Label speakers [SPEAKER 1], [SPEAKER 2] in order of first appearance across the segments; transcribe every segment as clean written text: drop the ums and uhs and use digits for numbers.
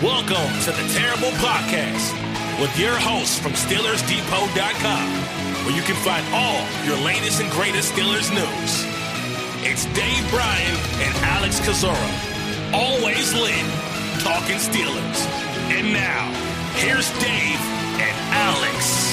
[SPEAKER 1] Welcome to the Terrible Podcast with your hosts from SteelersDepot.com, where you can find all your latest and greatest Steelers news. It's Dave Bryan and Alex Kozora, always lit, talking Steelers. And now, here's Dave and Alex.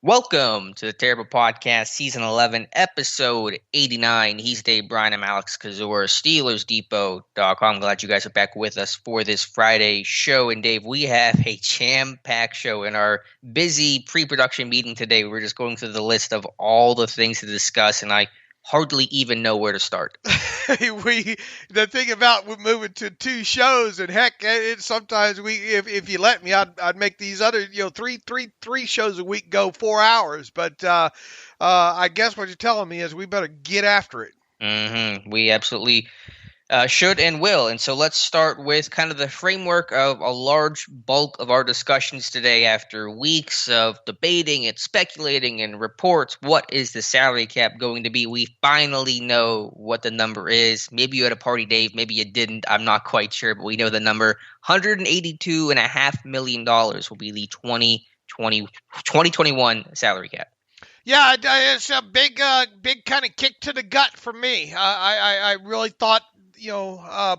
[SPEAKER 2] Welcome to the Terrible Podcast, Season 11, Episode 89. He's Dave Bryan. I'm Alex Kozora, SteelersDepot.com. Glad you guys are back with us for this Friday show. And Dave, we have a jam-packed show in our busy pre-production meeting today. We're just going through the list of all the things to discuss, and I hardly even know where to start.
[SPEAKER 3] The thing about moving to two shows, and heck, sometimes if you let me, I'd make these other three shows a week go 4 hours. But I guess what you're telling me is we better get after it.
[SPEAKER 2] Mm-hmm. We absolutely should and will. And so let's start with kind of the framework of a large bulk of our discussions today after weeks of debating and speculating and reports. What is the salary cap going to be? We finally know what the number is. Maybe you had a party, Dave. Maybe you didn't. I'm not quite sure, but we know the number. $182.5 million will be the 2021 salary cap.
[SPEAKER 3] Yeah, it's a big kind of kick to the gut for me. I really thought,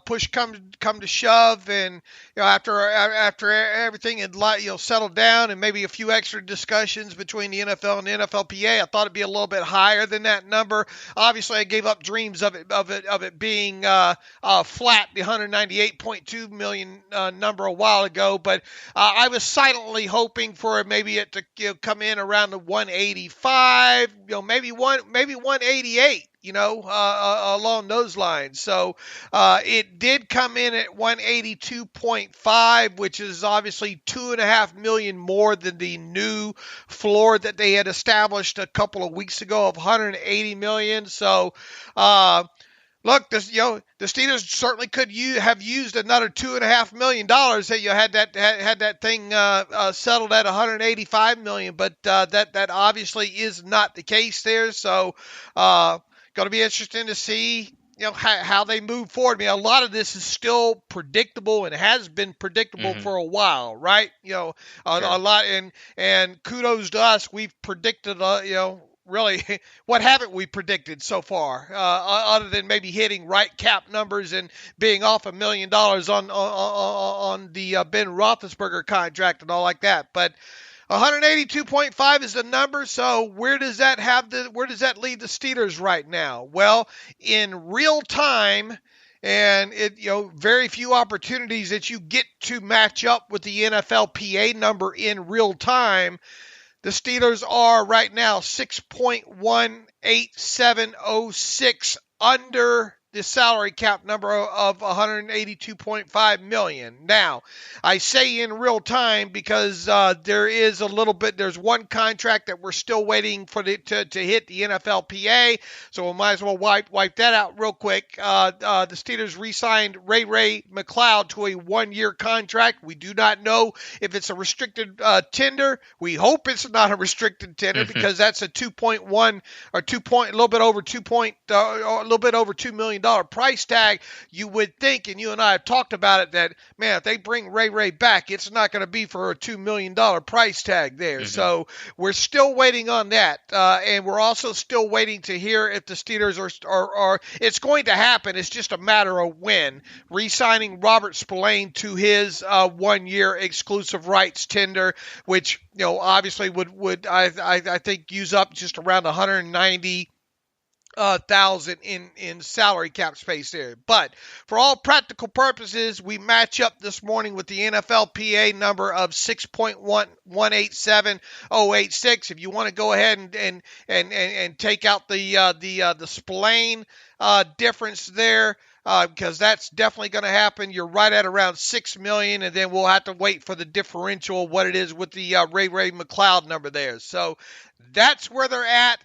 [SPEAKER 3] push come to shove, and after everything had settled down, and maybe a few extra discussions between the NFL and the NFLPA, I thought it'd be a little bit higher than that number. Obviously, I gave up dreams of it being flat, the 198.2 million number a while ago, but I was silently hoping for maybe it to come in around the 185, maybe 188. Along those lines. So it did come in at 182.5, which is obviously $2.5 million more than the new floor that they had established a couple of weeks ago of $180 million. So, look, the Steelers certainly could have used another $2.5 million that you had that thing settled at $185 million, but that obviously is not the case there. So, going to be interesting to see, how they move forward. I mean, a lot of this is still predictable and has been predictable for a while, right? A lot, and kudos to us. We've predicted, really, what haven't we predicted so far, other than maybe hitting right cap numbers and being off $1 million on the Ben Roethlisberger contract and all like that, but 182.5 is the number. So where does that leave the Steelers right now? Well, in real time, and very few opportunities that you get to match up with the NFLPA number in real time. The Steelers are right now 6.18706 under the salary cap number of $182.5 million. Now, I say in real time because there's one contract that we're still waiting for to hit the NFLPA, so we might as well wipe that out real quick. The Steelers re-signed Ray-Ray McCloud to a 1-year contract. We do not know if it's a restricted tender. We hope it's not a restricted tender because that's a 2.1 or a little bit over $2 million price tag. You would think, and you and I have talked about it, that, man, if they bring Ray back, it's not going to be for a $2 million price tag there. So we're still waiting on that. And we're also still waiting to hear if the Steelers are it's going to happen. It's just a matter of when. Re-signing Robert Spillane to his 1-year exclusive rights tender, which, obviously would I think use up just around 190 thousand in salary cap space there. But for all practical purposes, we match up this morning with the NFLPA number of 6.187086. If you want to go ahead and take out the Spillane difference there, because that's definitely going to happen. You're right at around $6 million, and then we'll have to wait for the differential of what it is with the Ray-Ray McCloud number there. So that's where they're at.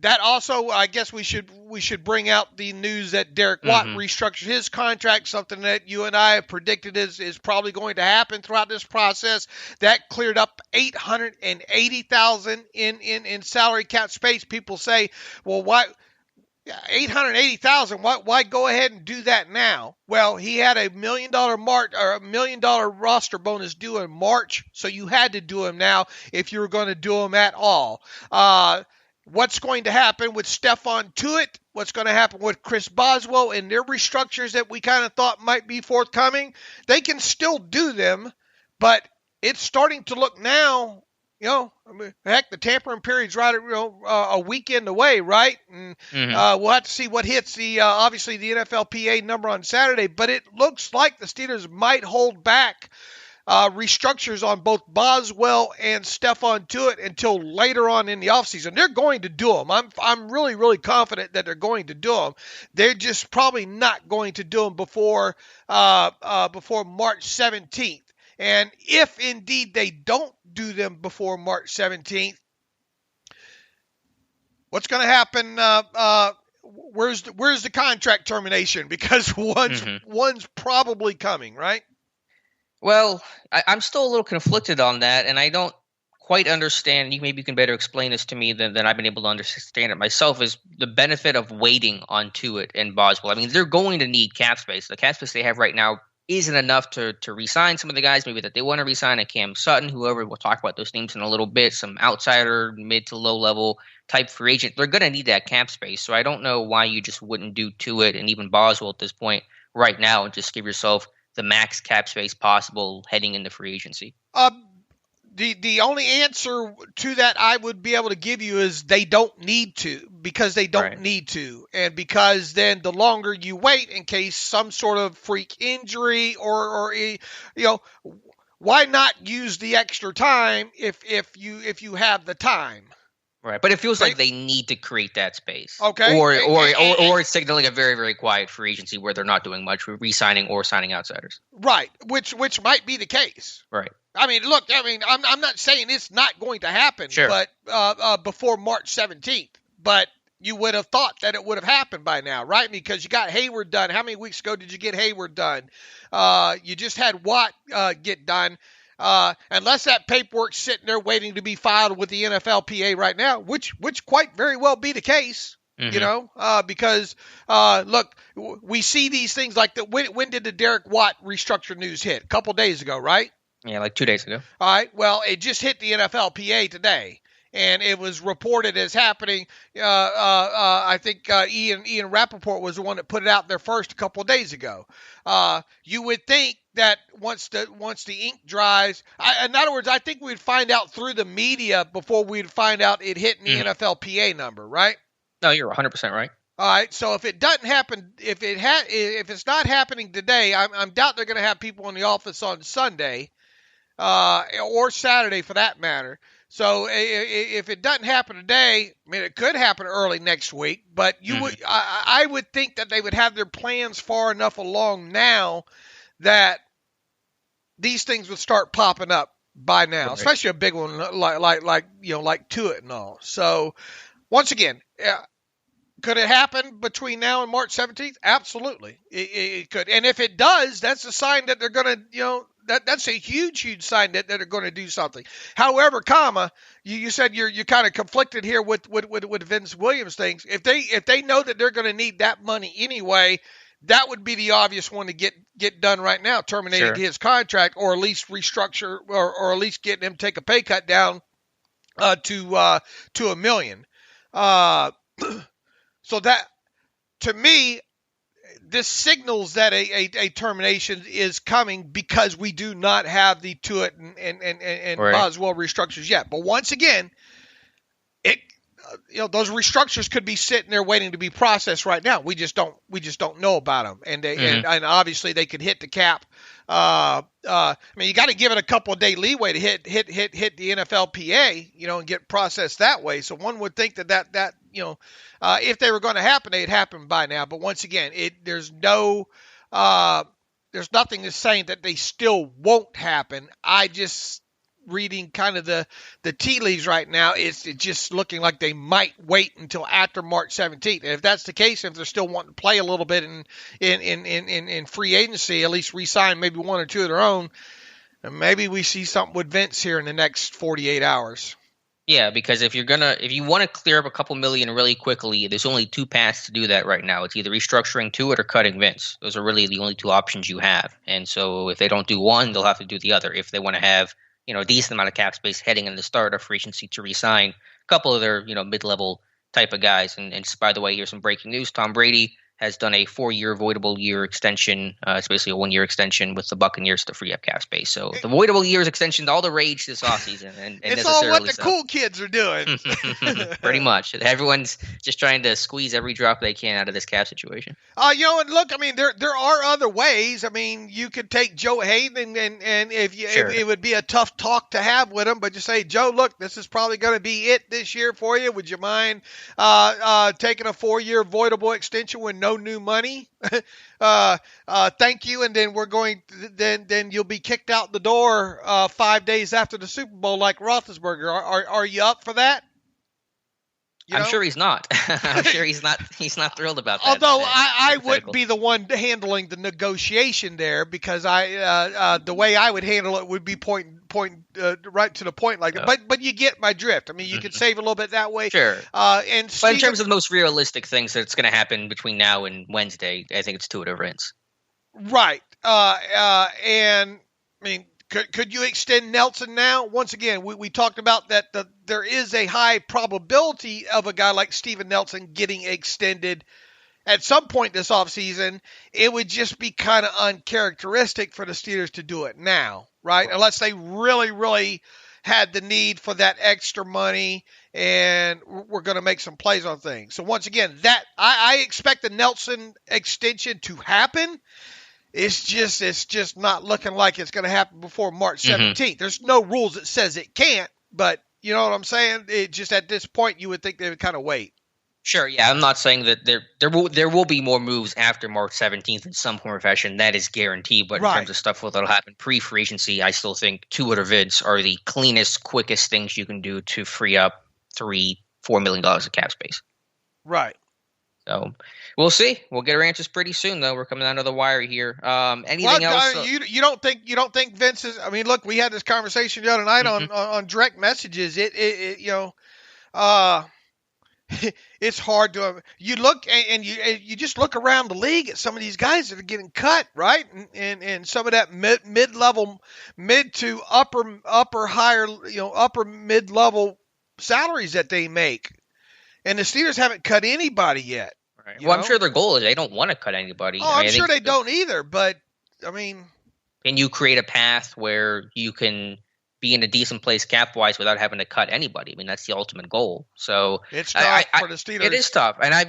[SPEAKER 3] That also, I guess we should bring out the news that Derek Watt restructured his contract, something that you and I have predicted is probably going to happen throughout this process. That cleared up $880,000 in salary cap space. People say, well, why $880,000? Why go ahead and do that now? Well, he had $1 million roster bonus due in March, so you had to do him now if you were going to do him at all. What's going to happen with Stephon Tuitt? What's going to happen with Chris Boswell and their restructures that we kind of thought might be forthcoming? They can still do them, but it's starting to look now, heck, the tampering period's right, a weekend away, right? And we'll have to see what hits obviously the NFLPA number on Saturday, but it looks like the Steelers might hold back restructures on both Boswell and Stephon Tuitt until later on in the offseason. They're going to do them. I'm really, really confident that they're going to do them. They're just probably not going to do them before March 17th. And if indeed they don't do them before March 17th, what's going to happen? Where's the contract termination? Because one's probably coming, right?
[SPEAKER 2] Well, I'm still a little conflicted on that, and I don't quite understand. Maybe you can better explain this to me than I've been able to understand it myself, is the benefit of waiting on Tuitt and Boswell. I mean, they're going to need cap space. The cap space they have right now isn't enough to re-sign some of the guys maybe that they want to re-sign, a Cam Sutton, whoever. We'll talk about those names in a little bit, some outsider, mid to low level type free agent. They're going to need that cap space, so I don't know why you just wouldn't do Tuitt and even Boswell at this point right now and just give yourself the max cap space possible heading into free agency.
[SPEAKER 3] The only answer to that I would be able to give you is they don't need to, because they don't need to. And because then the longer you wait in case some sort of freak injury or why not use the extra time if you have the time?
[SPEAKER 2] Right, but it feels like they need to create that space.
[SPEAKER 3] Okay.
[SPEAKER 2] Or it's signaling a very, very quiet free agency where they're not doing much with re-signing or signing outsiders.
[SPEAKER 3] Right, which might be the case.
[SPEAKER 2] Right.
[SPEAKER 3] I mean, look, I'm not saying it's not going to happen, but before March 17th. But you would have thought that it would have happened by now, right? Because you got Hayward done. How many weeks ago did you get Hayward done? You just had Watt get done. Unless that paperwork's sitting there waiting to be filed with the NFLPA right now, which quite very well be the case, because look, we see these things like when did the Derek Watt restructure news hit? A couple days ago, right?
[SPEAKER 2] Yeah, like 2 days ago.
[SPEAKER 3] All right. Well, it just hit the NFLPA today, and it was reported as happening. I think Ian Rappaport was the one that put it out there first a couple of days ago. You would think that once the ink dries, in other words, I think we'd find out through the media before we'd find out it hit the NFLPA number, right?
[SPEAKER 2] No, you're 100% right.
[SPEAKER 3] All right, so if it doesn't happen, if it's not happening today, I'm doubt they're going to have people in the office on Sunday, or Saturday for that matter. So if it doesn't happen today, I mean, it could happen early next week. But I would think that they would have their plans far enough along now that these things would start popping up by now, especially a big one like Tuitt and all. So once again, could it happen between now and March 17th? Absolutely, it could. And if it does, that's a sign that they're going to, that's a huge sign that they're going to do something. However, you said you're kind of conflicted here with Vince Williams things. If they know that they're going to need that money anyway, that would be the obvious one to get done right now, terminating his contract, or at least restructure, or at least getting him to take a pay cut down to $1 million. So that, to me, this signals that a termination is coming, because we do not have the Tuitt and Boswell restructures yet. But once again, those restructures could be sitting there waiting to be processed right now. We just don't know about them, and and obviously they could hit the cap. I mean, you got to give it a couple of day leeway to hit the NFLPA, and get processed that way. So one would think that if they were going to happen, they'd happen by now. But once again, there's nothing that's saying that they still won't happen. I just reading kind of the tea leaves right now, it's just looking like they might wait until after March 17th. And if that's the case, if they're still wanting to play a little bit in free agency, at least re-sign maybe one or two of their own, and maybe we see something with Vince here in the next 48 hours.
[SPEAKER 2] Yeah, because if you want to clear up a couple million really quickly, there's only two paths to do that right now. It's either restructuring to it or cutting Vince. Those are really the only two options you have. And so if they don't do one, they'll have to do the other. If they want to have, a decent amount of cap space heading into the start of free agency to re-sign a couple of their, mid-level type of guys. And just by the way, here's some breaking news. Tom Brady has done a 4-year voidable year extension. It's basically a 1-year extension with the Buccaneers to free up cap space. So the voidable years extension, all the rage this offseason. And
[SPEAKER 3] it's all what the cool kids are doing.
[SPEAKER 2] Pretty much. Everyone's just trying to squeeze every drop they can out of this cap situation.
[SPEAKER 3] And look, I mean, there are other ways. I mean, you could take Joe Hayden and if it would be a tough talk to have with him, but just say, Joe, look, this is probably going to be it this year for you. Would you mind taking a 4-year voidable extension with no new money? Thank you. And then then you'll be kicked out the door 5 days after the Super Bowl like Roethlisberger. Are you up for that?
[SPEAKER 2] I'm sure he's not. I'm sure he's not thrilled about that.
[SPEAKER 3] Although I wouldn't be the one handling the negotiation there, because the way I would handle it would be point right to the point like that. But you get my drift. I mean, you could save a little bit that way.
[SPEAKER 2] Sure.
[SPEAKER 3] But
[SPEAKER 2] in terms of the most realistic things that's going to happen between now and Wednesday, I think it's two or Vince.
[SPEAKER 3] Right. And I mean, could you extend Nelson now? Once again, we talked about that there is a high probability of a guy like Steven Nelson getting extended at some point this offseason. It would just be kind of uncharacteristic for the Steelers to do it now, right? Unless they really, really had the need for that extra money and we're going to make some plays on things. So once again, that I expect the Nelson extension to happen. It's just not looking like it's going to happen before March 17th. Mm-hmm. There's no rules that says it can't, but you know what I'm saying? It just at this point, you would think they would kind of wait.
[SPEAKER 2] Sure, yeah. I'm not saying that there will be more moves after March 17th in some form or fashion. That is guaranteed. But in terms of stuff that'll happen pre-free agency, I still think Tua or Vince are the cleanest, quickest things you can do to free up $3-4 million of cap space.
[SPEAKER 3] Right.
[SPEAKER 2] So we'll see. We'll get our answers pretty soon, though. We're coming down to the wire here. Anything else?
[SPEAKER 3] You don't think Vince is? I mean, look, we had this conversation the other night on direct messages. It's hard to you look and you just look around the league at some of these guys that are getting cut, right? And some of that mid-level, mid to upper higher, upper mid-level salaries that they make. And the Steelers haven't cut anybody yet.
[SPEAKER 2] Right. Well, I'm sure their goal is they don't want to cut anybody.
[SPEAKER 3] Oh, I'm sure they don't either. But, I mean.
[SPEAKER 2] Can you create a path where you can be in a decent place cap-wise without having to cut anybody? I mean, that's the ultimate goal. So
[SPEAKER 3] it's tough for the Steelers.
[SPEAKER 2] It is tough. And I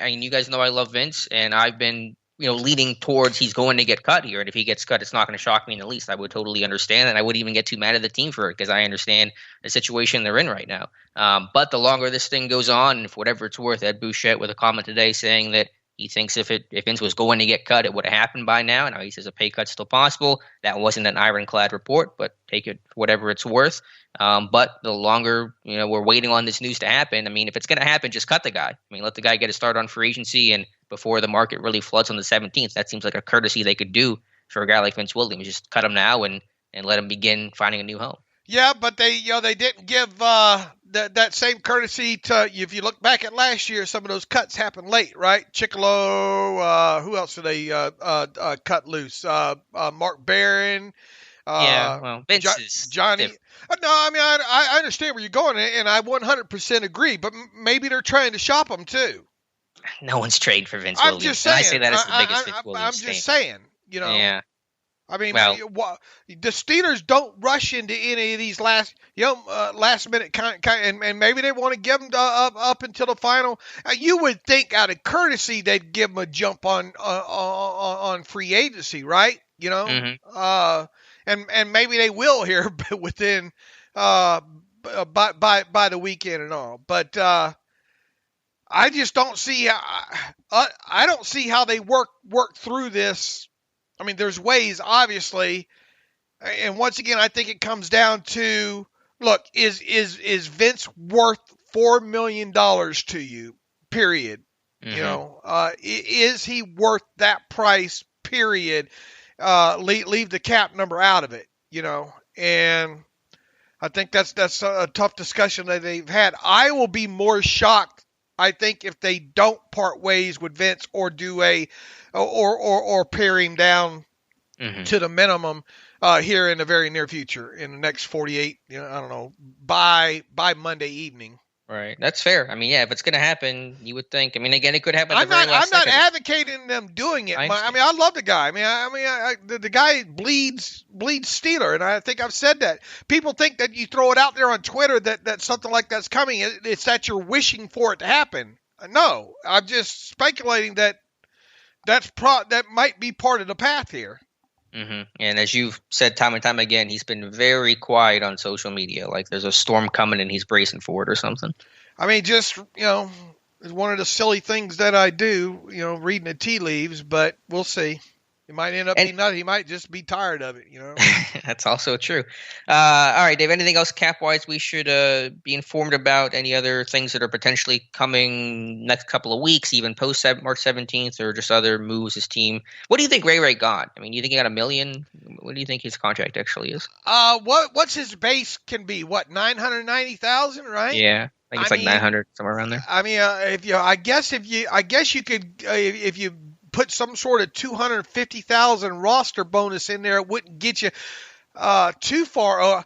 [SPEAKER 2] mean, you guys know I love Vince, and I've been leaning towards he's going to get cut here. And if he gets cut, it's not going to shock me in the least. I would totally understand, and I wouldn't even get too mad at the team for it because I understand the situation they're in right now. But the longer this thing goes on, and for whatever it's worth, Ed Bouchette with a comment today saying that he thinks if Vince was going to get cut, it would have happened by now. Now he says a pay cut's still possible. That wasn't an ironclad report, but take it for whatever it's worth. But the longer we're waiting on this news to happen, I mean, if it's going to happen, just cut the guy. I mean, let the guy get a start on free agency, and before the market really floods on the 17th, that seems like a courtesy they could do for a guy like Vince Williams. Just cut him now and let him begin finding a new home. Yeah,
[SPEAKER 3] but they didn't give that same courtesy to if you look back at last year. Some of those cuts happened late, right? Chickalo, who else did they cut loose? Mark Barron.
[SPEAKER 2] Vince is
[SPEAKER 3] Johnny. No, I mean I understand where you're going, and I 100% agree. But maybe they're trying to shop him too.
[SPEAKER 2] No one's trading for Vince Williams.
[SPEAKER 3] I'm just saying.
[SPEAKER 2] I say that as the biggest Vince Williams
[SPEAKER 3] I'm just saying.
[SPEAKER 2] Yeah.
[SPEAKER 3] I mean, the Steelers don't rush into any of these last minute kind, and maybe they want to give them up until the final. You would think out of courtesy they'd give them a jump on free agency, right?
[SPEAKER 2] Mm-hmm.
[SPEAKER 3] And maybe they will here within by the weekend and all. But I just don't see I don't see how they work through this. I mean, there's ways, obviously, And once again, I think it comes down to, look, is Vince worth $4 million to you? Period. Is he worth that price? Period. Leave the cap number out of it. And I think that's a tough discussion that they've had. I will be more shocked, I think, if they don't part ways with Vince or do or pare him down to the minimum here in the very near future, in the next 48, I don't know, by Monday evening.
[SPEAKER 2] Right. That's fair. I mean, yeah, if it's going to happen, you would think. I mean, again, it could happen.
[SPEAKER 3] I'm not advocating them doing it. I love the guy. The guy bleeds Steeler, and I think I've said that. People think that you throw it out there on Twitter that something like that's coming. It's that you're wishing for it to happen. No, I'm just speculating that that might be part of the path here.
[SPEAKER 2] And as you've said time and time again, he's been very quiet on social media. Like there's a storm coming and he's bracing for it or something.
[SPEAKER 3] I mean, just, it's one of the silly things that I do, reading the tea leaves, but we'll see. He might end up being nothing. He might just be tired of it,
[SPEAKER 2] That's also true. All right, Dave, anything else cap-wise we should be informed about? Any other things that are potentially coming next couple of weeks, even post March 17th, or just other moves his team? What do you think Ray-Ray got? I mean, you think he got $1 million? What do you think his contract actually is?
[SPEAKER 3] What's his base can be? What, 990,000, right?
[SPEAKER 2] Yeah. I think it's like 900, somewhere around there.
[SPEAKER 3] I mean, I guess you could, if you put some sort of 250,000 roster bonus in there, it wouldn't get you too far.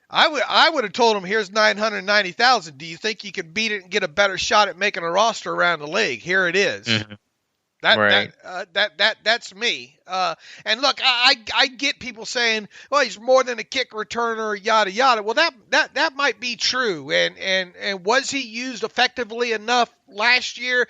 [SPEAKER 3] I would have told him, here's 990,000. Do you think you could beat it and get a better shot at making a roster around the league? Here it is. That's me. And look, I get people saying, well, he's more than a kick returner, yada yada. Well, that might be true. And was he used effectively enough last year?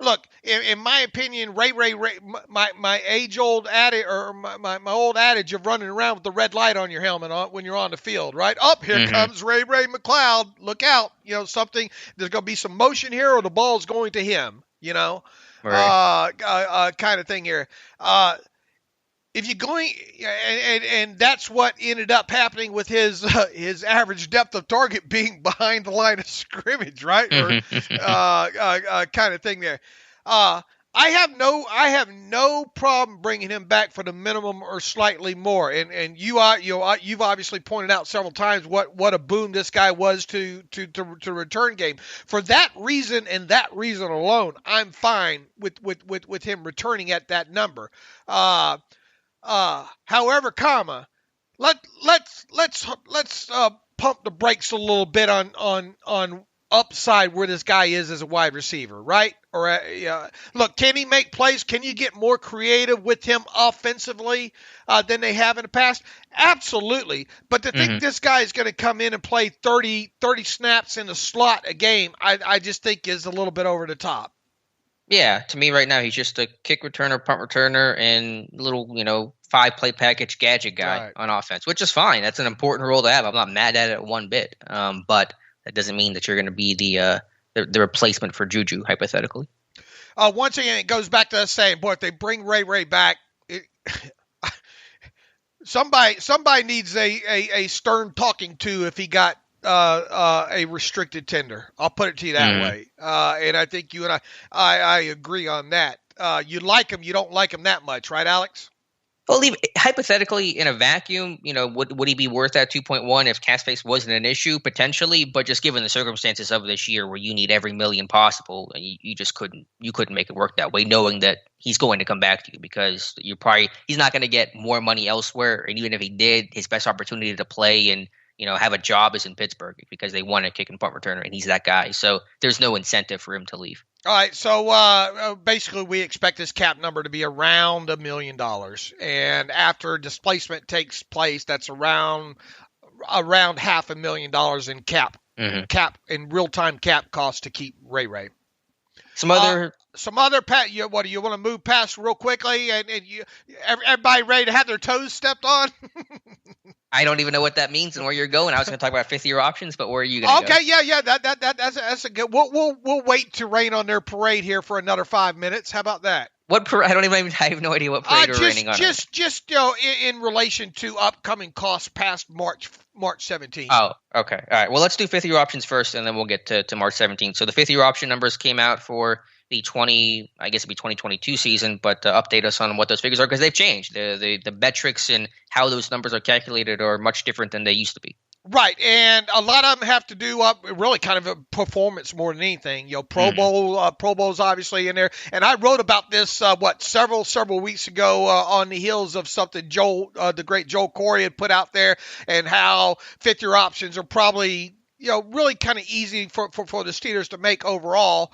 [SPEAKER 3] Look, in my opinion, Ray, my age-old adage, or my old adage of running around with the red light on your helmet when you're on the field, right? Here comes Ray-Ray McCloud. Look out. Something, there's going to be some motion here, or the ball's going to him,
[SPEAKER 2] Right.
[SPEAKER 3] Kind of thing here. If you're going, and that's what ended up happening with his average depth of target being behind the line of scrimmage, right? Or kind of thing there. I have no problem bringing him back for the minimum or slightly more. And you've obviously pointed out several times what a boom this guy was to return game. For that reason and that reason alone, I'm fine with him returning at that number. However, let's pump the brakes a little bit on upside where this guy is as a wide receiver, right? Or look, can he make plays? Can you get more creative with him offensively than they have in the past? Absolutely. But to think this guy is going to come in and play 30 snaps in the slot a game, I just think is a little bit over the top.
[SPEAKER 2] Yeah, to me right now, he's just a kick returner, punt returner, and little, 5-play package gadget guy on offense, which is fine. That's an important role to have. I'm not mad at it one bit. But that doesn't mean that you're going to be the replacement for Juju, hypothetically.
[SPEAKER 3] Once again, it goes back to us saying, boy, if they bring Ray back, somebody needs a stern talking to if he got a restricted tender. I'll put it to you that way. And I think you and I agree on that. You like him, you don't like him that much, right, Alex?
[SPEAKER 2] Well, hypothetically, in a vacuum, would he be worth that 2.1 if cap space wasn't an issue? Potentially, but just given the circumstances of this year, where you need every million possible, you just couldn't make it work that way, knowing that he's going to come back to you, because he's not going to get more money elsewhere, and even if he did, his best opportunity to play and have a job is in Pittsburgh, because they want a kick and punt returner, and he's that guy. So there's no incentive for him to leave.
[SPEAKER 3] All right, so basically we expect this cap number to be around $1 million, and after displacement takes place, that's around $500,000 in cap in real-time cap cost to keep Ray. Some other what do you want to move past real quickly, and everybody ready to have their toes stepped on?
[SPEAKER 2] I don't even know what that means and where you're going. I was going to talk about 5th-year options, but where are you going to go?
[SPEAKER 3] Okay, yeah, that's a good. We'll wait to rain on their parade here for another 5 minutes. How about that?
[SPEAKER 2] I don't even. I have no idea what parade we're raining on.
[SPEAKER 3] Just in relation to upcoming costs past March 17th.
[SPEAKER 2] Oh, okay. All right. Well, let's do 5th year options first, and then we'll get to March 17th. So the 5th year option numbers came out for the 2022 season, but update us on what those figures are because they've changed. The metrics and how those numbers are calculated are much different than they used to be.
[SPEAKER 3] Right, and a lot of them have to do really kind of a performance more than anything. Pro Bowl's obviously in there, and I wrote about this several weeks ago on the heels of something the great Joel Corey had put out there, and how 5th year options are probably really kind of easy for the Steelers to make overall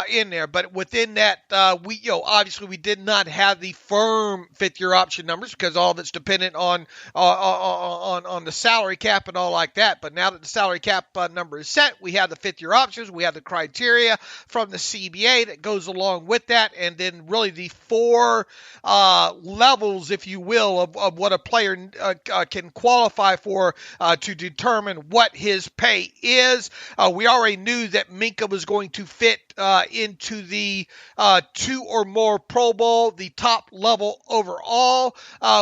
[SPEAKER 3] in there. But within that, we obviously we did not have the firm 5th year option numbers because all of it's dependent on the salary cap and all like that. But now that the salary cap number is set, we have the 5th year options, we have the criteria from the CBA that goes along with that, and then really the 4 levels, if you will, of what a player can qualify for to determine what his pay is. We already knew that Minkah was going to fit into the 2 or more Pro Bowl, the top level overall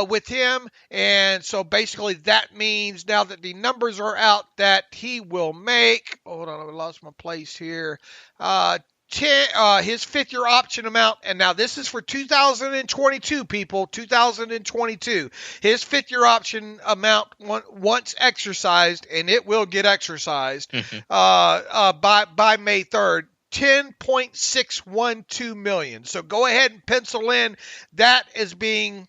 [SPEAKER 3] with him. And so basically that means now that the numbers are out that he will make, hold on, I lost my place here, his 5th year option amount, and now this is for 2022, people, 2022. His 5th year option amount once exercised, and it will get exercised by May 3rd. $10.612 million. So go ahead and pencil in that as being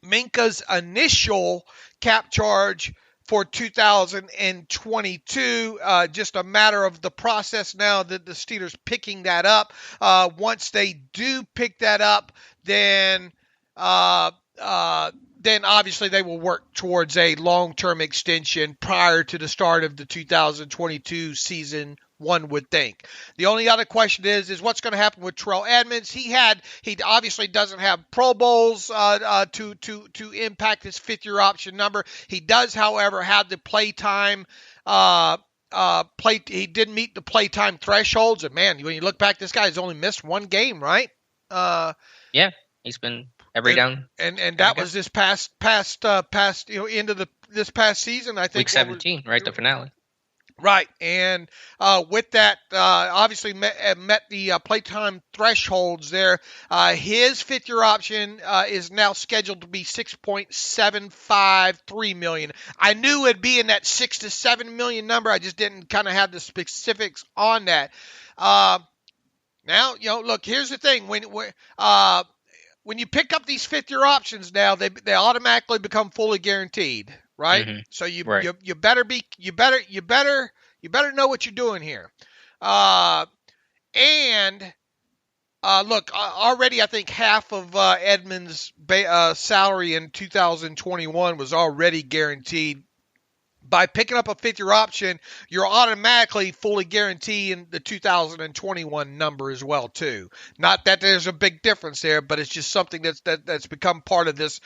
[SPEAKER 3] Minkah's initial cap charge for 2022, just a matter of the process now that the Steelers picking that up. Once they do pick that up, then obviously they will work towards a long-term extension prior to the start of the 2022 season, one would think. The only other question is what's going to happen with Terrell Edmunds. He obviously doesn't have Pro Bowls to impact his 5th year option number. He does, however, have the playtime. He didn't meet the playtime thresholds, and man, when you look back, this guy's only missed 1 game, right?
[SPEAKER 2] Yeah, he's been every down,
[SPEAKER 3] and that was this past end of this past season. I think
[SPEAKER 2] week 17, right, the finale.
[SPEAKER 3] Right, and with that, obviously met the playtime thresholds there. His 5th year option is now scheduled to be $6.753 million. I knew it'd be in that $6 to $7 million number. I just didn't kind of have the specifics on that. Now, look, here's the thing: when you pick up these 5th year options now, they automatically become fully guaranteed. Right. Mm-hmm. So you better know what you're doing here. Look, already I think half of Edmunds' salary in 2021 was already guaranteed. By picking up a 5th year option, you're automatically fully guaranteeing the 2021 number as well, too. Not that there's a big difference there, but it's just something that's become part of this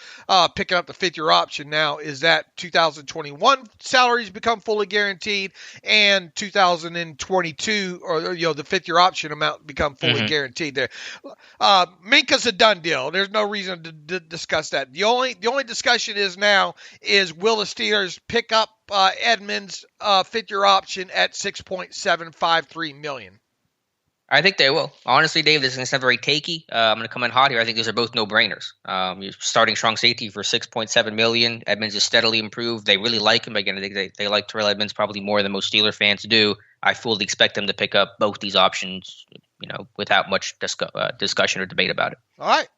[SPEAKER 3] picking up the 5th year option now is that 2021 salaries become fully guaranteed and 2022 or the 5th year option amount become fully guaranteed there. Minkah's a done deal. There's no reason to discuss that. The only discussion is now is will the Steelers pick up Edmunds' 5th year option at $6.753 million.
[SPEAKER 2] I think they will. Honestly, Dave, this is going to sound very takey. I'm going to come in hot here. I think these are both no-brainers. You're starting strong safety for $6.7 million. Edmunds has steadily improved. They really like him. Again, I think they like Terrell Edmunds probably more than most Steeler fans do. I fully expect them to pick up both these options, without much discussion or debate about it.
[SPEAKER 3] All right.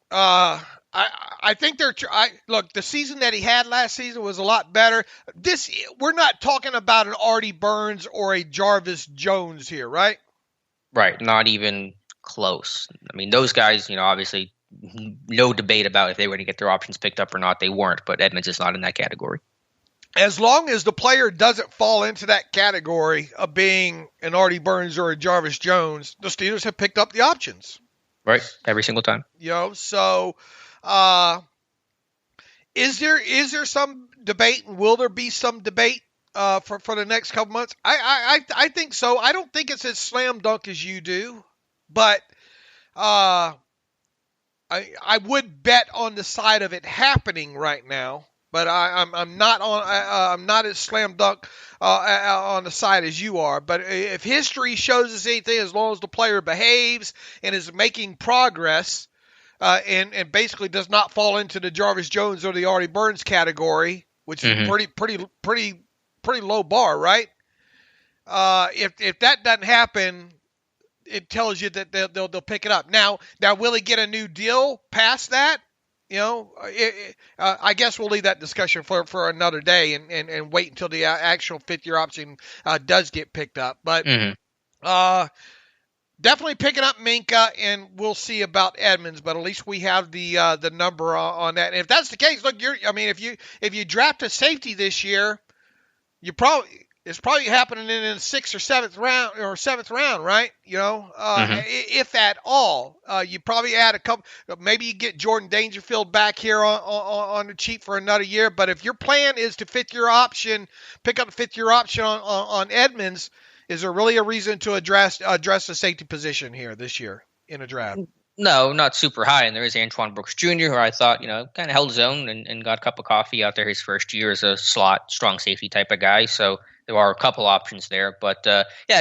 [SPEAKER 3] I think look, the season that he had last season was a lot better. We're not talking about an Artie Burns or a Jarvis Jones here, right?
[SPEAKER 2] Right. Not even close. I mean, those guys, obviously no debate about if they were to get their options picked up or not. They weren't, but Edmunds is not in that category.
[SPEAKER 3] As long as the player doesn't fall into that category of being an Artie Burns or a Jarvis Jones, the Steelers have picked up the options.
[SPEAKER 2] Right. Every single time.
[SPEAKER 3] So is there some debate, and will there be some debate for the next couple months? I think so. I don't think it's as slam dunk as you do, but I I would bet on the side of it happening right now, but I'm not on. I'm not as slam dunk on the side as you are. But if history shows us anything, as long as the player behaves and is making progress, and basically does not fall into the Jarvis Jones or the Artie Burns category, which is pretty low bar, right? If that doesn't happen, it tells you that they'll pick it up. Now, will he get a new deal past that? I guess we'll leave that discussion for another day and wait until the actual fifth-year option does get picked up. But definitely picking up Minka, and we'll see about Edmonds. But at least we have the number on that. And if that's the case, look, if you draft a safety this year, it's probably happening in the sixth or seventh round, right? If at all, you probably add a couple. Maybe you get Jordan Dangerfield back here on the cheap for another year. But if your plan is to pick up a fifth-year option on Edmonds, is there really a reason to address the safety position here this year in a draft?
[SPEAKER 2] No, not super high. And there is Antoine Brooks Jr., who I thought, kind of held his own and got a cup of coffee out there his first year as a slot, strong safety type of guy. So there are a couple options there. But,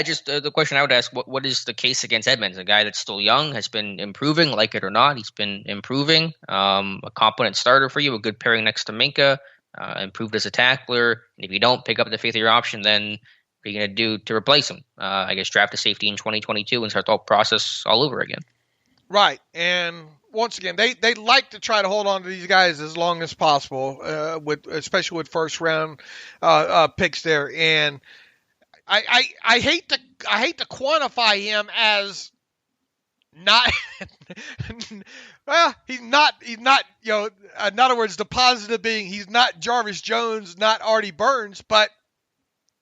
[SPEAKER 2] just the question I would ask, what is the case against Edmonds? A guy that's still young, has been improving, like it or not. He's been improving. A competent starter for you, a good pairing next to Minka, improved as a tackler. And if you don't pick up the fifth-year option, then what are you going to do to replace him? I guess draft a safety in 2022 and start the whole process all over again.
[SPEAKER 3] Right, and once again, they like to try to hold on to these guys as long as possible, especially with first round picks there. And I hate to quantify him as not. Well, he's not. In other words, the positive being he's not Jarvis Jones, not Artie Burns, but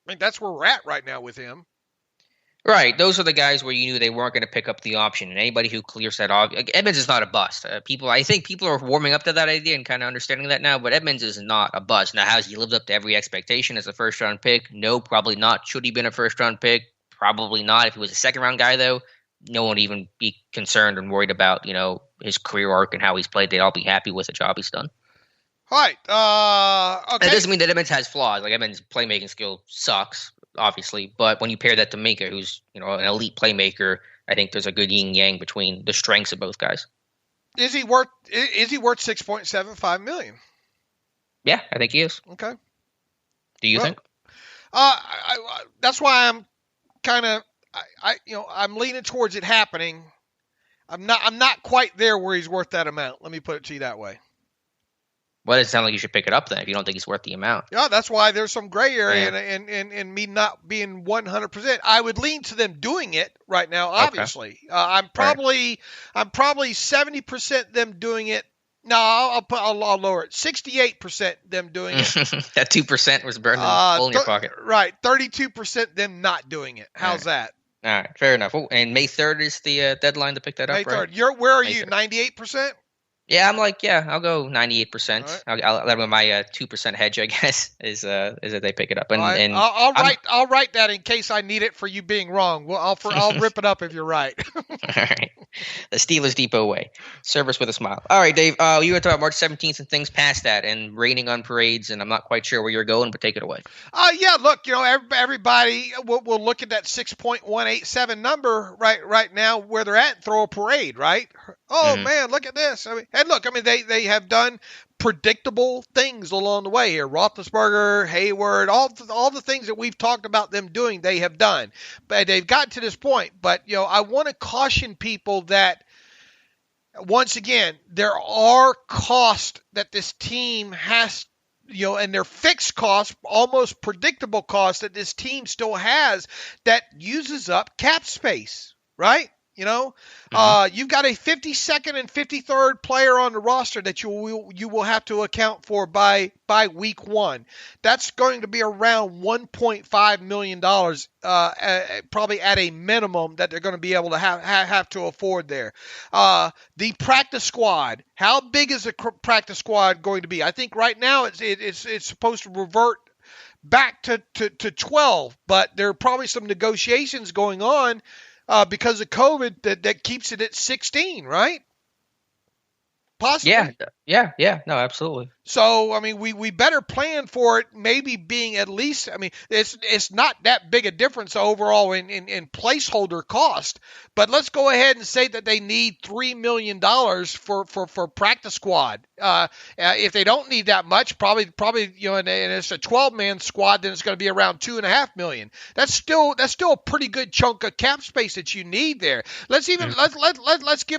[SPEAKER 3] I think that's where we're at right now with him.
[SPEAKER 2] Right. Those are the guys where you knew they weren't going to pick up the option. And anybody who clears that off, Edmonds is not a bust. I think people are warming up to that idea and kind of understanding that now, but Edmonds is not a bust. Now, has he lived up to every expectation as a first-round pick? No, probably not. Should he have been a first-round pick? Probably not. If he was a second-round guy, though, no one would even be concerned and worried about, his career arc and how he's played. They'd all be happy with the job he's done.
[SPEAKER 3] All right. Okay.
[SPEAKER 2] That doesn't mean that Edmonds has flaws. Like, Edmonds' playmaking skill sucks, obviously, but when you pair that to Minka, who's an elite playmaker, I think there's a good yin yang between the strengths of both guys.
[SPEAKER 3] Is he worth $6.75 million?
[SPEAKER 2] Yeah, I think he is.
[SPEAKER 3] Okay.
[SPEAKER 2] Do you think?
[SPEAKER 3] That's why I'm kind of I'm leaning towards it happening. I'm not quite there where he's worth that amount. Let me put it to you that way.
[SPEAKER 2] Well, it sounds like you should pick it up then if you don't think he's worth the amount.
[SPEAKER 3] Yeah, that's why there's some gray area and me not being 100%. I would lean to them doing it right now, obviously. Okay. I'm probably 70% them doing it. No, I'll lower it. 68% them doing it.
[SPEAKER 2] That 2% was burning a hole in your pocket.
[SPEAKER 3] Right. 32% them not doing it. How's that?
[SPEAKER 2] All right. Fair enough. Oh, and May 3rd is the deadline to pick that up,
[SPEAKER 3] May 3rd.
[SPEAKER 2] Right?
[SPEAKER 3] Where are you? 98%?
[SPEAKER 2] Yeah, I'm like, I'll go 98%. Right. I'll let my 2% hedge, I guess, is that they pick it up. And,
[SPEAKER 3] right.
[SPEAKER 2] and
[SPEAKER 3] I'll write that in case I need it for you being wrong. Well, I'll rip it up if you're right.
[SPEAKER 2] All right. The Steelers Depot way. Service with a smile. All right, Dave. You were talking about March 17th and things past that and raining on parades, and I'm not quite sure where you're going, but take it away.
[SPEAKER 3] Yeah, look, everybody will look at that 6.187 number right now where they're at and throw a parade, right? Oh, man, look at this. They have done predictable things along the way here. Roethlisberger, Hayward, all the things that we've talked about them doing, they have done. But they've got to this point. But, I want to caution people that, once again, there are costs that this team has, and they're fixed costs, almost predictable costs that this team still has that uses up cap space, right? You've got a 52nd and 53rd player on the roster that you will have to account for by week one. That's going to be around $1.5 million, probably at a minimum that they're going to be able to have to afford there. The practice squad. How big is the practice squad going to be? I think right now it's supposed to revert back to 12, but there are probably some negotiations going on. Because of COVID that keeps it at 16, right? possibly.
[SPEAKER 2] Yeah. No, absolutely.
[SPEAKER 3] So, I mean, we better plan for it maybe being at least, I mean, it's not that big a difference overall in placeholder cost, but let's go ahead and say that they need $3 million for practice squad. If they don't need that much, probably, and it's a 12-man squad, then it's going to be around $2.5 million. That's still a pretty good chunk of cap space that you need there. Let's give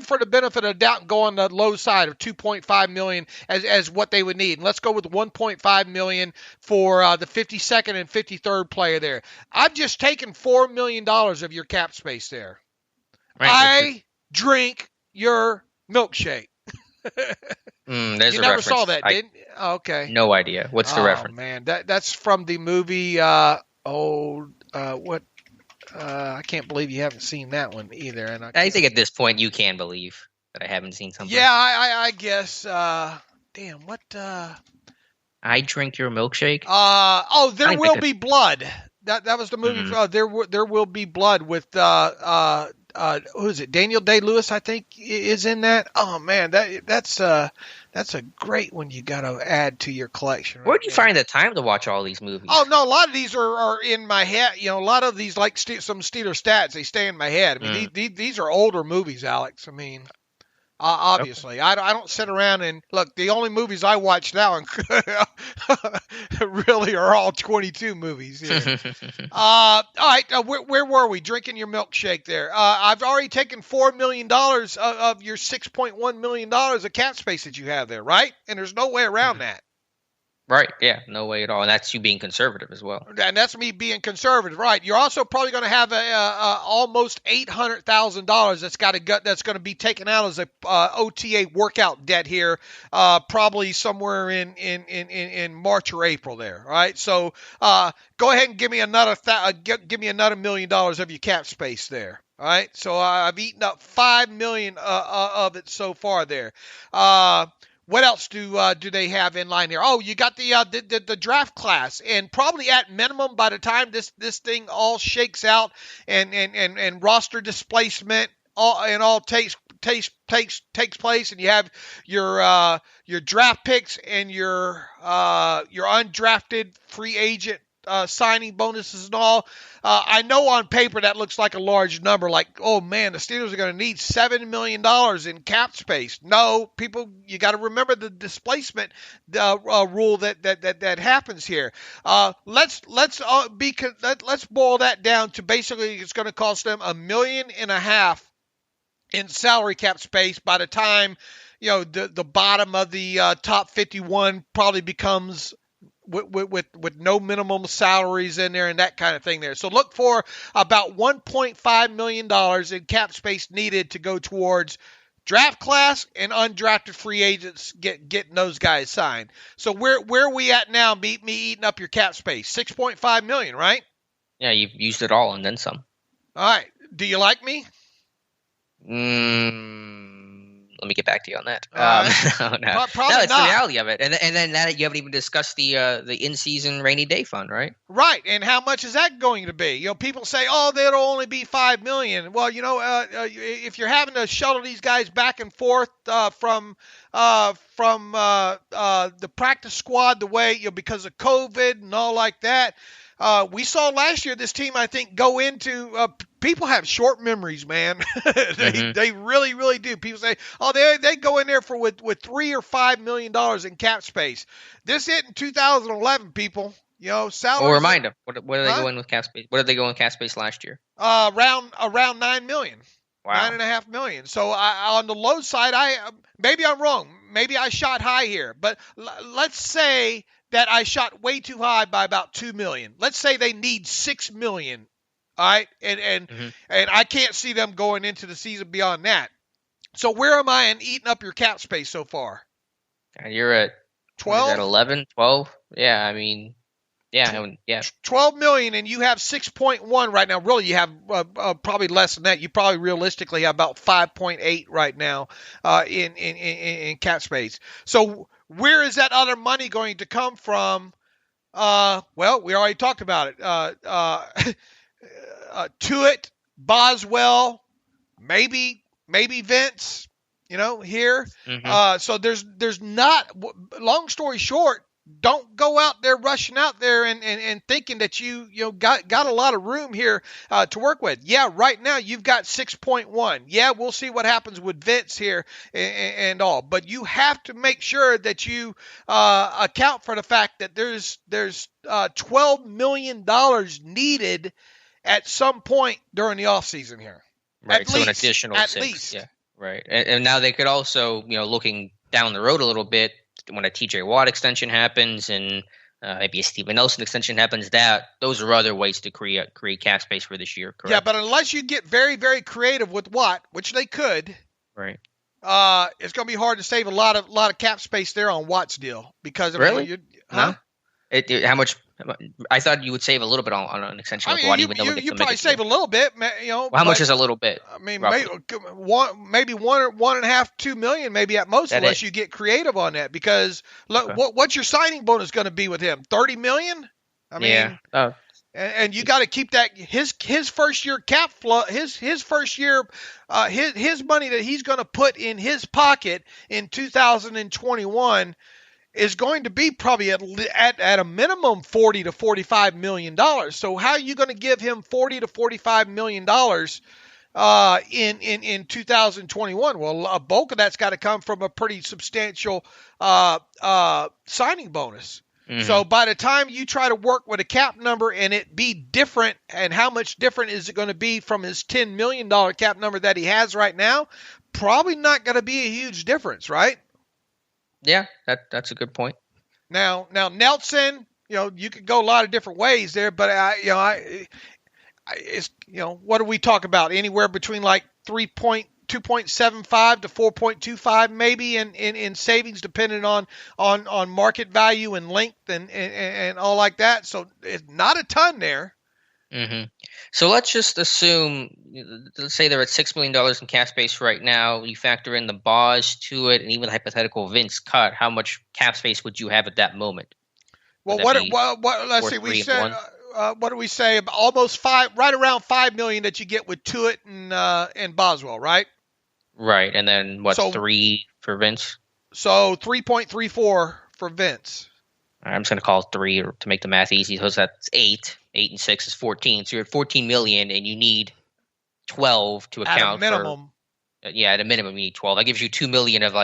[SPEAKER 3] for the benefit of the doubt and go on the low side of $2.5 million as what they would need. And let's go with $1.5 million for the 52nd and 53rd player there. I've just taken $4 million of your cap space there. Right. I drink your milkshake.
[SPEAKER 2] There's
[SPEAKER 3] you
[SPEAKER 2] a
[SPEAKER 3] never
[SPEAKER 2] reference.
[SPEAKER 3] saw that, didn't you? Oh, okay.
[SPEAKER 2] No idea. What's the reference?
[SPEAKER 3] Oh, man. That's from the movie, I can't believe you haven't seen that one either. And
[SPEAKER 2] I think at this point you can believe that I haven't seen something.
[SPEAKER 3] Yeah, I guess. Damn, what?
[SPEAKER 2] I drink your milkshake.
[SPEAKER 3] There will be blood. That was the movie. Mm-hmm. There will be blood with who is it? Daniel Day-Lewis, I think, is in that. Oh man, that's a great one you got to add to your collection. Right?
[SPEAKER 2] Where'd you find the time to watch all these movies?
[SPEAKER 3] Oh no, a lot of these are in my head. A lot of these, like some Steelers stats, they stay in my head. I mean, these are older movies, Alex. I mean. Obviously, okay. I don't sit around and look. The only movies I watch now really are all 22 movies. Here. All right, where were we? Drinking your milkshake there. I've already taken $4 million of your $6.1 million of cap space that you have there, right? And there's no way around that.
[SPEAKER 2] Right, yeah, no way at all. And that's you being conservative as well.
[SPEAKER 3] And that's me being conservative, right. You're also probably going to have almost $800,000 that's going to be taken out as a OTA workout debt here, probably somewhere in March or April there, right? So go ahead and give me another $1 million of your cap space there. All right, so I've eaten up $5 million of it so far there. What else do they have in line here? Oh, you got the draft class, and probably at minimum by the time this thing all shakes out and roster displacement all takes place, and you have your draft picks and your undrafted free agent signing bonuses and all. I know on paper that looks like a large number, like, oh man, the Steelers are going to need $7 million in cap space. No, people, you got to remember the displacement rule that happens here. Let's boil that down to basically it's going to cost them $1.5 million in salary cap space by the time the bottom of the top 51 probably becomes with no minimum salaries in there and that kind of thing there. So look for about $1.5 million in cap space needed to go towards draft class and undrafted free agents getting those guys signed. So where are we at now? Me eating up your cap space, $6.5 million, right?
[SPEAKER 2] Yeah, you've used it all and then some.
[SPEAKER 3] All right. Do you like me?
[SPEAKER 2] Let me get back to you on that.
[SPEAKER 3] Probably
[SPEAKER 2] no, it's
[SPEAKER 3] not.
[SPEAKER 2] the reality of it. And then that you haven't even discussed the in-season rainy day fund, right?
[SPEAKER 3] Right. And how much is that going to be? people say, oh, that'll only be $5 million. Well, if you're having to shuttle these guys back and forth from the practice squad the way because of COVID and all like that. We saw last year this team, I think, go into people have short memories, man. They really, really do. People say, oh, they go in there with $3 or $5 million in cap space. This hit in 2011, people. Salaries.
[SPEAKER 2] Well, remind them. What are they going with cap space? What did they go in cap space last year?
[SPEAKER 3] Around $9 million. Wow. $9.5 million. So on the low side, maybe I'm wrong. Maybe I shot high here, but let's say that I shot way too high by about $2 million. Let's say they need $6 million. All right. And I can't see them going into the season beyond that. So where am I in eating up your cap space so far?
[SPEAKER 2] You're at
[SPEAKER 3] 12?
[SPEAKER 2] At 11, 12. Yeah. I mean, yeah.
[SPEAKER 3] 12 million, and you have 6.1 right now. Really, you have probably less than that. You probably realistically have about 5.8 right now in cap space. So where is that other money going to come from? Well, we already talked about it. Tuitt, Boswell, maybe Vince, here.
[SPEAKER 2] Mm-hmm.
[SPEAKER 3] So there's not. Long story short, don't go out there rushing out there and thinking that you got a lot of room here to work with. Yeah, right now you've got 6.1. Yeah, we'll see what happens with Vince here and all. But you have to make sure that you account for the fact that there's $12 million needed at some point during the offseason here.
[SPEAKER 2] Right.
[SPEAKER 3] At
[SPEAKER 2] so
[SPEAKER 3] least,
[SPEAKER 2] an additional
[SPEAKER 3] at
[SPEAKER 2] 6.
[SPEAKER 3] least.
[SPEAKER 2] Yeah. Right. And now they could also, looking down the road a little bit, when a TJ Watt extension happens and maybe a Steven Nelson extension happens, those are other ways to create cap space for this year. Correct?
[SPEAKER 3] Yeah, but unless you get very, very creative with Watt, which they could,
[SPEAKER 2] right?
[SPEAKER 3] It's going to be hard to save a lot of cap space there on Watt's deal because
[SPEAKER 2] really,
[SPEAKER 3] huh?
[SPEAKER 2] No. How much? I thought you would save a little bit on an extension with Watt, even though
[SPEAKER 3] you probably save a little bit,
[SPEAKER 2] Well, how much is a little bit?
[SPEAKER 3] I mean, maybe $1.5 to $2 million, maybe at most, unless you get creative on that. Because look, what's your signing bonus going to be with him? $30 million? I mean,
[SPEAKER 2] yeah.
[SPEAKER 3] And you got to keep that his first year cap flow, his first year, his money that he's going to put in his pocket in 2021. Is going to be probably at a minimum $40 to $45 million. So how are you going to give him $40 to $45 million in 2021? Well, a bulk of that's got to come from a pretty substantial signing bonus. Mm-hmm. So by the time you try to work with a cap number and it be different, and how much different is it going to be from his $10 million cap number that he has right now? Probably not going to be a huge difference, right?
[SPEAKER 2] Yeah, that's a good point.
[SPEAKER 3] Now Nelson, you could go a lot of different ways there, but it's what do we talk about? Anywhere between like 2.75 to 4.25 maybe in savings, depending on market value and length and all like that. So it's not a ton there.
[SPEAKER 2] Mm-hmm. So let's just assume, let's say they're at $6 million in cap space right now. You factor in the Boz to it, and even the hypothetical Vince cut. How much cap space would you have at that moment?
[SPEAKER 3] Well, let's see. We said, what do we say? Almost right around $5 million that you get with Tuitt and Boswell, right?
[SPEAKER 2] Right, and then 3 for Vince?
[SPEAKER 3] So 3.34 for Vince.
[SPEAKER 2] I'm just going to call it 3 to make the math easy. So that's 8. 8 and 6 is 14. So you're at $14 million, and you need 12 to account
[SPEAKER 3] at a minimum.
[SPEAKER 2] At a minimum, you need 12. That gives you $2 million of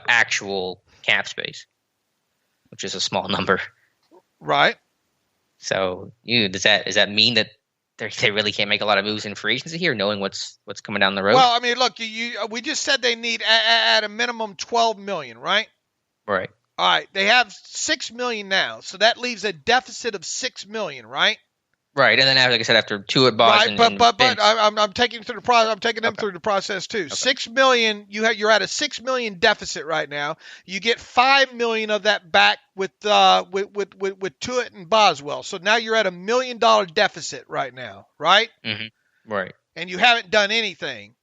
[SPEAKER 2] actual cap space, which is a small number.
[SPEAKER 3] Right.
[SPEAKER 2] So does that mean that they really can't make a lot of moves in free agency here, knowing what's coming down the road?
[SPEAKER 3] Well, I mean, look, we just said they need at a minimum $12 million, right?
[SPEAKER 2] Right.
[SPEAKER 3] All right, they have $6 million now, so that leaves a deficit of $6 million, right?
[SPEAKER 2] Right, and then like I said, after Tuitt, Boz,
[SPEAKER 3] right, but I'm taking through the process. I'm taking them through the process too. Okay. $6 million. You're at a $6 million deficit right now. You get $5 million of that back with Tuitt and Boswell. So now you're at $1 million deficit right now, right?
[SPEAKER 2] Mm-hmm. Right.
[SPEAKER 3] And you haven't done anything.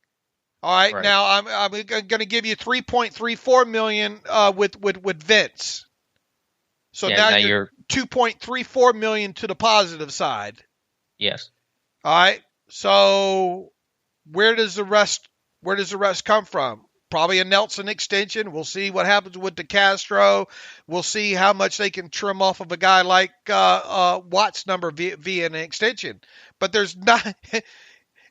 [SPEAKER 3] All right. Now I'm going to give you $3.34 million with Vince. So now you're $2.34 million to the positive side.
[SPEAKER 2] Yes.
[SPEAKER 3] All right. So where does the rest come from? Probably a Nelson extension. We'll see what happens with DeCastro. We'll see how much they can trim off of a guy like Watt's number via an extension. But there's not.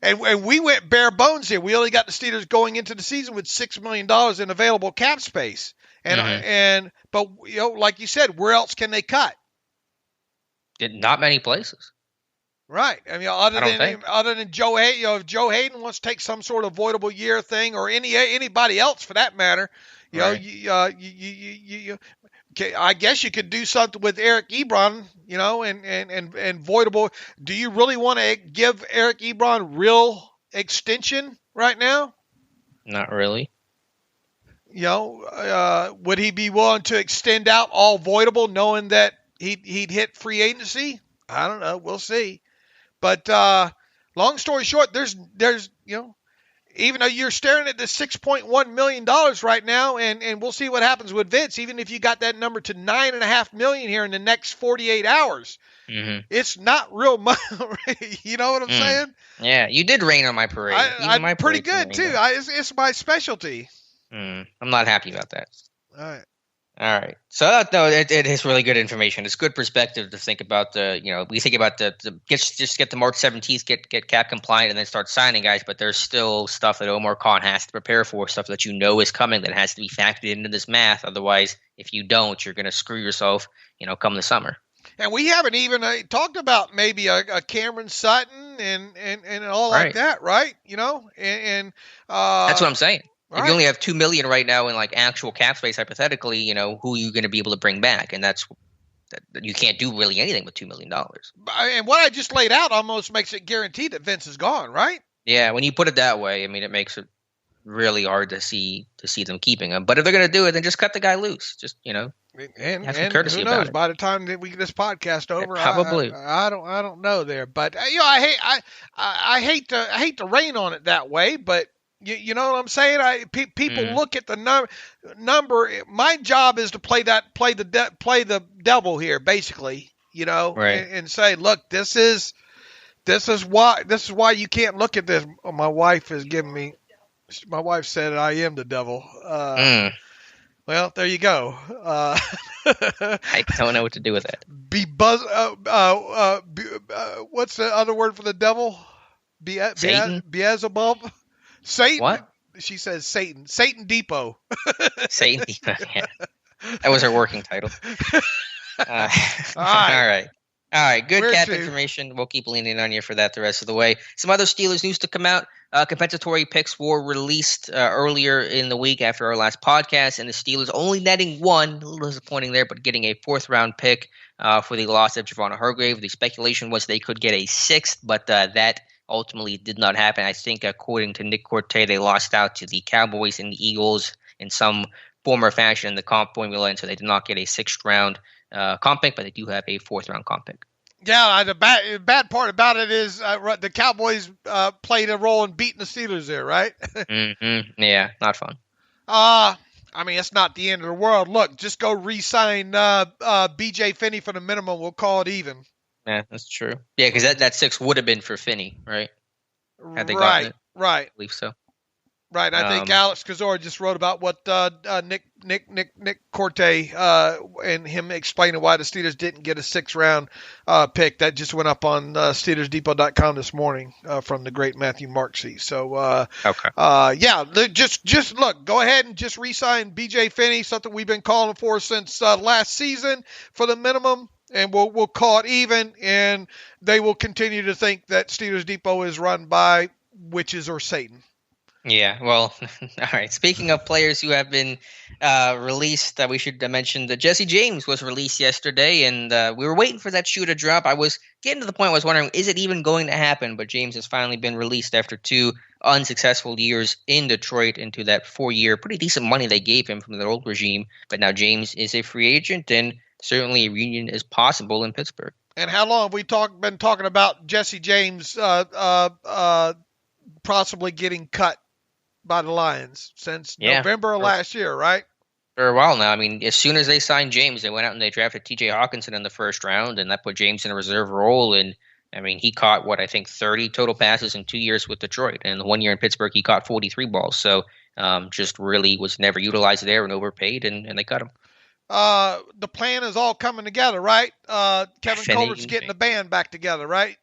[SPEAKER 3] And we went bare bones here. We only got the Steelers going into the season with $6 million in available cap space. But like you said, where else can they cut?
[SPEAKER 2] Not many places.
[SPEAKER 3] Right. I mean, other than Joe Hayden, if Joe Hayden wants to take some sort of voidable year thing, or anybody else for that matter, I guess you could do something with Eric Ebron, and voidable. Do you really want to give Eric Ebron real extension right now?
[SPEAKER 2] Not really.
[SPEAKER 3] Would he be willing to extend out all voidable, knowing that he'd hit free agency? I don't know. We'll see. But long story short, there's even though you're staring at the $6.1 million right now, and we'll see what happens with Vince, even if you got that number to $9.5 million here in the next 48 hours, it's not real money. You know what I'm saying?
[SPEAKER 2] Yeah, you did rain on my parade.
[SPEAKER 3] I'm pretty good, too. It's my specialty.
[SPEAKER 2] I'm not happy about that.
[SPEAKER 3] All
[SPEAKER 2] right. So no, it is really good information. It's good perspective to think about we think about just get the March 17th, get cap compliant, and then start signing guys. But there's still stuff that Omar Khan has to prepare for, stuff that is coming that has to be factored into this math. Otherwise, if you don't, you're going to screw yourself, come the summer.
[SPEAKER 3] And we haven't even talked about maybe a Cameron Sutton and all like that, right? And
[SPEAKER 2] that's what I'm saying.
[SPEAKER 3] Right.
[SPEAKER 2] If you only have $2 million right now in like actual cap space, hypothetically, who are you going to be able to bring back? And that's you can't do really anything with $2 million.
[SPEAKER 3] And what I just laid out almost makes it guaranteed that Vince is gone, right?
[SPEAKER 2] Yeah, when you put it that way, I mean, it makes it really hard to see them keeping him. But if they're going to do it, then just cut the guy loose. Just
[SPEAKER 3] and
[SPEAKER 2] have some courtesy
[SPEAKER 3] who knows?
[SPEAKER 2] about it.
[SPEAKER 3] By the time that we get this podcast over,
[SPEAKER 2] probably.
[SPEAKER 3] I don't know there. But I hate to rain on it that way, but. You know what I'm saying? People look at the number. My job is to play the devil here, basically. And say, look, this is why you can't look at this. Oh, my wife is giving me. My wife said I am the devil. Well, there you go.
[SPEAKER 2] I don't know what to do with that.
[SPEAKER 3] What's the other word for the devil?
[SPEAKER 2] Satan?
[SPEAKER 3] Beelzebub? Satan.
[SPEAKER 2] What?
[SPEAKER 3] She says Satan. Satan Depot.
[SPEAKER 2] Satan Depot. Yeah. That was her working title. All right. Good cap information. We'll keep leaning on you for that the rest of the way. Some other Steelers news to come out. Compensatory picks were released earlier in the week after our last podcast, and the Steelers only netting one. A little disappointing there, but getting a 4th-round pick for the loss of Javon Hargrave. The speculation was they could get a 6th, but that ultimately did not happen. I think, according to Nick Corte, they lost out to the Cowboys and the Eagles in some form or fashion in the comp formula, and so they did not get a 6th-round comp pick, but they do have a 4th-round comp pick.
[SPEAKER 3] Yeah, the bad part about it is the Cowboys played a role in beating the Steelers there, right?
[SPEAKER 2] Yeah, not fun.
[SPEAKER 3] I mean, it's not the end of the world. Look, just go re-sign B.J. Finney for the minimum. We'll call it even.
[SPEAKER 2] Yeah, that's true. Yeah, because that 6 would have been for Finney, right?
[SPEAKER 3] Had they gotten it? Right.
[SPEAKER 2] I believe so.
[SPEAKER 3] Right. I think Alex Kozora just wrote about what Nick Corte and him explaining why the Steelers didn't get a 6th-round pick. That just went up on SteelersDepot.com this morning from the great Matthew Marksey. So, just look, go ahead and just re-sign B.J. Finney, something we've been calling for since last season for the minimum. And we'll call it even, and they will continue to think that Steelers Depot is run by witches or Satan.
[SPEAKER 2] Yeah, well, all right. Speaking of players who have been released, we should mention that Jesse James was released yesterday, and we were waiting for that shoe to drop. I was getting to the point I was wondering, is it even going to happen? But James has finally been released after 2 unsuccessful years in Detroit into that 4-year, pretty decent money they gave him from the old regime. But now James is a free agent, and certainly a reunion is possible in Pittsburgh.
[SPEAKER 3] And how long have we been talking about Jesse James possibly getting cut by the Lions? Since November of last year, right?
[SPEAKER 2] For a while now. I mean, as soon as they signed James, they went out and they drafted T.J. Hawkinson in the 1st round, and that put James in a reserve role. And, I mean, he caught, 30 total passes in 2 years with Detroit. And the 1 year in Pittsburgh, he caught 43 balls. So just really was never utilized there and overpaid, and they cut him.
[SPEAKER 3] The plan is all coming together, right? Kevin
[SPEAKER 2] Finney,
[SPEAKER 3] Colbert's getting the band back together, right?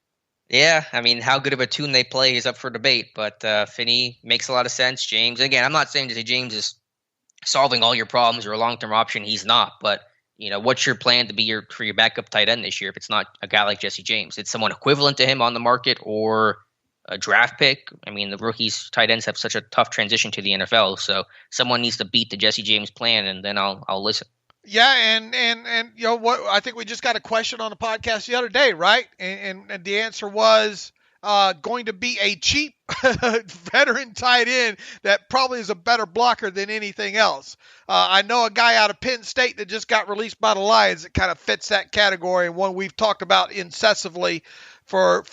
[SPEAKER 2] Yeah, I mean, how good of a tune they play is up for debate, but Finney makes a lot of sense. James, again, I'm not saying to say James is solving all your problems or a long-term option. He's not, but what's your plan to be for your backup tight end this year if it's not a guy like Jesse James? It's someone equivalent to him on the market or a draft pick. I mean, the rookies tight ends have such a tough transition to the NFL, so someone needs to beat the Jesse James plan, and then I'll listen.
[SPEAKER 3] Yeah, and what? I think we just got a question on the podcast the other day, right? And the answer was going to be a cheap veteran tight end that probably is a better blocker than anything else. I know a guy out of Penn State that just got released by the Lions that kind of fits that category, and one we've talked about incessantly for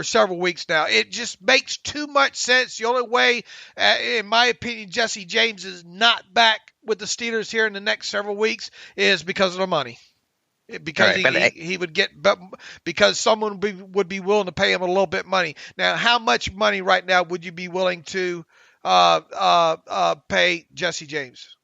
[SPEAKER 3] several weeks now. It just makes too much sense. The only way, in my opinion, Jesse James is not back with the Steelers here in the next several weeks is because of the money. Because he would get, because someone would be willing to pay him a little bit money. Now, how much money right now would you be willing to pay Jesse James?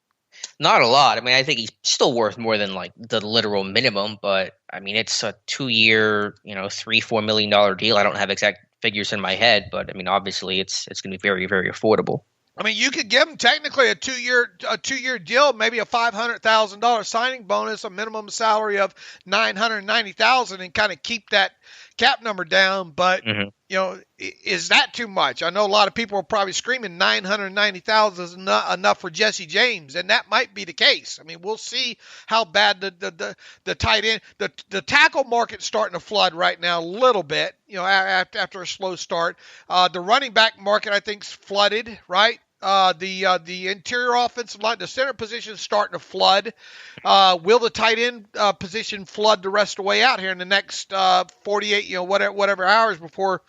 [SPEAKER 2] Not a lot. I mean, I think he's still worth more than like the literal minimum, but I mean, it's a 2-year, $3-4 million deal. I don't have exact figures in my head, but I mean, obviously, it's going to be very, very affordable.
[SPEAKER 3] I mean, you could give him technically a 2-year deal, maybe a $500,000 signing bonus, a minimum salary of $990,000, and kind of keep that cap number down. But is that too much? I know a lot of people are probably screaming $990,000 is not enough for Jesse James, and that might be the case. I mean, we'll see how bad the tight end, the tackle market's starting to flood right now a little bit. After a slow start, the running back market I think's flooded, right? The interior offensive line, the center position is starting to flood. Will the tight end position flood the rest of the way out here in the next 48, whatever hours before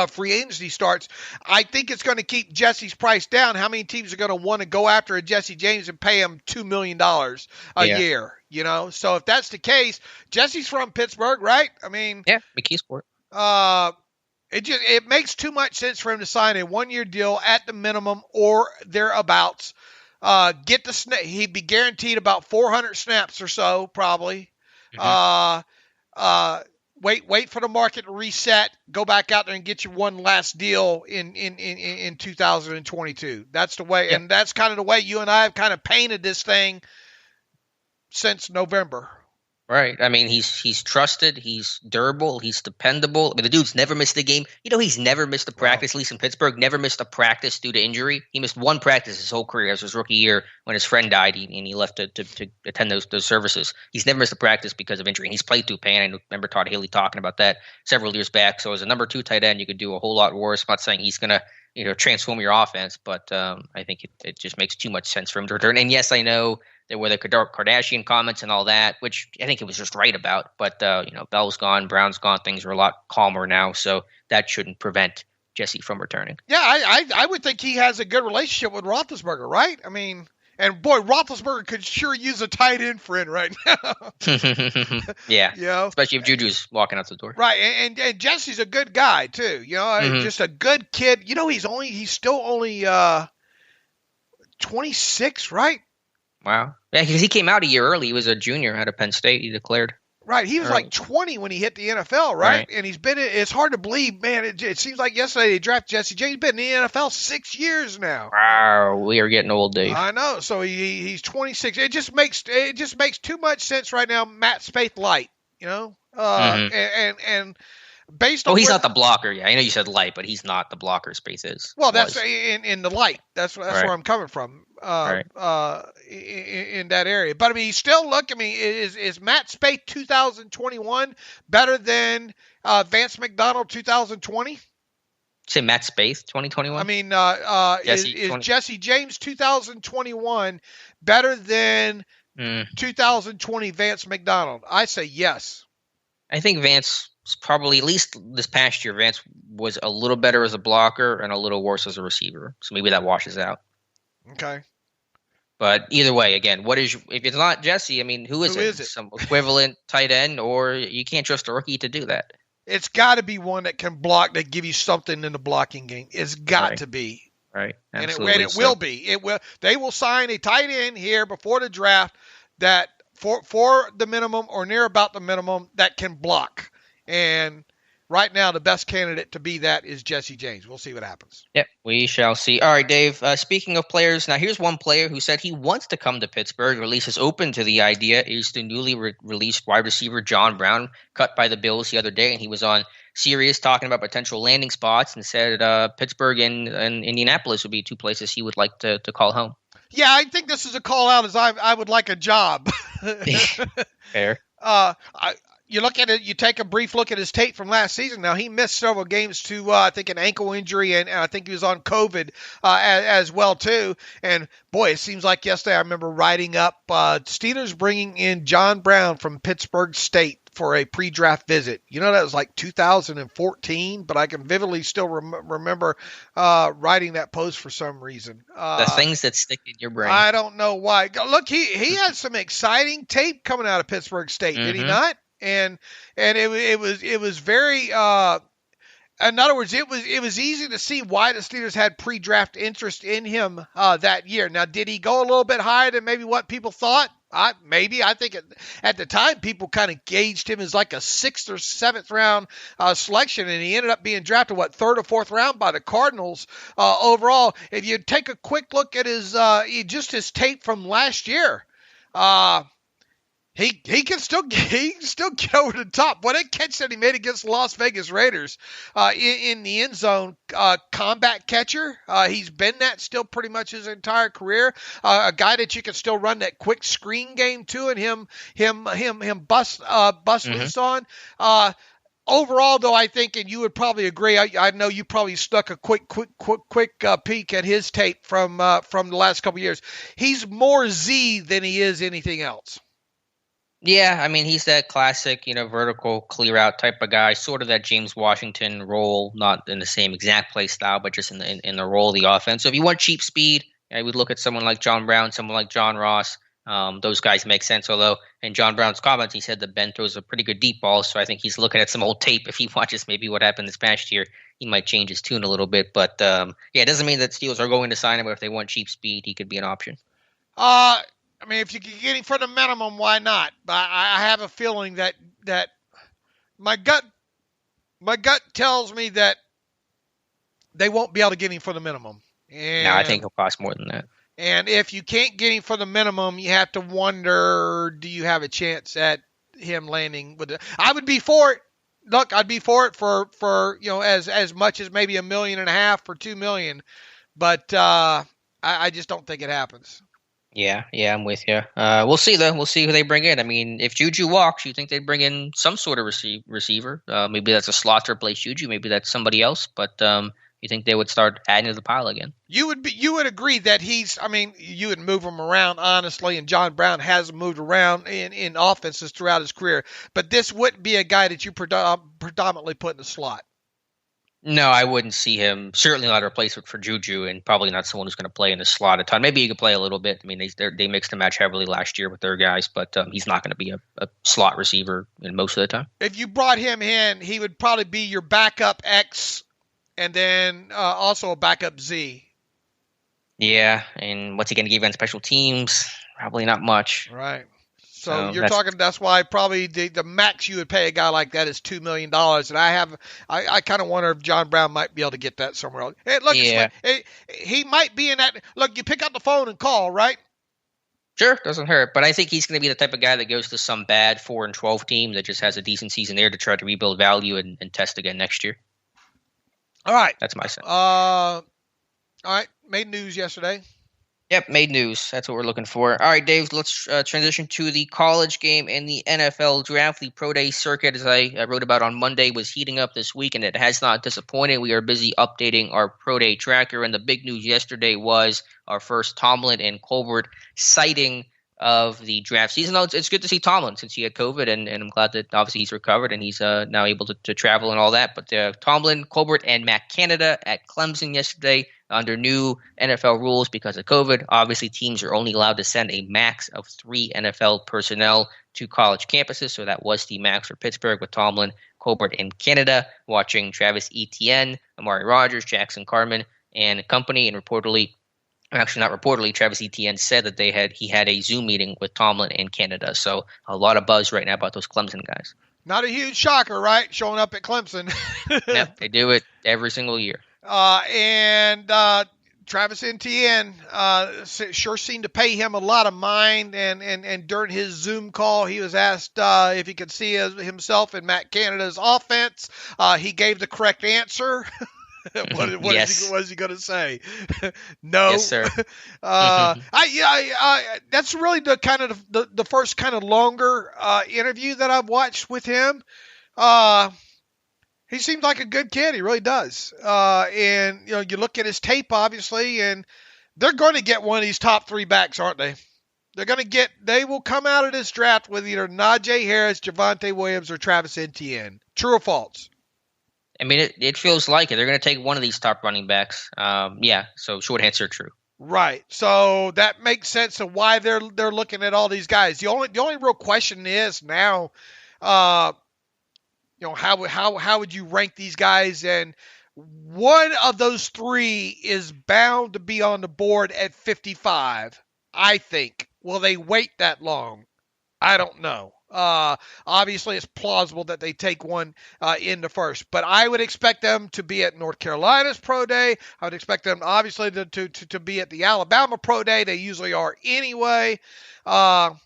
[SPEAKER 3] free agency starts? I think it's going to keep Jesse's price down. How many teams are going to want to go after a Jesse James and pay him $2 million a year? So if that's the case, Jesse's from Pittsburgh, right? I mean,
[SPEAKER 2] yeah, McKeesport.
[SPEAKER 3] It makes too much sense for him to sign a 1-year deal at the minimum or thereabouts. He'd be guaranteed about 400 snaps or so, probably.
[SPEAKER 2] Mm-hmm.
[SPEAKER 3] Wait for the market to reset. Go back out there and get you one last deal in 2022. That's the way, and that's kind of the way you and I have kind of painted this thing since November.
[SPEAKER 2] Right. I mean, he's trusted. He's durable. He's dependable. I mean, the dude's never missed a game. He's never missed a practice, at least in Pittsburgh. Never missed a practice due to injury. He missed one practice his whole career. As his rookie year when his friend died, and he left to attend those services. He's never missed a practice because of injury. And he's played through pain. I remember Todd Haley talking about that several years back. So as a number 2 tight end, you could do a whole lot worse. I'm not saying he's going to transform your offense, but I think it just makes too much sense for him to return. And yes, I know there were the Kardashian comments and all that, which I think it was just right about. But, Bell's gone, Brown's gone. Things are a lot calmer now. So that shouldn't prevent Jesse from returning.
[SPEAKER 3] Yeah, I would think he has a good relationship with Roethlisberger, right? I mean, and boy, Roethlisberger could sure use a tight end friend right now.
[SPEAKER 2] Yeah. Especially if Juju's walking out the door.
[SPEAKER 3] Right. And Jesse's a good guy too. Just a good kid. He's still only 26, right?
[SPEAKER 2] Wow. Yeah, because he came out a year early. He was a junior out of Penn State. He declared.
[SPEAKER 3] Right. He was like 20 when he hit the NFL, right? And he's been – it's hard to believe, man. It seems like yesterday they drafted Jesse James. He's been in the NFL 6 years now.
[SPEAKER 2] Wow. We are getting old, Dave.
[SPEAKER 3] I know. So he's 26. It just makes too much sense right now, Matt Spaeth light, and based on
[SPEAKER 2] he's not the blocker. Yeah, I know you said light, but he's not the blocker Spaeth is.
[SPEAKER 3] Well, that's in the light. That's where I'm coming from. In that area. But I mean, is Matt Spaeth 2021 better than Vance McDonald 2020?
[SPEAKER 2] Say Matt Spaeth 2021?
[SPEAKER 3] I mean, is Jesse James 2021 better than 2020 Vance McDonald? I say yes.
[SPEAKER 2] I think Vance probably, at least this past year, Vance was a little better as a blocker and a little worse as a receiver. So maybe that washes out.
[SPEAKER 3] Okay.
[SPEAKER 2] But either way, again, if it's not Jesse, I mean, who is it? Some equivalent tight end, or you can't trust a rookie to do that.
[SPEAKER 3] It's got to be one that can block, that give you something in the blocking game. It's got to be.
[SPEAKER 2] Right.
[SPEAKER 3] Absolutely. And it will be. They will sign a tight end here before the draft that for the minimum or near about the minimum that can block. And right now, the best candidate to be that is Jesse James. We'll see what happens.
[SPEAKER 2] Yep, we shall see. All right, Dave, speaking of players, now here's one player who said he wants to come to Pittsburgh, or at least is open to the idea, is the newly released wide receiver John Brown, cut by the Bills the other day, and he was on Sirius talking about potential landing spots and said Pittsburgh and Indianapolis would be 2 places he would like to call home.
[SPEAKER 3] Yeah, I think this is a call out as I would like a job.
[SPEAKER 2] Fair.
[SPEAKER 3] You look at it. You take a brief look at his tape from last season. Now he missed several games to, I think, an ankle injury, and I think he was on COVID as well too. And boy, it seems like yesterday I remember writing up Steelers bringing in John Brown from Pittsburgh State for a pre-draft visit. That was like 2014, but I can vividly still remember writing that post for some reason.
[SPEAKER 2] The things that stick in your brain.
[SPEAKER 3] I don't know why. Look, he had some exciting tape coming out of Pittsburgh State, did he not? And it was very In other words, it was easy to see why the Steelers had pre-draft interest in him that year. Now, did he go a little bit higher than maybe what people thought? Maybe. I think at the time people kind of gauged him as like a 6th or 7th round selection, and he ended up being drafted, third or 4th round by the Cardinals overall. If you take a quick look at his tape from last year, He can still get over the top. What a catch that he made against the Las Vegas Raiders in the end zone, combat catcher. He's been that still pretty much his entire career. A guy that you can still run that quick screen game to, and him bust loose on. Overall, though, I think, and you would probably agree, I know you probably stuck a quick peek at his tape from the last couple of years. He's more Z than he is anything else.
[SPEAKER 2] Yeah, I mean, he's that classic, vertical clear out type of guy, sort of that James Washington role, not in the same exact play style, but just in the role of the offense. So if you want cheap speed, I would look at someone like John Brown, someone like John Ross. Those guys make sense, although in John Brown's comments, he said that Ben throws a pretty good deep ball, so I think he's looking at some old tape. If he watches maybe what happened this past year, he might change his tune a little bit. But, it doesn't mean that Steelers are going to sign him, but if they want cheap speed, he could be an option.
[SPEAKER 3] I mean, if you can get him for the minimum, why not? But I have a feeling that my gut tells me that they won't be able to get him for the minimum. And,
[SPEAKER 2] no, I think he'll cost more than that.
[SPEAKER 3] And if you can't get him for the minimum, you have to wonder, do you have a chance at him landing with it? I would be for it. Look, I'd be for it for as much as maybe $1.5 million or $2 million, but I just don't think it happens.
[SPEAKER 2] Yeah, I'm with you. We'll see, though. We'll see who they bring in. I mean, if Juju walks, you think they'd bring in some sort of receiver. Maybe that's a slot to replace Juju. Maybe that's somebody else. But you think they would start adding to the pile again? You
[SPEAKER 3] would agree that you would move him around, honestly, and John Brown has moved around in offenses throughout his career. But this wouldn't be a guy that you predominantly put in the slot.
[SPEAKER 2] No, I wouldn't see him. Certainly not a replacement for Juju, and probably not someone who's going to play in the slot a ton. Maybe he could play a little bit. I mean, they mixed and match heavily last year with their guys, but he's not going to be a slot receiver in most of the time.
[SPEAKER 3] If you brought him in, he would probably be your backup X, and then also a backup Z.
[SPEAKER 2] Yeah, and what's he going to give you on special teams? Probably not much.
[SPEAKER 3] Right. So you're talking. That's why probably the max you would pay a guy like that is $2 million, and I kind of wonder if John Brown might be able to get that somewhere else. Hey, look,
[SPEAKER 2] yeah.
[SPEAKER 3] He might be in that. Look, you pick up the phone and call, right?
[SPEAKER 2] Sure, doesn't hurt. But I think he's going to be the type of guy that goes to some bad 4-12 team that just has a decent season there to try to rebuild value and test again next year.
[SPEAKER 3] All right,
[SPEAKER 2] that's my sense.
[SPEAKER 3] All right, made news yesterday.
[SPEAKER 2] Yep, made news. That's what we're looking for. All right, Dave, let's transition to the college game and the NFL draft. The Pro Day circuit, as I wrote about on Monday, was heating up this week, and it has not disappointed. We are busy updating our Pro Day tracker, and the big news yesterday was our first Tomlin and Colbert sighting of the draft season. Though it's good to see Tomlin since he had COVID, and I'm glad that obviously he's recovered and he's now able to travel and all that. But Tomlin, Colbert, and Matt Canada at Clemson yesterday under new NFL rules because of COVID. Obviously, teams are only allowed to send a max of 3 NFL personnel to college campuses, so that was the max for Pittsburgh with Tomlin, Colbert, and Canada watching Travis Etienne, Amari Rogers, Jackson Carman, and company, and reportedly, actually not reportedly, Travis Etienne said that he had a Zoom meeting with Tomlin and Canada. So a lot of buzz right now about those Clemson guys.
[SPEAKER 3] Not a huge shocker, right? Showing up at Clemson.
[SPEAKER 2] Yeah, they do it every single year.
[SPEAKER 3] And Travis Etienne sure seemed to pay him a lot of mind. And during his Zoom call, he was asked if he could see himself in Matt Canada's offense. He gave the correct answer. What
[SPEAKER 2] yes.
[SPEAKER 3] is he going to say? No.
[SPEAKER 2] Yes, sir.
[SPEAKER 3] That's really the kind of the first kind of longer interview that I've watched with him. He seems like a good kid. He really does. And you look at his tape, obviously, and they're going to get one of these top 3 backs, aren't they? They will come out of this draft with either Najee Harris, Javonte Williams, or Travis Etienne. True or false?
[SPEAKER 2] I mean, it feels like it. They're going to take one of these top running backs. Yeah, so short answer, true.
[SPEAKER 3] Right. So that makes sense of why they're looking at all these guys. The only real question is now, how would you rank these guys? And one of those three is bound to be on the board at 55, I think. Will they wait that long? I don't know. Obviously, it's plausible that they take one in the first, but I would expect them to be at North Carolina's Pro Day. I would expect them, obviously, to be at the Alabama Pro Day. They usually are anyway. Part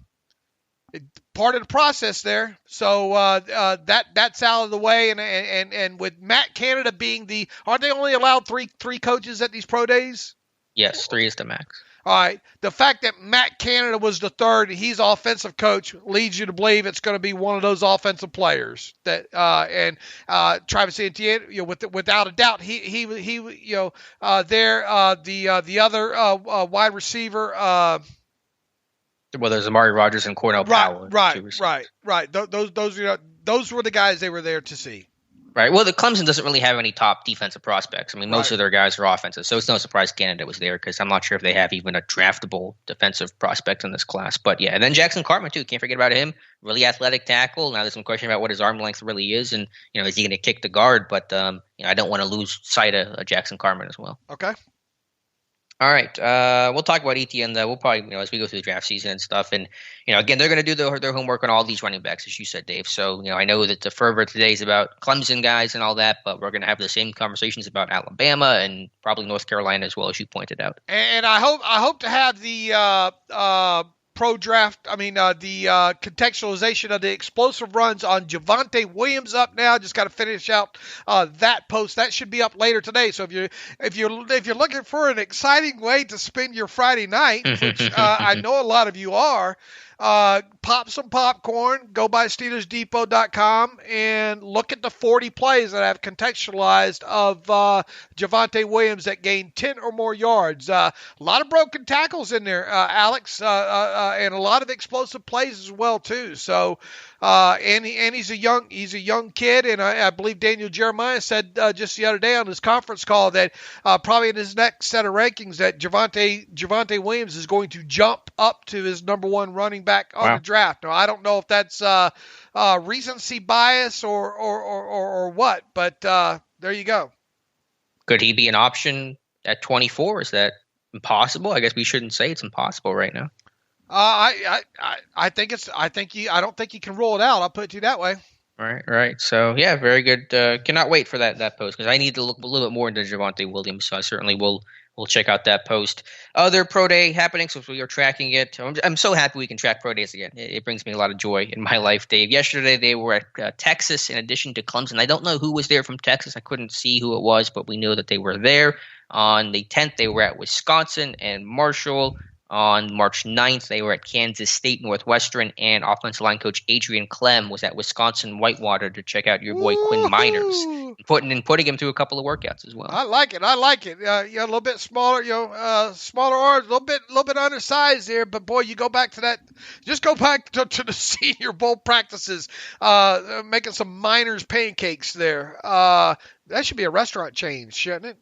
[SPEAKER 3] of the process there. So that's out of the way. And with Matt Canada being aren't they only allowed three coaches at these pro days?
[SPEAKER 2] Yes, 3 is the max.
[SPEAKER 3] All right. The fact that Matt Canada was the third, he's offensive coach, leads you to believe it's going to be one of those offensive players that and Travis Etienne, without a doubt, the other wide receiver.
[SPEAKER 2] Well, there's Amari Rogers and Cornell Powell.
[SPEAKER 3] Right. Those were the guys they were there to see.
[SPEAKER 2] Right. Well, the Clemson doesn't really have any top defensive prospects. I mean, most of their guys are offensive, so it's no surprise Canada was there because I'm not sure if they have even a draftable defensive prospect in this class. But yeah, and then Jackson Cartman too. Can't forget about him. Really athletic tackle. Now there's some question about what his arm length really is, and is he going to kick the guard? But I don't want to lose sight of Jackson Cartman as well.
[SPEAKER 3] Okay.
[SPEAKER 2] All right, we'll talk about ETN. We'll probably, as we go through the draft season and stuff, and again, they're going to do their homework on all these running backs, as you said, Dave. So, I know that the fervor today is about Clemson guys and all that, but we're going to have the same conversations about Alabama and probably North Carolina as well, as you pointed out.
[SPEAKER 3] And I hope to have the contextualization of the explosive runs on Javonte Williams up now. Just got to finish out that post. That should be up later today. So if you're looking for an exciting way to spend your Friday night, which I know a lot of you are, pop some popcorn, go by SteelersDepot.com and look at the 40 plays that I've contextualized of Javonte Williams that gained 10 or more yards. A lot of broken tackles in there, Alex, and a lot of explosive plays as well too. So, and he's a young kid, and I believe Daniel Jeremiah said just the other day on his conference call that probably in his next set of rankings that Javonte Williams is going to jump up to his number one running back on the draft. Now, I don't know if that's recency bias or what, but there you go.
[SPEAKER 2] Could he be an option at 24? Is that impossible? I guess we shouldn't say it's impossible right now.
[SPEAKER 3] I don't think you can rule it out. I'll put it to you that way.
[SPEAKER 2] Right. So yeah, very good. Cannot wait for that post because I need to look a little bit more into Javonte Williams. So I certainly will check out that post. Other pro day happenings, so we are tracking it. I'm so happy we can track pro days again. It brings me a lot of joy in my life, Dave. Yesterday they were at Texas in addition to Clemson. I don't know who was there from Texas. I couldn't see who it was, but we know that they were there. On the 10th, they were at Wisconsin and Marshall. On March 9th, they were at Kansas State Northwestern, and offensive line coach Adrian Clem was at Wisconsin Whitewater to check out your boy Quinn Miners, putting him through a couple of workouts as well.
[SPEAKER 3] I like it. A little bit smaller, smaller arms, a little bit undersized there, but boy, you go back to that. Just go back to the Senior Bowl practices, making some Miners pancakes there. That should be a restaurant chain, shouldn't it?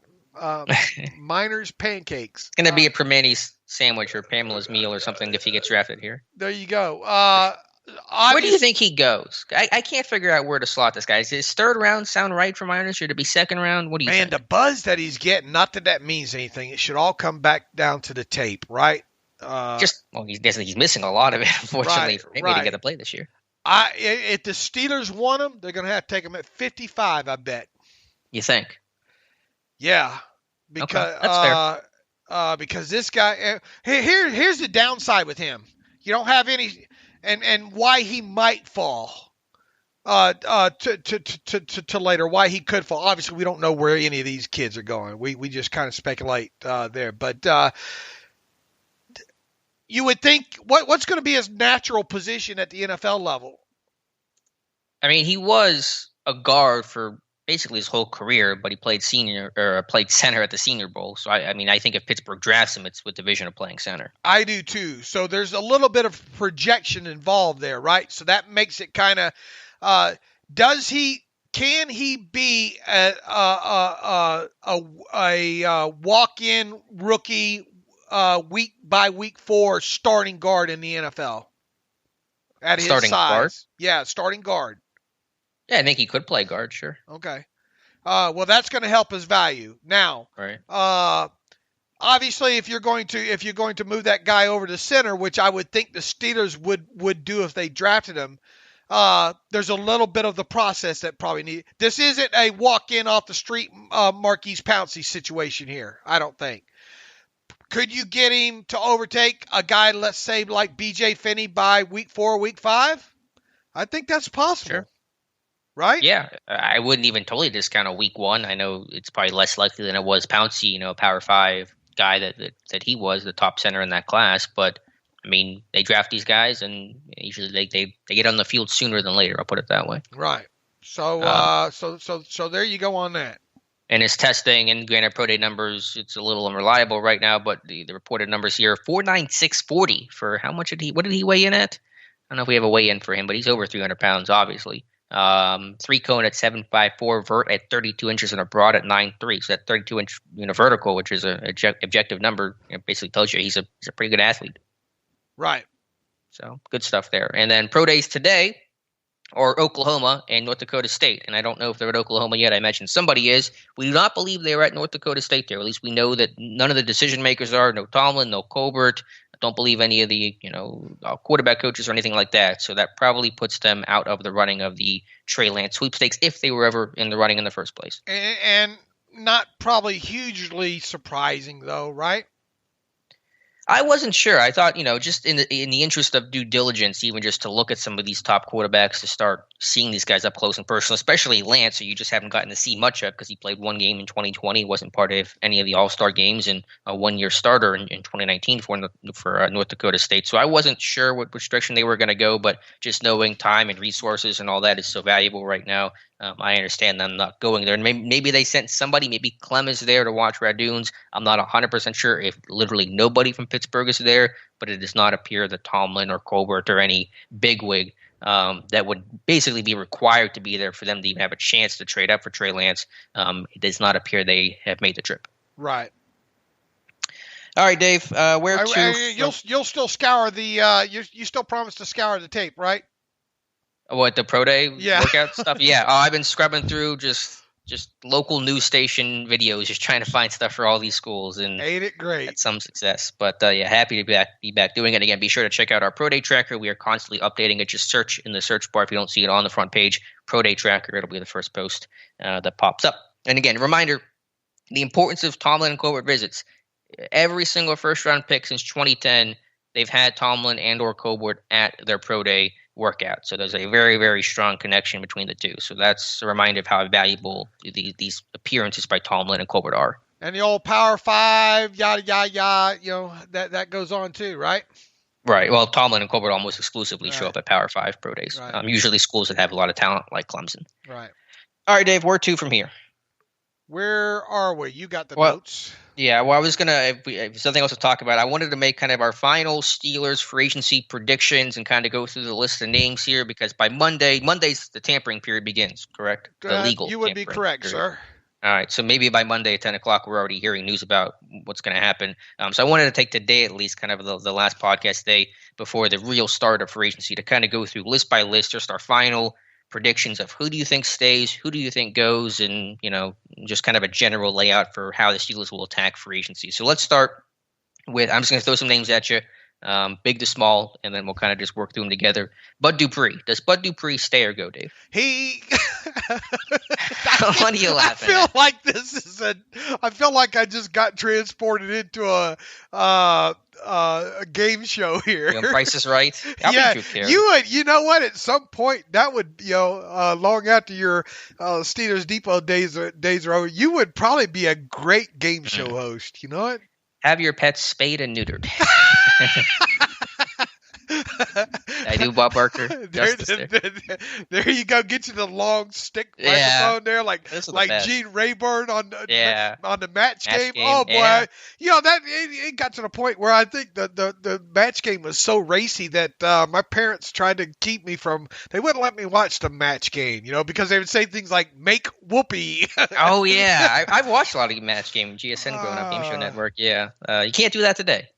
[SPEAKER 3] Miners pancakes.
[SPEAKER 2] It's going to be a Primanti's sandwich or Pamela's meal or something if he gets drafted here.
[SPEAKER 3] There you go.
[SPEAKER 2] Where do you think he goes? I can't figure out where to slot this guy. Is his third round sound right for Miners? Should it be second round? What do you think?
[SPEAKER 3] Man, the buzz that he's getting, not that means anything. It should all come back down to the tape, right?
[SPEAKER 2] He's missing a lot of it, unfortunately, for maybe to get to play this year.
[SPEAKER 3] If the Steelers want him, they're going to have to take him at 55, I bet.
[SPEAKER 2] You think?
[SPEAKER 3] Yeah, because
[SPEAKER 2] that's fair.
[SPEAKER 3] Because this guy here's the downside with him. You don't have any, and why he might fall to later. Why he could fall. Obviously, we don't know where any of these kids are going. We just kind of speculate there, but you would think what's going to be his natural position at the NFL level?
[SPEAKER 2] I mean, he was a guard for basically his whole career, but he played center at the Senior Bowl. So I think if Pittsburgh drafts him, it's with the vision of playing center.
[SPEAKER 3] I do too. So there's a little bit of projection involved there, right? So that makes it kind of, can he be a walk-in rookie week by week 4 starting guard in the NFL at his
[SPEAKER 2] starting
[SPEAKER 3] size?
[SPEAKER 2] Guard?
[SPEAKER 3] Yeah, starting guard.
[SPEAKER 2] Yeah, I think he could play guard, sure.
[SPEAKER 3] Okay. Well, that's going to help his value. Now,
[SPEAKER 2] Right.
[SPEAKER 3] Obviously, if you're going to move that guy over to center, which I would think the Steelers would do if they drafted him, there's a little bit of the process that probably need. This isn't a walk in off the street Marquise Pouncey situation here. I don't think. Could you get him to overtake a guy, let's say like B.J. Finney by week 4, week 5? I think that's possible.
[SPEAKER 2] Sure.
[SPEAKER 3] Right?
[SPEAKER 2] Yeah, I wouldn't even totally discount a week 1. I know it's probably less likely than it was Pouncey, a Power 5 guy that he was, the top center in that class. But I mean, they draft these guys, and usually they get on the field sooner than later. I'll put it that way.
[SPEAKER 3] Right. So so there you go on that.
[SPEAKER 2] And his testing and granted pro day numbers, it's a little unreliable right now, but the reported numbers here, 4.9640 for how much what did he weigh in at? I don't know if we have a weigh in for him, but he's over 300 pounds, obviously. 3 cone at 7.54, vert at 32 inches, and a broad at 9.3. So that 32-inch vertical, which is a objective number, basically tells you he's a pretty good athlete.
[SPEAKER 3] Right.
[SPEAKER 2] So good stuff there. And then pro days today are Oklahoma and North Dakota State. And I don't know if they're at Oklahoma yet. I imagine somebody is. We do not believe they are at North Dakota State there. At least we know that none of the decision makers are. No Tomlin, no Colbert. I don't believe any of the quarterback coaches or anything like that. So that probably puts them out of the running of the Trey Lance sweepstakes if they were ever in the running in the first place.
[SPEAKER 3] And not probably hugely surprising though, right?
[SPEAKER 2] I wasn't sure. I thought, just in the interest of due diligence, even just to look at some of these top quarterbacks, to start seeing these guys up close and personal, especially Lance, who you just haven't gotten to see much of because he played one game in 2020. He wasn't part of any of the All-Star games, and a one-year starter in 2019 for North Dakota State. So I wasn't sure which direction they were going to go, but just knowing time and resources and all that is so valuable right now. I understand them not going there. And maybe they sent somebody. Maybe Clem is there to watch Radoons. I'm not 100% sure if literally nobody from Pittsburgh is there, but it does not appear that Tomlin or Colbert or any bigwig that would basically be required to be there for them to even have a chance to trade up for Trey Lance. It does not appear they have made the trip.
[SPEAKER 3] Right.
[SPEAKER 2] All right, Dave. Where to?
[SPEAKER 3] You'll still scour the. You still promise to scour the tape, right?
[SPEAKER 2] What, the pro day workout stuff? Yeah. I've been scrubbing through just local news station videos, just trying to find stuff for all these schools, and
[SPEAKER 3] ain't it great?
[SPEAKER 2] Had some success. But happy to be back doing it again. Be sure to check out our pro day tracker. We are constantly updating it. Just search in the search bar if you don't see it on the front page. Pro day tracker. It'll be the first post that pops up. And again, reminder: the importance of Tomlin and Colbert visits. Every single first round pick since 2010, they've had Tomlin and or Colbert at their pro day workout. So there's a very, very strong connection between the two. So that's a reminder of how valuable these appearances by Tomlin and Colbert are.
[SPEAKER 3] And the old Power 5, yada, yada, yada, that goes on too, right?
[SPEAKER 2] Right. Well, Tomlin and Colbert almost exclusively show up at Power 5 pro days. Right. Usually schools that have a lot of talent like Clemson.
[SPEAKER 3] Right.
[SPEAKER 2] All right, Dave, where to from here?
[SPEAKER 3] Where are we? You got the notes.
[SPEAKER 2] Yeah, well, I was going to, if something else to talk about, I wanted to make kind of our final Steelers free agency predictions and kind of go through the list of names here, because by Monday's the tampering period begins, correct? The legal
[SPEAKER 3] You would be correct, period. Sir.
[SPEAKER 2] All right, so maybe by Monday at 10 o'clock, we're already hearing news about what's going to happen. So I wanted to take today, at least kind of the last podcast day before the real start of free agency, to kind of go through list by list, just our final predictions of who do you think stays, who do you think goes, and just kind of a general layout for how the Steelers will attack free agency. So let's start with, I'm just going to throw some names at you, big to small, and then we'll kind of just work through them together. Bud Dupree. Does Bud Dupree stay or go, Dave? What are you laughing at?
[SPEAKER 3] I feel like I just got transported into a game show here.
[SPEAKER 2] Price is Right.
[SPEAKER 3] You would. You know what? At some point, that would, long after your Steelers Depot days are over, you would probably be a great game show host. You know what?
[SPEAKER 2] Have your pets spayed and neutered. I do, Bob Barker.
[SPEAKER 3] There you go. Get you the long stick microphone there, like Gene Rayburn on the match game. Oh boy, that it got to the point where I think the match game was so racy that my parents tried to keep me from. They wouldn't let me watch the match game, because they would say things like "make whoopee."
[SPEAKER 2] Oh yeah, I've watched a lot of match game GSN growing up, Game Show Network. Yeah, you can't do that today.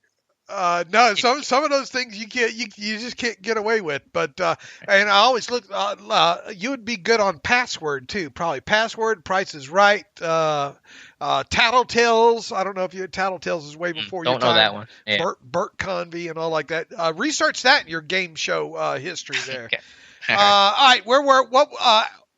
[SPEAKER 3] No, some of those things you just can't get away with. But and I always look. You would be good on password too, probably password. Price is Right. Tattletales. I don't know if you had Tattletales is way before your time.
[SPEAKER 2] Don't know that one. Yeah.
[SPEAKER 3] Bert Convey and all like that. Research that in your game show history there.
[SPEAKER 2] Okay.
[SPEAKER 3] All right,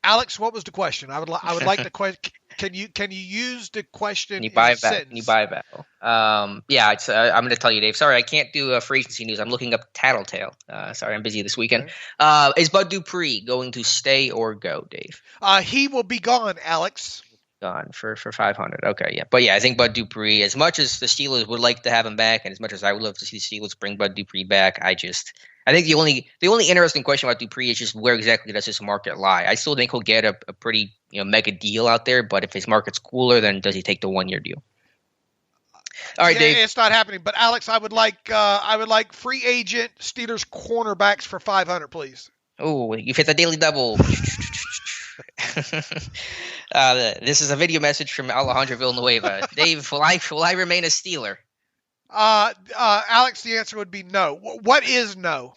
[SPEAKER 3] Alex? What was the question? I would like the question. Can you use the question in a sentence?
[SPEAKER 2] Can you buy back? I'm going to tell you, Dave. Sorry, I can't do free agency news. I'm looking up Tattletale. Sorry, I'm busy this weekend. Okay. Is Bud Dupree going to stay or go, Dave?
[SPEAKER 3] He will be gone, Alex.
[SPEAKER 2] Gone for 500. Okay, yeah. But yeah, I think Bud Dupree, as much as the Steelers would like to have him back, and as much as I would love to see the Steelers bring Bud Dupree back, I think the only interesting question about Dupree is just where exactly does his market lie. I still think he'll get a pretty mega deal out there, but if his market's cooler, then does he take the 1-year deal? All right, Dave.
[SPEAKER 3] It's not happening. But Alex, I would like free agent Steelers cornerbacks for 500, please.
[SPEAKER 2] Oh, you've hit the daily double. This is a video message from Alejandro Villanueva. Dave, will I remain a Steeler?
[SPEAKER 3] Alex, the answer would be no. What is no?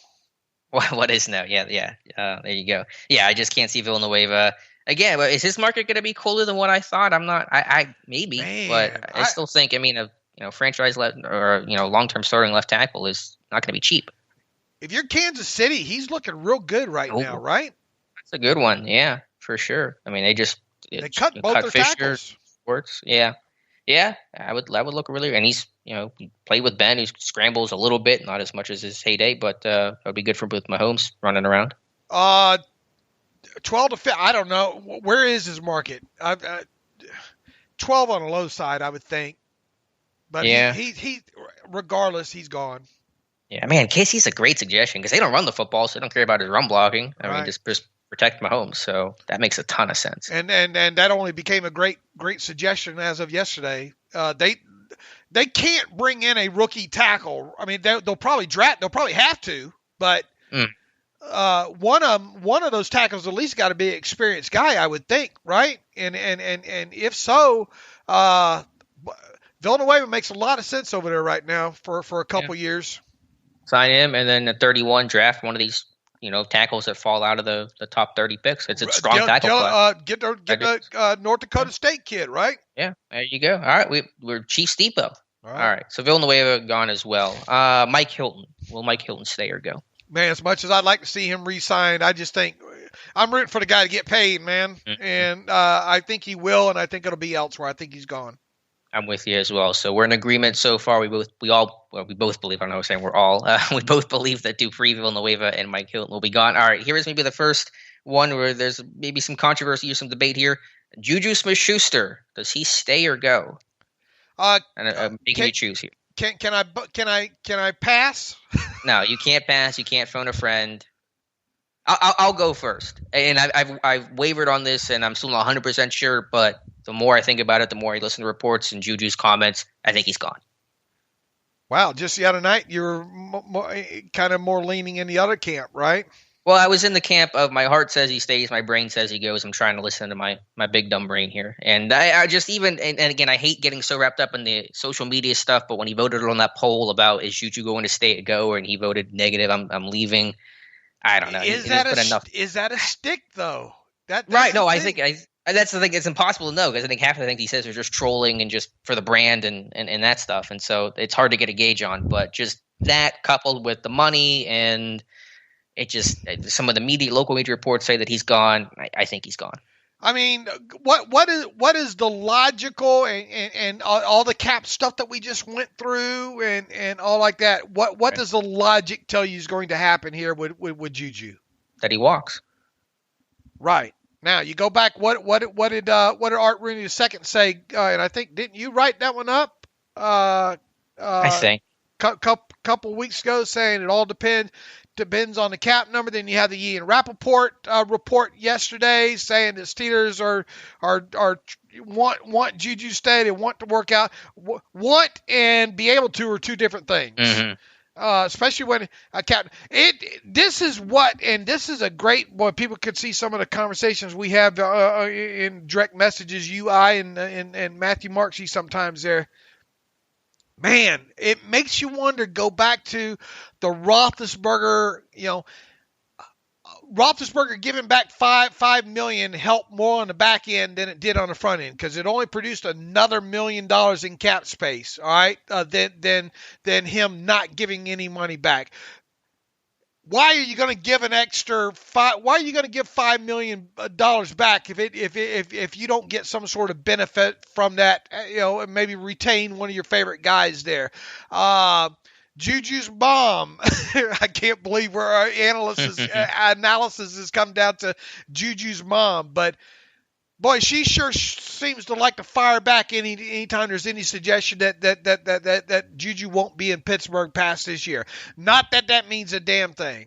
[SPEAKER 2] What is no? Yeah. There you go. Yeah, I just can't see Villanueva again. But is his market going to be cooler than what I thought? I'm not. I maybe, man, but I still think. I mean, franchise left or long-term starting left tackle is not going to be cheap.
[SPEAKER 3] If you're Kansas City, he's looking real good now, right?
[SPEAKER 2] That's a good one. Yeah, for sure. I mean, they
[SPEAKER 3] cut both their tackles.
[SPEAKER 2] Sports. Yeah. I would look really, and he's he played with Ben, who scrambles a little bit, not as much as his heyday, but that would be good for both Mahomes running around.
[SPEAKER 3] 12 to 15. I don't know where is his market. 12 on the low side, I would think. But yeah, he regardless, he's gone.
[SPEAKER 2] Yeah, man, Casey's a great suggestion because they don't run the football, so they don't care about his run blocking. I mean, just protect Mahomes, so that makes a ton of sense.
[SPEAKER 3] And that only became a great suggestion as of yesterday. They can't bring in a rookie tackle. I mean, they'll probably draft. They'll probably have to, but one of those tackles at least got to be an experienced guy, I would think, right? And if so, Villanueva makes a lot of sense over there right now for a couple years. Sign
[SPEAKER 2] him, and then at 31 draft one of these tackles that fall out of the top 30 picks. It's a strong tackle class.
[SPEAKER 3] Get the North Dakota State kid, right?
[SPEAKER 2] Yeah, there you go. All right, we're Chiefs Depot. All right, so Villanueva gone as well. Mike Hilton. Will Mike Hilton stay or go?
[SPEAKER 3] Man, as much as I'd like to see him re-signed, I just think I'm rooting for the guy to get paid, man. Mm-hmm. And I think he will, and I think it'll be elsewhere. I think he's gone.
[SPEAKER 2] I'm with you as well. So we're in agreement so far. We both believe. I don't know. I'm saying we're all. We both believe that Dupree, Villanueva, and Mike Hilton will be gone. All right. Here is maybe the first one where there's maybe some controversy or some debate here. Juju Smith-Schuster, does he stay or go? Making you choose here.
[SPEAKER 3] Can I pass?
[SPEAKER 2] No, you can't pass. You can't phone a friend. I'll go first, and I've wavered on this, and I'm still not 100% sure. But the more I think about it, the more I listen to reports and Juju's comments, I think he's gone.
[SPEAKER 3] Wow, just the other night you were kind of more leaning in the other camp, right?
[SPEAKER 2] Well, I was in the camp of my heart says he stays, my brain says he goes. I'm trying to listen to my big dumb brain here, and I just and again, I hate getting so wrapped up in the social media stuff. But when he voted on that poll about is Juju going to stay or go, and he voted negative, I'm leaving. I don't know.
[SPEAKER 3] Is that a stick though?
[SPEAKER 2] Right? No, I think that's the thing. It's impossible to know because I think half of the things he says are just trolling and just for the brand and that stuff, and so it's hard to get a gauge on. But just that coupled with the money and it just some of the local media reports say that he's gone. I think he's gone.
[SPEAKER 3] I mean, what is the logical and all the cap stuff that we just went through and all like that? What does the logic tell you is going to happen here with Juju?
[SPEAKER 2] That he walks.
[SPEAKER 3] Right. Now you go back. What did Art Rooney II say? And I think didn't you write that one up?
[SPEAKER 2] I think.
[SPEAKER 3] Couple weeks ago, saying it all depends on the cap number. Then you have the Ian Rappaport report yesterday saying that Steelers want Juju to stay. They want to work out. Want and be able to are two different things.
[SPEAKER 2] Mm-hmm.
[SPEAKER 3] Especially when a cap. This is a great. Boy, people could see some of the conversations we have in direct messages. I and Matthew Marksy sometimes there. man, it makes you wonder. Go back to the Roethlisberger, Roethlisberger giving back $5 million helped more on the back end than it did on the front end, because it only produced another $1 million in cap space. All right, than him not giving any money back. Why are you going to give an extra Why are you going to give $5 million back if you don't get some sort of benefit from that? And maybe retain one of your favorite guys there. Juju's mom. I can't believe where our analysis has come down to Juju's mom, but boy, she sure seems to like to fire back anytime there's any suggestion that Juju won't be in Pittsburgh past this year. Not that means a damn thing,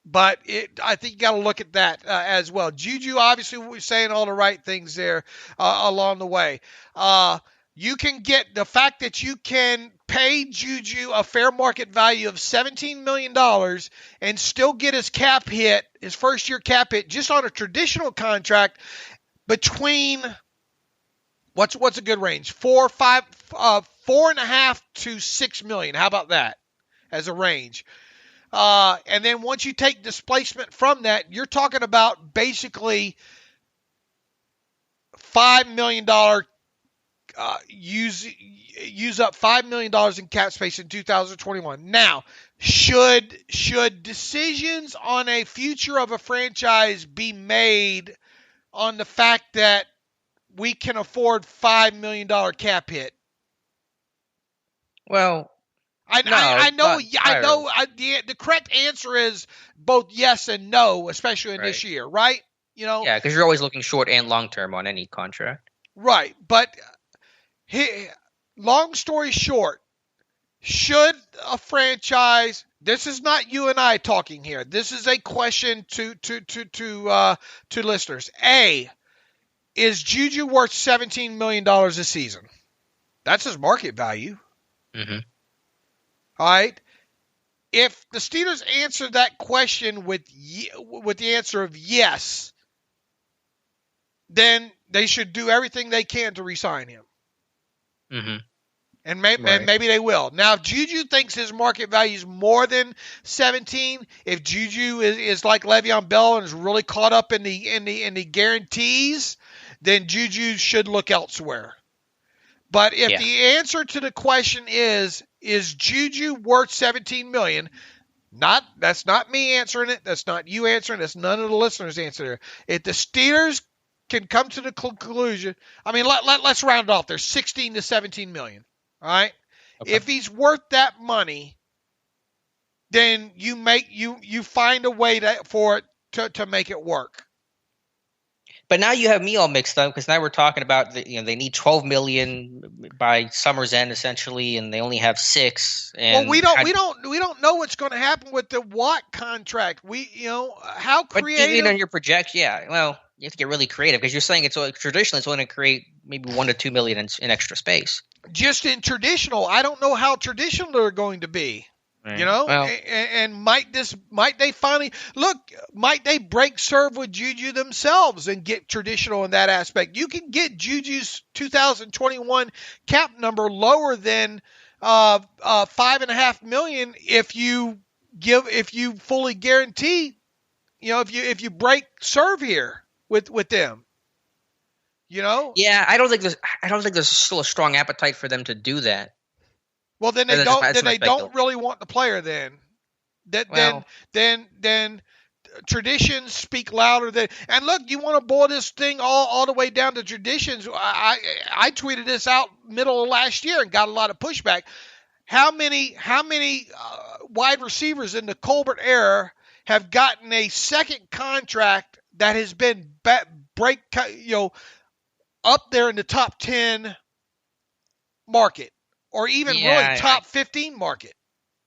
[SPEAKER 3] but I think you got to look at that as well. Juju obviously was saying all the right things there along the way. You can get the fact that you can pay Juju a fair market value of $17 million and still get his first year cap hit, just on a traditional contract between what's a good range? 4.5 to $6 million. How about that as a range? And then once you take displacement from that, you're talking about basically $5 million. Use up $5 million in cap space in 2021. Now, should decisions on a future of a franchise be made on the fact that we can afford $5 million cap hit?
[SPEAKER 2] Well,
[SPEAKER 3] I know. The correct answer is both yes and no, especially in this year, right?
[SPEAKER 2] Yeah, because you're always looking short and long term on any contract.
[SPEAKER 3] Right, but long story short, should a franchise? This is not you and I talking here. This is a question to listeners. A, is Juju worth $17 million a season? That's his market value.
[SPEAKER 2] Mm-hmm.
[SPEAKER 3] All right. If the Steelers answer that question with the answer of yes, then they should do everything they can to re-sign him.
[SPEAKER 2] Mm-hmm.
[SPEAKER 3] And maybe they will. Now, if Juju thinks his market value is more than 17, if Juju is like Le'Veon Bell and is really caught up in the guarantees, then Juju should look elsewhere. But if the answer to the question is Juju worth $17 million? That's not me answering it. That's not you answering it. That's none of the listeners answering it. If the Steelers can come to the conclusion, I mean, let's round it off. There's 16 to 17 million. All right. Okay. If he's worth that money, then you find a way for it to make it work.
[SPEAKER 2] But now you have me all mixed up, because now we're talking about they need $12 million by summer's end essentially, and they only have $6 million. And
[SPEAKER 3] we don't know what's going to happen with the Watt contract. How creative.
[SPEAKER 2] But even on your projection, well, you have to get really creative, because you're saying traditionally it's only to create maybe $1 to $2 million in extra space.
[SPEAKER 3] Just in traditional, I don't know how traditional they're going to be.
[SPEAKER 2] Right.
[SPEAKER 3] Well, and might they break serve with Juju themselves and get traditional in that aspect? You can get Juju's 2021 cap number lower than $5.5 million if you fully guarantee, if you break serve here with them.
[SPEAKER 2] Yeah, I don't think there's still a strong appetite for them to do that.
[SPEAKER 3] Well, then they don't really want the player. Then traditions speak louder than. And look, you want to boil this thing all the way down to traditions. I tweeted this out middle of last year and got a lot of pushback. How many wide receivers in the Colbert era have gotten a second contract that has been up there in the top 10 market, or even really top 15 market?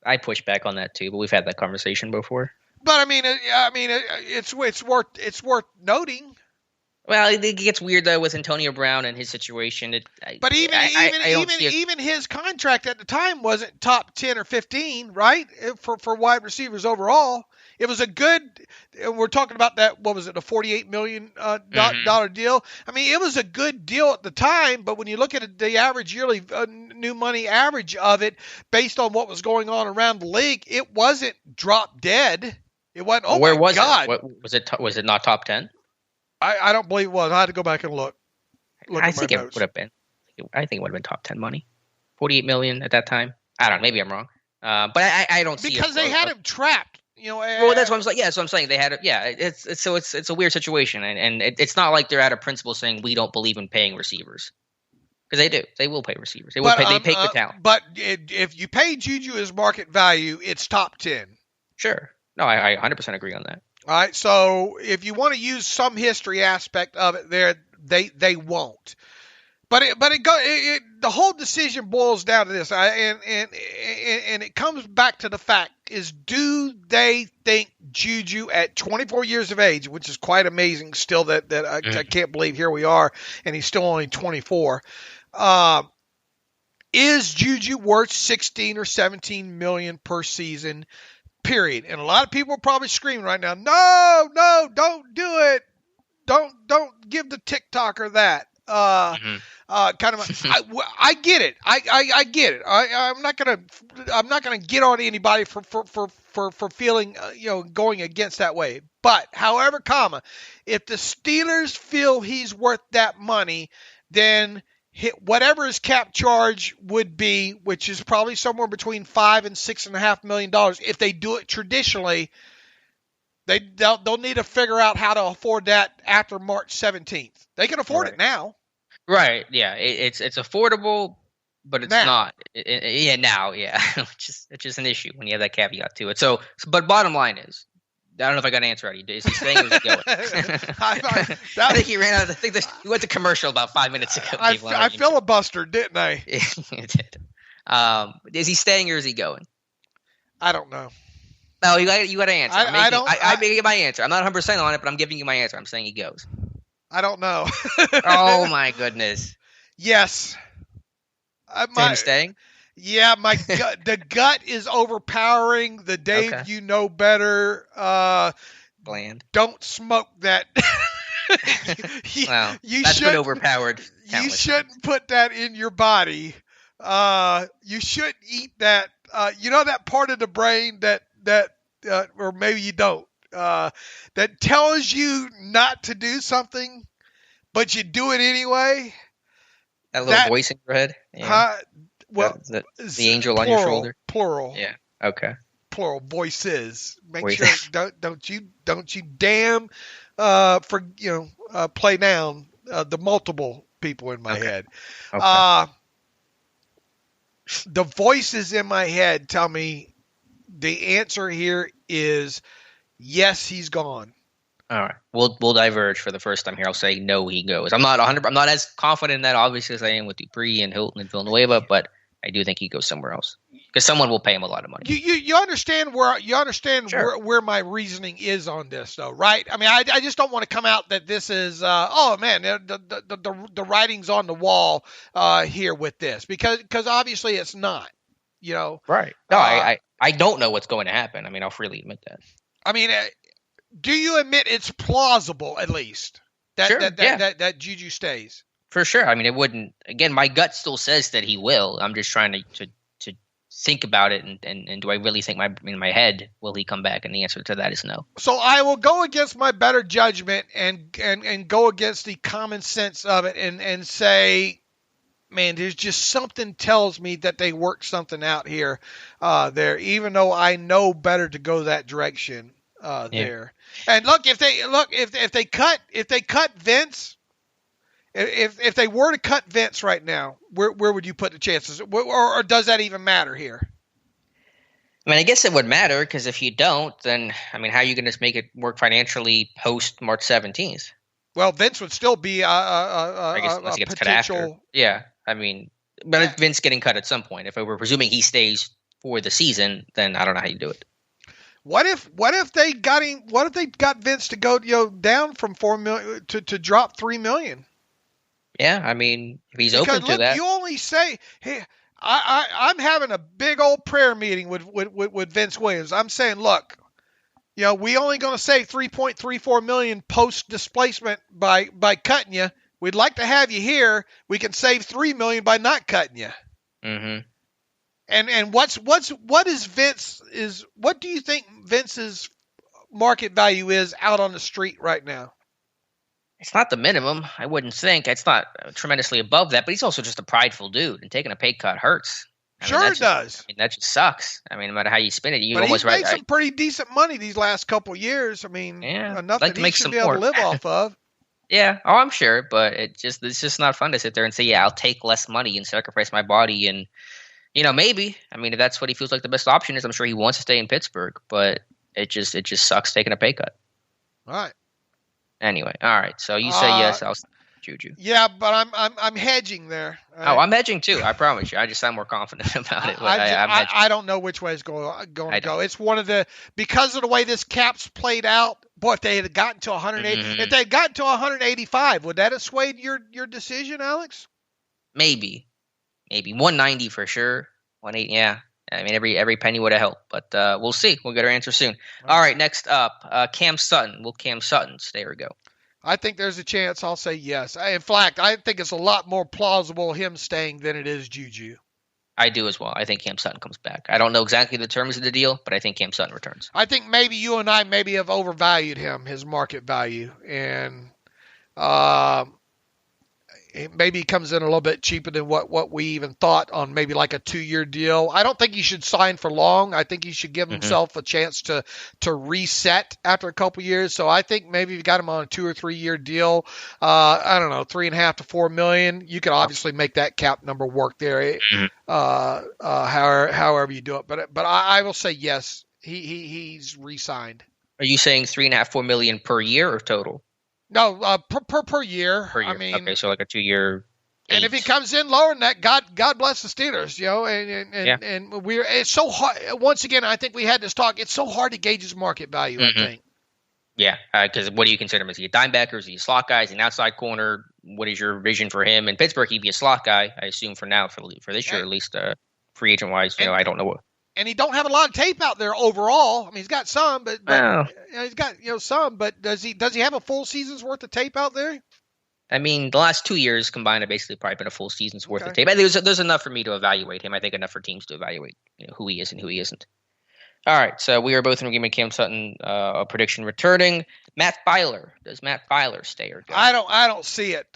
[SPEAKER 2] I push back on that too, but we've had that conversation before.
[SPEAKER 3] But I mean, it's worth noting.
[SPEAKER 2] Well, it gets weird though with Antonio Brown and his situation.
[SPEAKER 3] But even his contract at the time wasn't top 10 or 15, right? For wide receivers overall. It was a good. We're talking about that. What was it? A $48 million dollar deal. I mean, it was a good deal at the time. But when you look at the average yearly new money average of it based on what was going on around the league, it wasn't drop dead. It wasn't. Oh,
[SPEAKER 2] where
[SPEAKER 3] my
[SPEAKER 2] was
[SPEAKER 3] God.
[SPEAKER 2] it? What was it? Was it not top 10?
[SPEAKER 3] I don't believe it was. I had to go back and look.
[SPEAKER 2] I think it would have been. I think it would have been top 10 money. 48 million at that time. I don't know. Maybe I'm wrong. But I don't see
[SPEAKER 3] because they had him trapped.
[SPEAKER 2] Well, that's what I'm saying. Yeah, that's what I'm saying. They had it. Yeah, it's a weird situation, and it's not like they're out of principle saying we don't believe in paying receivers, because they do. They will pay receivers. They will pay. They pay good talent.
[SPEAKER 3] But if you pay Juju his market value, it's top 10.
[SPEAKER 2] Sure. No, I 100% agree on that.
[SPEAKER 3] All right. So if you want to use some history aspect of it, they won't. But the whole decision boils down to this, and it comes back to the fact is, do they think Juju at 24 years of age, which is quite amazing still that I can't believe here we are and he's still only 24, is Juju worth 16 or 17 million per season, period? And a lot of people are probably screaming right now, no, don't do it. Don't give the TikToker that. I get it. I get it. I'm not gonna get on anybody for feeling going against that way. But however, if the Steelers feel he's worth that money, then whatever his cap charge would be, which is probably somewhere between $5 and $6.5 million, if they do it traditionally, they'll need to figure out how to afford that after March 17th. They can afford it now.
[SPEAKER 2] Right. Yeah. It's affordable, but it's not. Now. Yeah. Which is an issue when you have that caveat to it. So, but bottom line is, I don't know if I got an answer already. Is he staying or is he going? I think he ran out. He went to commercial about 5 minutes ago.
[SPEAKER 3] I filibustered, didn't I?
[SPEAKER 2] You did. Is he staying or is he going?
[SPEAKER 3] I don't know.
[SPEAKER 2] No, you got to answer. I may get my answer. I'm not 100% on it, but I'm giving you my answer. I'm saying he goes.
[SPEAKER 3] I don't know.
[SPEAKER 2] Oh my goodness.
[SPEAKER 3] Yes.
[SPEAKER 2] Him staying?
[SPEAKER 3] Yeah, my gut. The gut is overpowering. The Dave, you know better.
[SPEAKER 2] Bland.
[SPEAKER 3] Don't smoke that.
[SPEAKER 2] That's been overpowered.
[SPEAKER 3] You shouldn't put that in your body. You shouldn't eat that. That part of the brain that or maybe you don't. That tells you not to do something, but you do it anyway.
[SPEAKER 2] That little voice in your head? Yeah. The angel on your shoulder?
[SPEAKER 3] Plural.
[SPEAKER 2] Yeah. Okay.
[SPEAKER 3] Plural. Voices. Make sure don't you damn play down the multiple people in my head. Okay. The voices in my head tell me the answer here is yes, he's gone.
[SPEAKER 2] All right, we'll diverge for the first time here. I'll say no, he goes. I'm not as confident in that, obviously, as I am with Dupree and Hilton and Villanueva, but I do think he goes somewhere else because someone will pay him a lot of money.
[SPEAKER 3] You understand where my reasoning is on this, though, right? I mean, I just don't want to come out that this is the writing's on the wall here with this because obviously it's not.
[SPEAKER 2] Right? No, I don't know what's going to happen. I mean, I'll freely admit that.
[SPEAKER 3] I mean, do you admit it's plausible at least that Juju stays?
[SPEAKER 2] For sure. I mean, it wouldn't. Again, my gut still says that he will. I'm just trying to think about it, and do I really think in my head will he come back? And the answer to that is no.
[SPEAKER 3] So I will go against my better judgment and go against the common sense of it and say, man, there's just something tells me that they worked something out here there, even though I know better to go that direction there. And look, if they cut Vince, if they were to cut Vince right now, where would you put the chances? Or does that even matter here?
[SPEAKER 2] I mean, I guess it would matter because if you don't, then how are you going to make it work financially post March 17th?
[SPEAKER 3] Well, Vince would still be
[SPEAKER 2] I guess unless he gets potential. Cut after. Yeah, I mean, but Vince getting cut at some point. If we're presuming he stays for the season, then I don't know how you do it.
[SPEAKER 3] What if they got him? What if they got Vince to go down from $4 million to drop $3 million?
[SPEAKER 2] Yeah, I mean, if he's open to that.
[SPEAKER 3] You only say, hey, I'm having a big old prayer meeting with Vince Williams. I'm saying, look, we only going to save $3.34 million post displacement by cutting you. We'd like to have you here. We can save $3 million by not cutting you.
[SPEAKER 2] Mm-hmm.
[SPEAKER 3] And what do you think Vince's market value is out on the street right now?
[SPEAKER 2] It's not the minimum, I wouldn't think. It's not tremendously above that, but he's also just a prideful dude, and taking a pay cut hurts.
[SPEAKER 3] Sure it does.
[SPEAKER 2] That just sucks. I mean, no matter how you spin it, you
[SPEAKER 3] but
[SPEAKER 2] almost
[SPEAKER 3] he's made some pretty decent money these last couple years. I mean, enough
[SPEAKER 2] like
[SPEAKER 3] that he should be able to live off of.
[SPEAKER 2] Yeah, I'm sure, but it's just not fun to sit there and say, yeah, I'll take less money and sacrifice my body, and maybe. I mean, if that's what he feels like the best option is, I'm sure he wants to stay in Pittsburgh, but it just sucks taking a pay cut.
[SPEAKER 3] All right.
[SPEAKER 2] Anyway, all right. So you say yes, I'll Juju.
[SPEAKER 3] Yeah, but I'm hedging there.
[SPEAKER 2] Right? Oh, I'm hedging too. I promise you. I just sound more confident about it.
[SPEAKER 3] I don't know which way it's going to go. It's one of the because of the way this cap's played out. Boy, if they had gotten to 180, if they had gotten to 185, would that have swayed your decision, Alex?
[SPEAKER 2] Maybe 190 for sure. 180, yeah. I mean, every penny would have helped, but we'll see. We'll get our answer soon. All right, next up, Cam Sutton. Will Cam Sutton stay or go?
[SPEAKER 3] I think there's a chance. I'll say yes. In fact, I think it's a lot more plausible him staying than it is Juju.
[SPEAKER 2] I do as well. I think Cam Sutton comes back. I don't know exactly the terms of the deal, but I think Cam Sutton returns.
[SPEAKER 3] I think maybe you and I have overvalued him, his market value, and maybe he comes in a little bit cheaper than what we even thought on maybe like a 2-year deal. I don't think he should sign for long. I think he should give himself a chance to reset after a couple years. So I think maybe if you got him on a 2 or 3 year deal, I don't know, $3.5 to $4 million. You could obviously make that cap number work there, however you do it. But I will say yes, he's re-signed.
[SPEAKER 2] Are you saying $3.5-4 million per year or total?
[SPEAKER 3] No, per year.
[SPEAKER 2] Per year.
[SPEAKER 3] I mean,
[SPEAKER 2] okay, so like a 2-year.
[SPEAKER 3] And if he comes in lower than that, God bless the Steelers, and it's so hard. Once again, I think we had this talk. It's so hard to gauge his market value. I think.
[SPEAKER 2] Yeah, because what do you consider him? Is he a dime backer? Is he a slot guy? Is he an outside corner? What is your vision for him? In Pittsburgh, he'd be a slot guy, I assume, for now, for this year at least, free agent wise. I don't know what.
[SPEAKER 3] And he don't have a lot of tape out there overall. I mean, he's got some, but he's got some. But does he have a full season's worth of tape out there?
[SPEAKER 2] I mean, the last 2 years combined have basically probably been a full season's worth of tape. I think there's enough for me to evaluate him. I think enough for teams to evaluate who he is and who he isn't. All right, so we are both in agreement. Cam Sutton, a prediction returning. Matt Filer. Does Matt Filer stay or go?
[SPEAKER 3] I don't see it.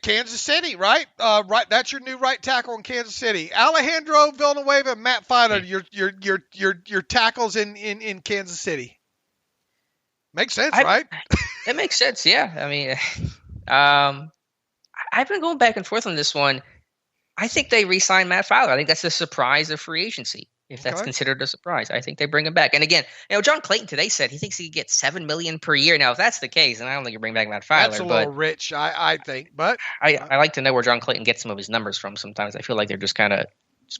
[SPEAKER 3] Kansas City, right? Right. That's your new right tackle in Kansas City. Alejandro Villanueva and Matt Filer, your tackles in Kansas City. Makes sense, right?
[SPEAKER 2] It makes sense. Yeah. I mean, I've been going back and forth on this one. I think they re-sign Matt Filer. I think that's a surprise of free agency. If that's considered a surprise, I think they bring him back. And again, John Clayton today said he thinks he could get $7 million per year. Now, if that's the case, then I don't think you bring back Matt Filer.
[SPEAKER 3] That's a little rich, I think. But
[SPEAKER 2] I like to know where John Clayton gets some of his numbers from. Sometimes I feel like they're just kind of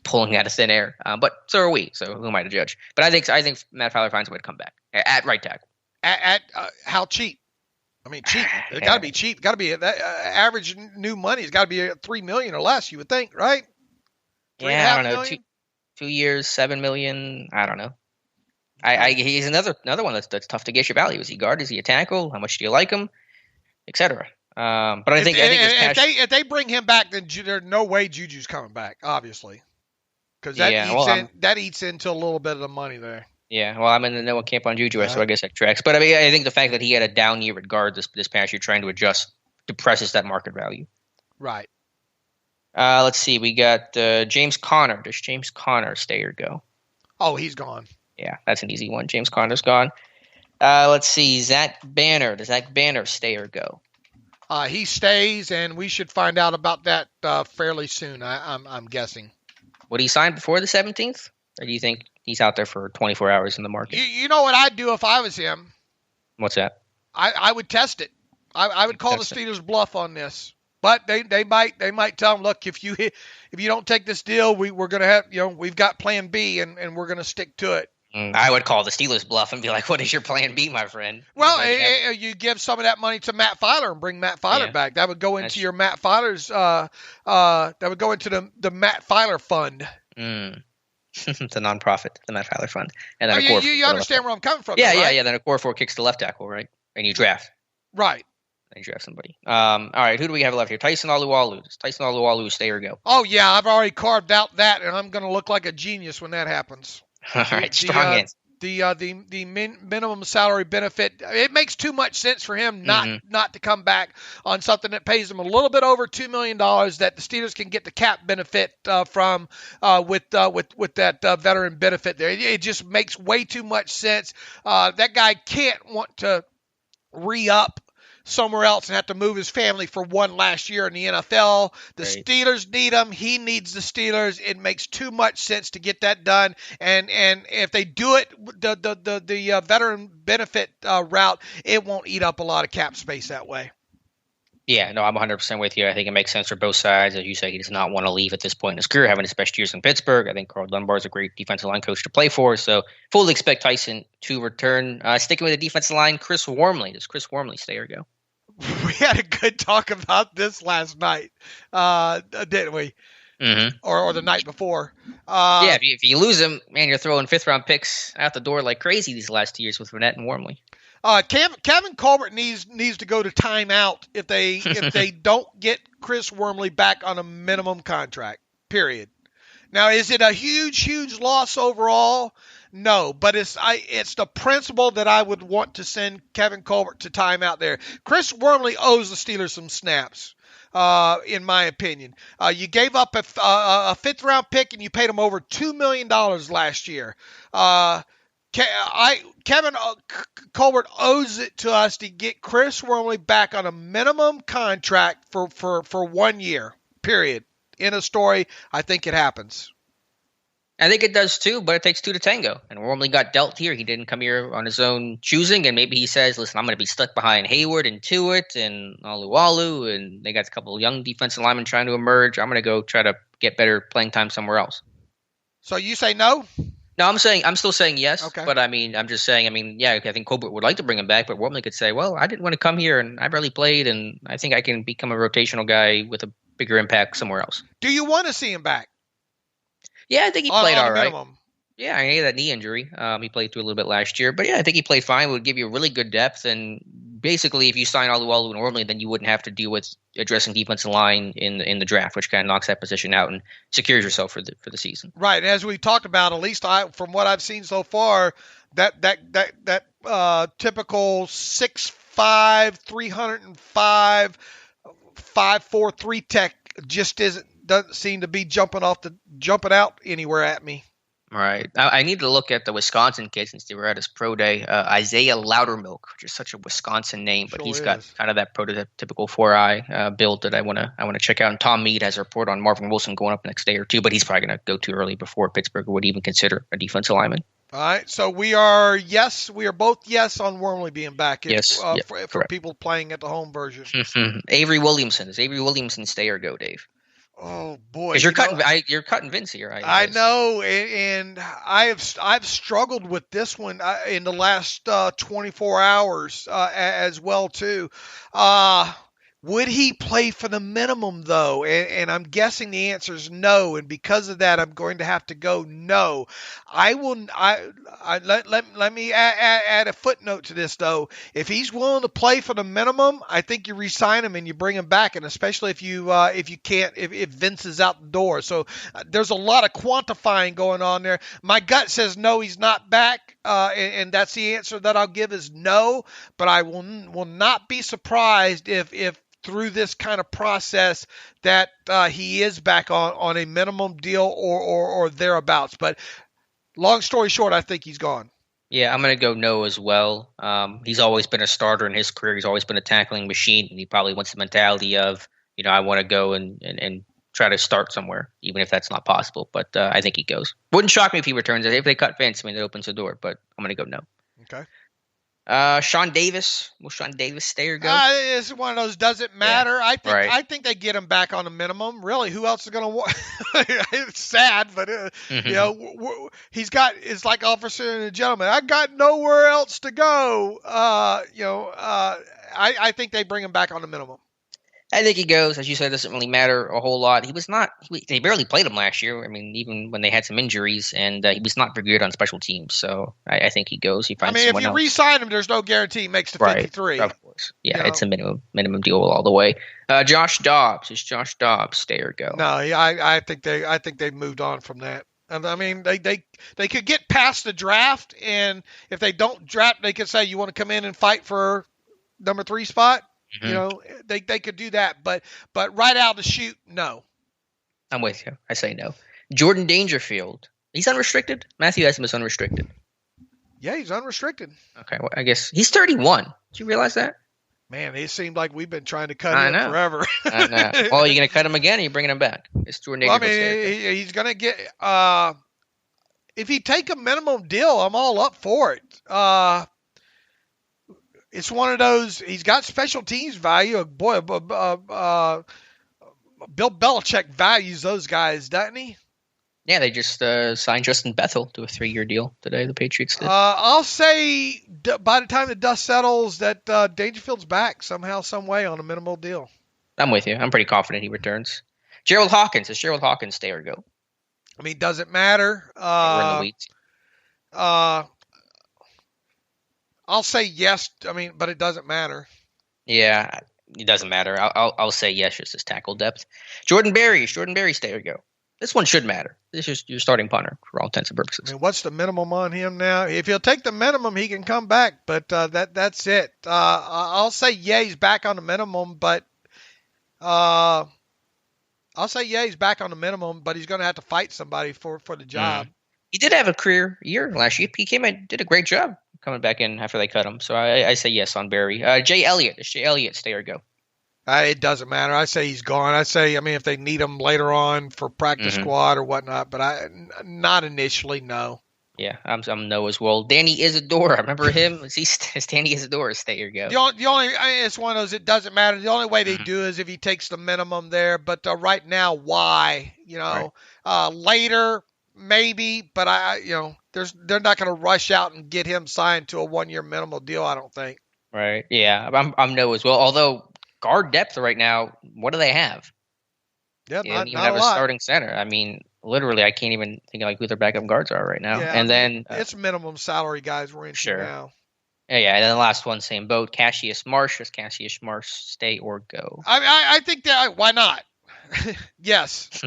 [SPEAKER 2] pulling out of thin air. But so are we. So who am I to judge? But I think Matt Filer finds a way to come back at right tackle.
[SPEAKER 3] At how cheap? I mean, cheap. It got to be cheap. Got to be average new money. It's got to be $3 million or less. You would think, right?
[SPEAKER 2] Yeah, I don't know. 2 years, $7 million. I don't know. He's another one that's tough to gauge your value. Is he guard? Is he a tackle? How much do you like him? Etc. But I think
[SPEAKER 3] if they bring him back, then there's no way Juju's coming back. Obviously, because that eats into a little bit of the money there.
[SPEAKER 2] Yeah, well, I'm in the no one camp on Juju, so I guess that tracks. But I mean, I think the fact that he had a down year at guard this past year, trying to adjust, depresses that market value.
[SPEAKER 3] Right.
[SPEAKER 2] Let's see. We got James Conner. Does James Conner stay or go?
[SPEAKER 3] Oh, he's gone.
[SPEAKER 2] Yeah, that's an easy one. James Conner's gone. Let's see. Zach Banner. Does Zach Banner stay or go?
[SPEAKER 3] He stays, and we should find out about that fairly soon. I'm guessing.
[SPEAKER 2] Would he sign before the 17th, or do you think he's out there for 24 hours in the market?
[SPEAKER 3] You know what I'd do if I was him?
[SPEAKER 2] What's that?
[SPEAKER 3] I would test it. I would call the Steelers bluff on this. But they might tell him, look, if you don't take this deal, we're gonna have we've got Plan B and we're gonna stick to it.
[SPEAKER 2] I would call the Steelers bluff and be like, what is your Plan B, my friend?
[SPEAKER 3] Well, you give some of that money to Matt Filer and bring Matt Filer back. That would go into your Matt Filer's. That would go into the Matt Filer fund.
[SPEAKER 2] The nonprofit, the Matt Filer fund, and then
[SPEAKER 3] you understand where I'm coming from?
[SPEAKER 2] Yeah, right? Yeah. Then a core 4 kicks to left tackle, right? And you draft.
[SPEAKER 3] Right.
[SPEAKER 2] than draft somebody. All right, who do we have left here? Tyson Alualu. Does Tyson Alualu stay or go?
[SPEAKER 3] Oh, yeah, I've already carved out that, and I'm going to look like a genius when that happens.
[SPEAKER 2] All right, strong answer.
[SPEAKER 3] The minimum salary benefit, it makes too much sense for him not to come back on something that pays him a little bit over $2 million that the Steelers can get the cap benefit from with that veteran benefit there. It just makes way too much sense. That guy can't want to re-up somewhere else and have to move his family for one last year in the NFL. The
[SPEAKER 2] Right.
[SPEAKER 3] Steelers need him. He needs the Steelers. It makes too much sense to get that done. And if they do it, the veteran benefit route, it won't eat up a lot of cap space that way.
[SPEAKER 2] Yeah, no, I'm 100% with you. I think it makes sense for both sides. As you say, he does not want to leave at this point in his career, having his best years in Pittsburgh. I think Carl Dunbar is a great defensive line coach to play for, so fully expect Tyson to return. Sticking with the defensive line, Chris Wormley. Does Chris Wormley stay or go?
[SPEAKER 3] We had a good talk about this last night, didn't we?
[SPEAKER 2] Mm-hmm.
[SPEAKER 3] Or the night before.
[SPEAKER 2] Yeah, if you lose him, man, you're throwing fifth-round picks out the door like crazy these last 2 years with Fournette and Wormley.
[SPEAKER 3] Kevin Colbert needs to go to timeout if they don't get Chris Wormley back on a minimum contract. Period. Now, is it a huge loss overall? No, but it's the principle that I would want to send Kevin Colbert to timeout there. Chris Wormley owes the Steelers some snaps. In my opinion, you gave up a fifth-round pick and you paid him over $2 million last year. Kevin Colbert owes it to us to get Chris Wormley back on a minimum contract for 1 year. Period. In a story, I think it happens.
[SPEAKER 2] I think it does too, but it takes two to tango. And Wormley got dealt here. He didn't come here on his own choosing, and maybe he says, listen, I'm going to be stuck behind Hayward and Tuitt and Alualu, and they got a couple of young defensive linemen trying to emerge. I'm going to go try to get better playing time somewhere else.
[SPEAKER 3] So you say no?
[SPEAKER 2] No, I'm still saying yes.
[SPEAKER 3] Okay.
[SPEAKER 2] But I'm just saying, yeah, I think Colbert would like to bring him back, but Wormley could say, well, I didn't want to come here and I barely played, and I think I can become a rotational guy with a bigger impact somewhere else.
[SPEAKER 3] Do you want to see him back?
[SPEAKER 2] Yeah, I think he played all right.
[SPEAKER 3] Minimum.
[SPEAKER 2] Yeah, I had that knee injury. He played through a little bit last year. But yeah, I think he played fine. It would give you really good depth. And basically, if you sign Alualu and Wormley, then you wouldn't have to deal with addressing defensive line in the draft, which kind of knocks that position out and secures yourself for the season.
[SPEAKER 3] Right. And as we talked about, at least from what I've seen so far, that typical 6'5", 305, 5'4", 3 tech just doesn't seem to be jumping out anywhere at me.
[SPEAKER 2] Right. I need to look at the Wisconsin kid since they were at his pro day. Isaiah Loudermilk, which is such a Wisconsin name, but he's got kind of that prototypical 4-eye build that I want to check out. And Tom Mead has a report on Marvin Wilson going up next day or two, but he's probably going to go too early before Pittsburgh would even consider a defensive lineman.
[SPEAKER 3] All right. So we are both yes on Wormley being back.
[SPEAKER 2] Yes.
[SPEAKER 3] For people playing at the home version.
[SPEAKER 2] Mm-hmm. Avery Williamson. Does Avery Williamson stay or go, Dave?
[SPEAKER 3] Oh boy!
[SPEAKER 2] Because you're cutting Vince here.
[SPEAKER 3] I know, and I've struggled with this one in the last 24 hours as well too. Would he play for the minimum though? And I'm guessing the answer is no. And because of that, I'm going to have to go no. I will. Let me add a footnote to this though. If he's willing to play for the minimum, I think you re-sign him and you bring him back. And especially if Vince is out the door. So there's a lot of quantifying going on there. My gut says no, he's not back. And that's the answer that I'll give is no. But I will not be surprised if through this kind of process that he is back on a minimum deal or thereabouts. But long story short, I think he's gone.
[SPEAKER 2] Yeah, I'm going to go no as well. He's always been a starter in his career. He's always been a tackling machine, and he probably wants the mentality of, I want to go and try to start somewhere, even if that's not possible. But I think he goes. Wouldn't shock me if he returns. If they cut Vince, it opens the door, but I'm going to go no.
[SPEAKER 3] Okay.
[SPEAKER 2] Sean Davis. Will Sean Davis stay or go?
[SPEAKER 3] It's one of those doesn't matter.
[SPEAKER 2] Yeah,
[SPEAKER 3] I think they get him back on the minimum. Really, who else is going to want? It's sad, but it's like Officer and a Gentleman. I got nowhere else to go. I think they bring him back on the minimum.
[SPEAKER 2] I think he goes. As you said, it doesn't really matter a whole lot. He was not. They barely played him last year. I mean, even when they had some injuries, and he was not very good on special teams. So I think he goes. He finds.
[SPEAKER 3] If you re-sign him, there's no guarantee he makes the 53.
[SPEAKER 2] Of course, yeah, it's a minimum deal all the way. Josh Dobbs, is Josh Dobbs stay or go?
[SPEAKER 3] No, I think they've moved on from that. I mean, they could get past the draft, and if they don't draft, they could say, you want to come in and fight for number 3 spot. Mm-hmm. You know, they could do that, but right out of the chute, no.
[SPEAKER 2] I'm with you. I say no. Jordan Dangerfield, he's unrestricted. Matthew has him as unrestricted.
[SPEAKER 3] Yeah, he's unrestricted.
[SPEAKER 2] Okay, well, I guess he's 31. Did you realize that?
[SPEAKER 3] Man, it seemed like we've been trying to cut him forever.
[SPEAKER 2] I know. Well, are you going to cut him again, or are you bringing him back? It's Jordan Dangerfield.
[SPEAKER 3] He's going to get if he take a minimum deal, I'm all up for it. It's one of those. He's got special teams value. Boy, Bill Belichick values those guys, doesn't he?
[SPEAKER 2] Yeah, they just signed Justin Bethel to a 3-year deal today. The Patriots did.
[SPEAKER 3] I'll say by the time the dust settles, that Dangerfield's back somehow, some way on a minimal deal.
[SPEAKER 2] I'm with you. I'm pretty confident he returns. Gerald Hawkins, is Gerald Hawkins stay or go?
[SPEAKER 3] I mean, does it matter?
[SPEAKER 2] We're in the weeds.
[SPEAKER 3] I'll say yes. I mean, but it doesn't matter.
[SPEAKER 2] Yeah, it doesn't matter. I'll say yes, just as tackle depth. Jordan Berry stay or go? This one should matter. This is your starting punter for all intents and purposes.
[SPEAKER 3] I mean, what's the minimum on him now? If he'll take the minimum, he can come back, but that's it. I'll say yeah, he's back on the minimum, but I'll say yeah, he's back on the minimum, but he's going to have to fight somebody for the job.
[SPEAKER 2] He did have a career year last year. He came in, did a great job coming back in after they cut him. So I say yes on Berry. Jay Elliott, does Jay Elliott stay or go?
[SPEAKER 3] It doesn't matter. I say he's gone. I say, if they need him later on for practice squad or whatnot, but not initially, no.
[SPEAKER 2] Yeah, I'm no as well. Danny Isidora, remember him? Is Danny Isidora stay or go?
[SPEAKER 3] The only it's one of those. It doesn't matter. The only way they do is if he takes the minimum there. But right now, why? Later maybe, but they're not going to rush out and get him signed to a 1-year minimal deal. I don't think.
[SPEAKER 2] Right. Yeah, I'm no as well. Although guard depth right now, what do they have?
[SPEAKER 3] Yeah,
[SPEAKER 2] they don't even have a starting center. I mean, literally, I can't even think of who their backup guards are right now.
[SPEAKER 3] Yeah, then it's minimum salary guys we're into now.
[SPEAKER 2] Yeah, and then the last one, same boat. Cassius Marsh. Does Cassius Marsh stay or go?
[SPEAKER 3] I think that why not? Yes,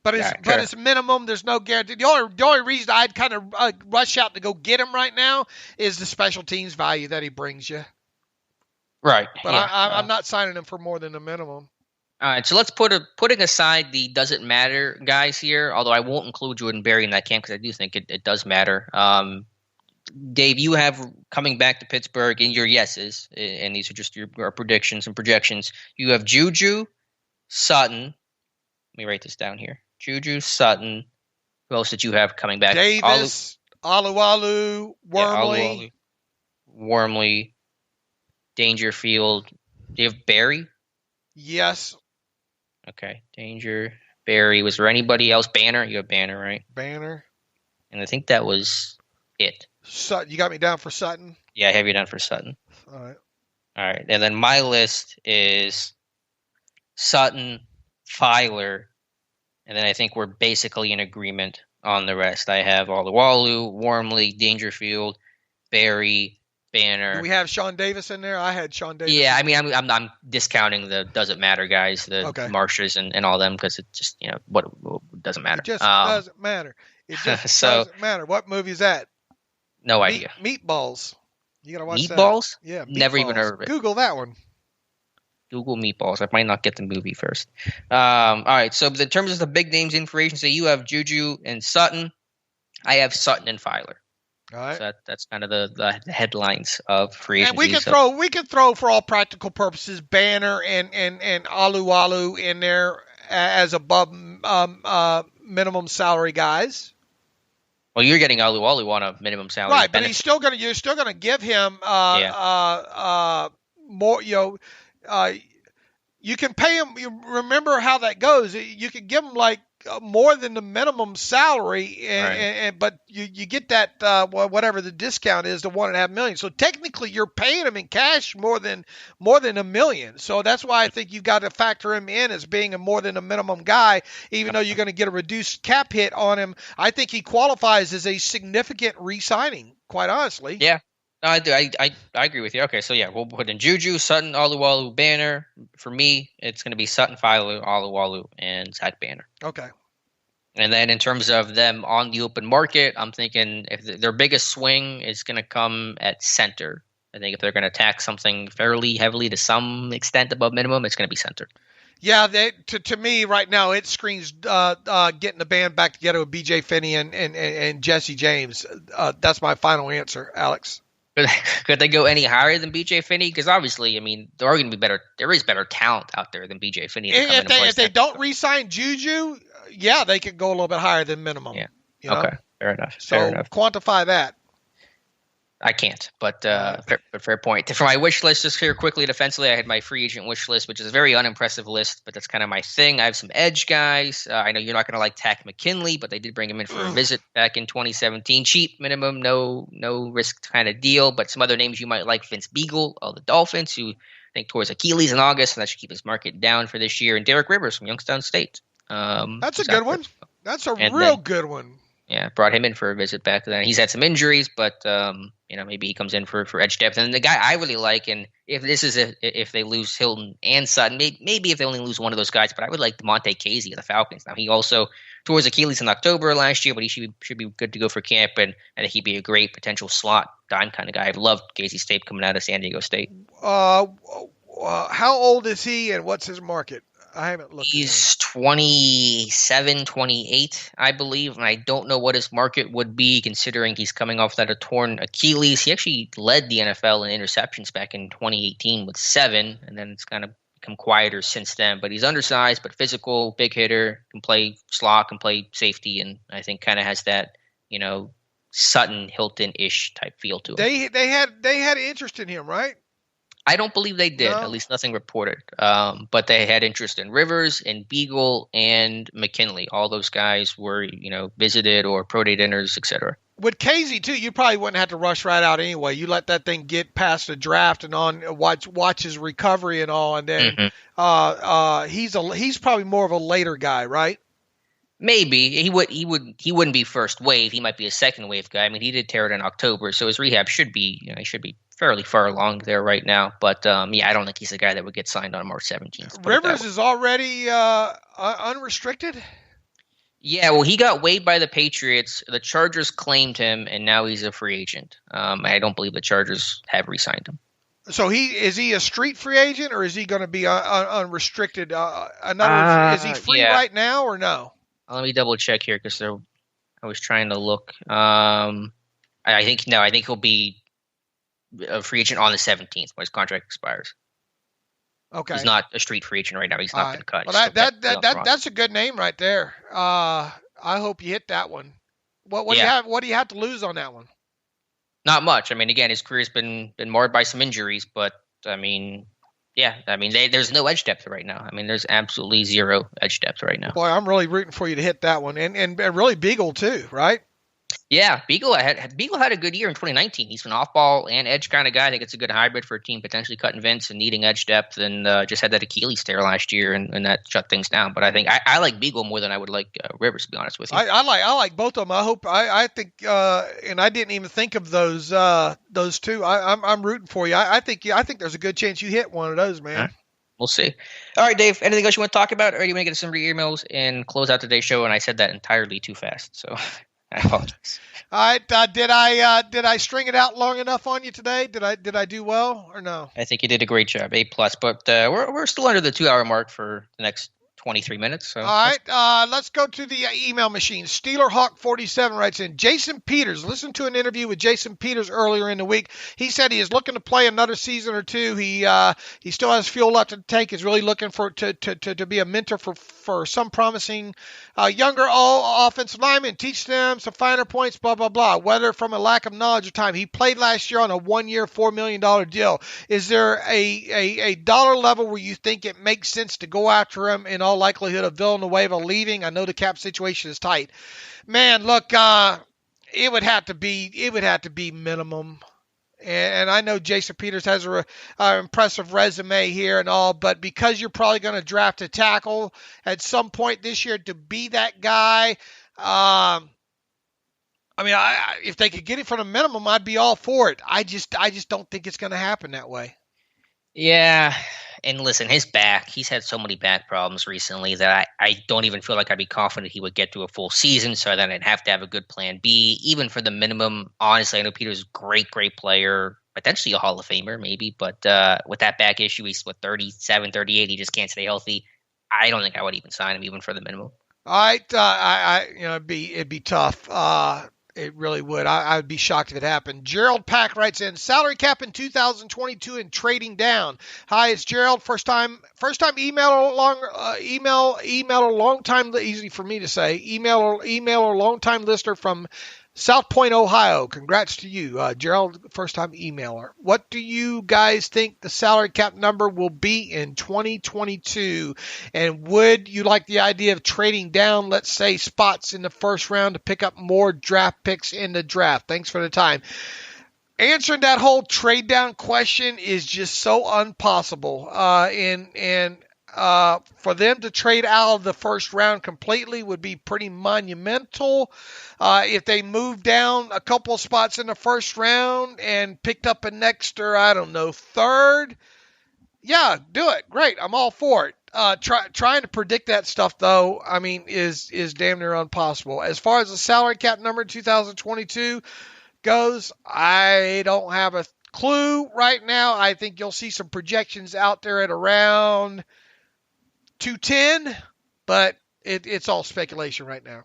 [SPEAKER 3] but it's minimum. There's no guarantee. The only reason I'd kind of rush out to go get him right now is the special teams value that he brings you.
[SPEAKER 2] Right,
[SPEAKER 3] but yeah. I'm not signing him for more than the minimum.
[SPEAKER 2] All right, so let's putting aside the doesn't matter guys here, although I won't include Jordan Berry in that camp because I do think it does matter. Dave, you have coming back to Pittsburgh in your yeses, and these are just your predictions and projections. You have Juju, Sutton. Let me write this down here. Juju, Sutton. Who else did you have coming back?
[SPEAKER 3] Davis, Alualu, Wormley.
[SPEAKER 2] Wormley, Dangerfield. Do you have Berry?
[SPEAKER 3] Yes.
[SPEAKER 2] Okay. Danger, Berry. Was there anybody else? Banner? You have Banner, right?
[SPEAKER 3] Banner.
[SPEAKER 2] And I think that was it.
[SPEAKER 3] Sutton. You got me down for Sutton?
[SPEAKER 2] Yeah, I have you down for Sutton.
[SPEAKER 3] All
[SPEAKER 2] right. And then my list is Sutton, Filer, and then I think we're basically in agreement on the rest. I have Alualu, Wormley, Dangerfield, Berry, Banner.
[SPEAKER 3] Do we have Sean Davis in there? I had Sean Davis.
[SPEAKER 2] Yeah, I mean, I'm discounting the doesn't matter guys, the Marshes and all them because it just what doesn't matter.
[SPEAKER 3] It just doesn't matter. It just doesn't matter. What movie is that?
[SPEAKER 2] No idea.
[SPEAKER 3] Meatballs. You gotta watch
[SPEAKER 2] Meatballs?
[SPEAKER 3] That. Yeah.
[SPEAKER 2] Never even heard of it.
[SPEAKER 3] Google that one.
[SPEAKER 2] Google Meatballs. I might not get the movie first. All right. So in terms of the big names in free agency, you have Juju and Sutton. I have Sutton and Filer.
[SPEAKER 3] All right.
[SPEAKER 2] So that's kind of the headlines of free agency.
[SPEAKER 3] And we can throw for all practical purposes Banner and Alualu in there as above minimum salary guys.
[SPEAKER 2] Well, you're getting Alualu on a minimum salary,
[SPEAKER 3] right? But you're still gonna give him more. You can pay him. You remember how that goes. You can give him like more than the minimum salary, but you get that whatever the discount is, the $1.5 million. So technically, you're paying him in cash more than $1 million. So that's why I think you've got to factor him in as being a more than a minimum guy, even though you're going to get a reduced cap hit on him. I think he qualifies as a significant re-signing, quite honestly.
[SPEAKER 2] Yeah. No, I do. I agree with you. Okay, so yeah, we'll put in Juju, Sutton, Aluwalu, Banner. For me, it's going to be Sutton, Filu, Aluwalu, and Zach Banner.
[SPEAKER 3] Okay.
[SPEAKER 2] And then in terms of them on the open market, I'm thinking if their biggest swing is going to come at center. I think if they're going to attack something fairly heavily to some extent above minimum, it's going to be center.
[SPEAKER 3] Yeah, to me right now, it screams getting the band back together with B.J. Finney and Jesse James. That's my final answer, Alex.
[SPEAKER 2] Could they go any higher than B.J. Finney? Because obviously, I mean, there are going to be better. There is better talent out there than B.J. Finney.
[SPEAKER 3] If they don't re-sign Juju, yeah, they could go a little bit higher than minimum.
[SPEAKER 2] Yeah.
[SPEAKER 3] You know?
[SPEAKER 2] Okay. Fair enough.
[SPEAKER 3] So
[SPEAKER 2] fair enough.
[SPEAKER 3] Quantify that.
[SPEAKER 2] I can't, but fair point. For my wish list, just here quickly defensively, I had my free agent wish list, which is a very unimpressive list, but that's kind of my thing. I have some edge guys. I know you're not going to like Tack McKinley, but they did bring him in for a visit back in 2017. Cheap, minimum, no risk kind of deal. But some other names you might like: Vince Beagle of the Dolphins, who I think tore his Achilles in August, and that should keep his market down for this year. And Derek Rivers from Youngstown State.
[SPEAKER 3] That's a good one. That's a real good one.
[SPEAKER 2] Yeah, brought him in for a visit back then. He's had some injuries, but maybe he comes in for edge depth. And the guy I really like, and if they lose Hilton and Sutton, maybe if they only lose one of those guys, but I would like Monte Casey of the Falcons. Now he also tore his Achilles in October last year, but he should be good to go for camp, and I think he'd be a great potential slot dime kind of guy. I've loved Casey's tape coming out of San Diego State.
[SPEAKER 3] How old is he, and what's his market? I haven't looked.
[SPEAKER 2] He's 27, 28, I believe, and I don't know what his market would be considering he's coming off that a torn Achilles. He actually led the NFL in interceptions back in 2018 with 7, and then it's kind of become quieter since then. But he's undersized, but physical, big hitter, can play slot, can play safety, and I think kind of has that, Sutton Hilton-ish type feel to him.
[SPEAKER 3] They had interest in him, right?
[SPEAKER 2] I don't believe they did, at least nothing reported. But they had interest in Rivers and Beagle and McKinley. All those guys were, visited or pro day dinners, etc.
[SPEAKER 3] With Casey, too, you probably wouldn't have to rush right out anyway. You let that thing get past the draft and watch his recovery and all, and then he's probably more of a later guy, right?
[SPEAKER 2] Maybe he wouldn't be first wave. He might be a second wave guy. I mean, he did tear it in October, so his rehab should be fairly far along there right now. But I don't think he's the guy that would get signed on March 17th.
[SPEAKER 3] Rivers is already unrestricted.
[SPEAKER 2] Yeah, well, he got waived by the Patriots. The Chargers claimed him, and now he's a free agent. I don't believe the Chargers have re-signed him.
[SPEAKER 3] So is he a street free agent, or is he going to be unrestricted? In other words, is he free right now or no?
[SPEAKER 2] Let me double check here because I was trying to look. I think he'll be a free agent on the 17th when his contract expires.
[SPEAKER 3] Okay.
[SPEAKER 2] He's not a street free agent right now. He's not been cut.
[SPEAKER 3] Well, that's a good name right there. I hope you hit that one. What do you have to lose on that one?
[SPEAKER 2] Not much. I mean, again, his career's been marred by some injuries, but I mean, there's no edge depth right now. I mean, there's absolutely zero edge depth right now.
[SPEAKER 3] Boy, I'm really rooting for you to hit that one, and really Beagle too, right?
[SPEAKER 2] Yeah, Beagle had a good year in 2019. He's an off-ball and edge kind of guy. I think it's a good hybrid for a team potentially cutting Vince and needing edge depth, and just had that Achilles tear last year, and that shut things down. But I think I like Beagle more than I would like Rivers, to be honest with you.
[SPEAKER 3] I like both of them. I think, and I didn't even think of those two. I'm rooting for you. I think there's a good chance you hit one of those, man.
[SPEAKER 2] Right. We'll see. All right, Dave. Anything else you want to talk about, or do you want to get some emails and close out today's show? And I said that entirely too fast, so. I apologize.
[SPEAKER 3] All right. Did I string it out long enough on you today? Did I do well or no?
[SPEAKER 2] I think you did a great job. A+. But we're still under the 2-hour mark for the next 23 minutes. So.
[SPEAKER 3] All right. Let's go to the email machine. SteelerHawk47 writes in, Jason Peters. Listen to an interview with Jason Peters earlier in the week. He said he is looking to play another season or two. He still has fuel left in the tank. He's really looking to be a mentor for some promising younger offensive linemen, teach them some finer points, blah, blah, blah, whether from a lack of knowledge or time. He played last year on a 1-year, $4 million deal. Is there a dollar level where you think it makes sense to go after him? And all likelihood of Villanueva leaving? I know the cap situation is tight. Man, look, it would have to be minimum. And I know Jason Peters has an impressive resume here and all, but because you're probably going to draft a tackle at some point this year to be that guy, if they could get it for the minimum, I'd be all for it. I just don't think it's going to happen that way.
[SPEAKER 2] Yeah, and listen, his back, he's had so many back problems recently that I don't even feel like I'd be confident he would get through a full season, so then I'd have to have a good plan B, even for the minimum. Honestly, I know Peter's a great great potentially a Hall of Famer maybe, but with that back issue, he's 37, 38, he just can't stay healthy. I don't think I would even sign him even for the minimum.
[SPEAKER 3] All right, it'd be tough. It really would. I would be shocked if it happened. Gerald Pack writes in, salary cap in 2022 and trading down. Hi, it's Gerald. First time email or long time, easy for me to say, email or long time listener from South Point, Ohio. Congrats to you, Gerald, first time emailer. What do you guys think the salary cap number will be in 2022? And would you like the idea of trading down, let's say, spots in the first round to pick up more draft picks in the draft? Thanks for the time. Answering that whole trade down question is just so impossible. For them to trade out of the first round completely would be pretty monumental. If they moved down a couple spots in the first round and picked up an extra, third, yeah, do it. Great. I'm all for it. Trying to predict that stuff, though, is damn near impossible. As far as the salary cap number in 2022 goes, I don't have a clue right now. I think you'll see some projections out there at around 210, but it's all speculation right now.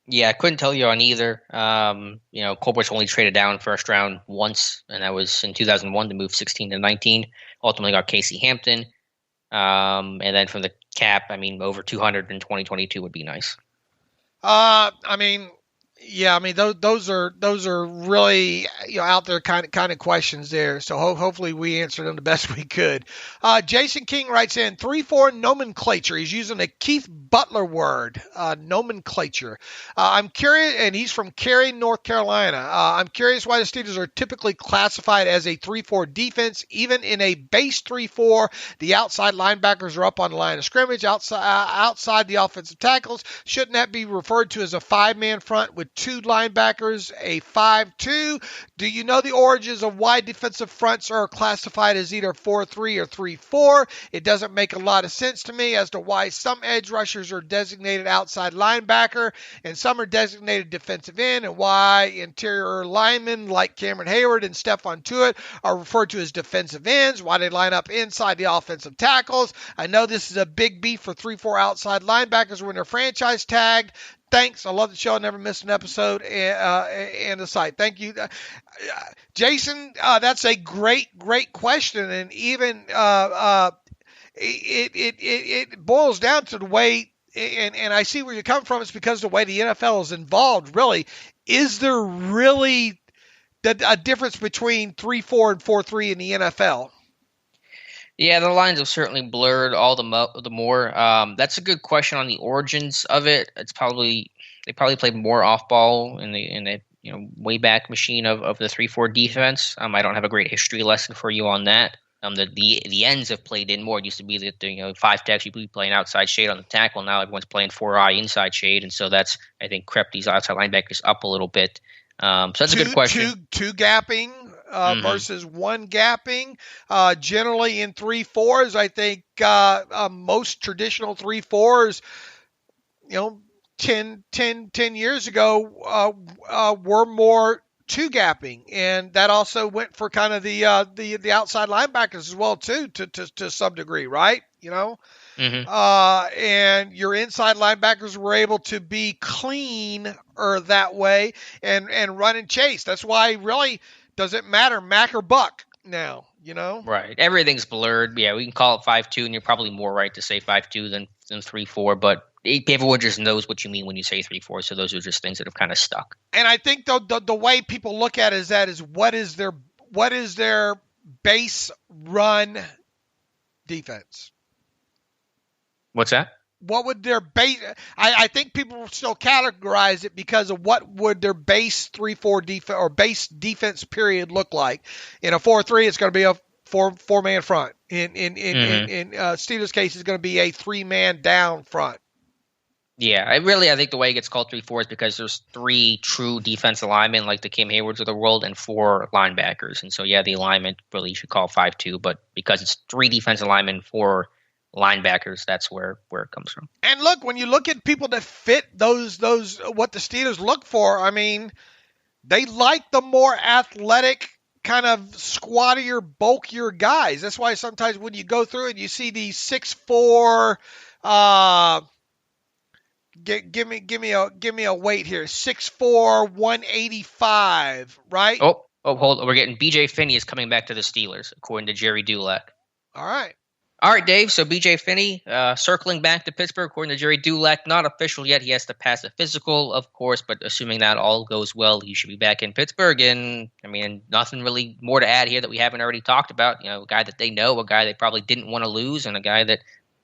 [SPEAKER 2] Yeah, I couldn't tell you on either. Colbert's only traded down first round once, and that was in 2001 to move 16 to 19. Ultimately got Casey Hampton. And then from the cap, over 200 in 2022 would be nice. Those are really out there kind of questions there. So hopefully we answered them the best we could. Jason King writes in 3-4 nomenclature. He's using a Keith Butler word, nomenclature. I'm curious, and he's from Cary, North Carolina. I'm curious why the Steelers are typically classified as a 3-4 defense, even in a base 3-4. The outside linebackers are up on the line of scrimmage, outside the offensive tackles. Shouldn't that be referred to as a 5-man front with 2 linebackers, a 5-2? Do you know the origins of why defensive fronts are classified as either 4-3 or 3-4? It doesn't make a lot of sense to me as to why some edge rushers are designated outside linebacker and some are designated defensive end, and why interior linemen like Cameron Hayward and Stephon Tuitt are referred to as defensive ends, why they line up inside the offensive tackles. I know this is a big beef for 3-4 outside linebackers when they're franchise tagged. Thanks. I love the show. I never missed an episode and the site. Thank you. Jason, that's a great question. And even it boils down to the way, and I see where you're coming from. It's because the way the NFL is involved, really. Is there really a difference between 3-4 and 4-3 in the NFL? Yeah, the lines have certainly blurred all the more. That's a good question on the origins of it. They probably played more off ball in the way back machine of the 3-4 defense. I don't have a great history lesson for you on that. The ends have played in more. It used to be that the 5 techs you'd be playing outside shade on the tackle. Now everyone's playing 4-eye inside shade, and so that's, I think, crept these outside linebackers up a little bit. So that's a good question.
[SPEAKER 3] Two gapping versus one gapping. Generally in 3-4s, I think most traditional 3-4s, 10 years ago were more two gapping, and that also went for kind of the outside linebackers as well too, to some degree, right? And your inside linebackers were able to be clean that way and run and chase. That's why really doesn't matter Mac or Buck now, Right.
[SPEAKER 2] Everything's blurred. Yeah, we can call it 5-2, and you're probably more right to say 5-2 than 3-4, but everyone just knows what you mean when you say 3-4, so those are just things that have kind of stuck.
[SPEAKER 3] And I think the way people look at it is what is their base run defense?
[SPEAKER 2] What's that?
[SPEAKER 3] what would their base? I think people will still categorize it because of what would their base 3-4 defense or base defense period look like. In a 4-3, it's going to be a four-man front. In Steelers' case, it's going to be a 3-man down front.
[SPEAKER 2] Yeah, I think the way it gets called 3-4 is because there's 3 true defensive linemen like the Kim Haywards of the world and 4 linebackers. And so, yeah, the alignment really you should call 5-2, but because it's 3 defensive linemen, 4 linebackers, that's where it comes from.
[SPEAKER 3] And look, when you look at people that fit those what the Steelers look for, I mean, they like the more athletic, kind of squattier, bulkier guys. That's why sometimes when you go through it, you see these 6'4", give me a weight here. 6'4", 185, right?
[SPEAKER 2] Oh, hold on. We're getting BJ Finney is coming back to the Steelers, according to Jerry Dulac.
[SPEAKER 3] All right.
[SPEAKER 2] All right, Dave. So BJ Finney circling back to Pittsburgh, according to Jerry Dulac. Not official yet. He has to pass a physical, of course, but assuming that all goes well, he should be back in Pittsburgh. And, I mean, nothing really more to add here that we haven't already talked about. You know, a guy that they know, a guy they probably didn't want to lose, and a guy that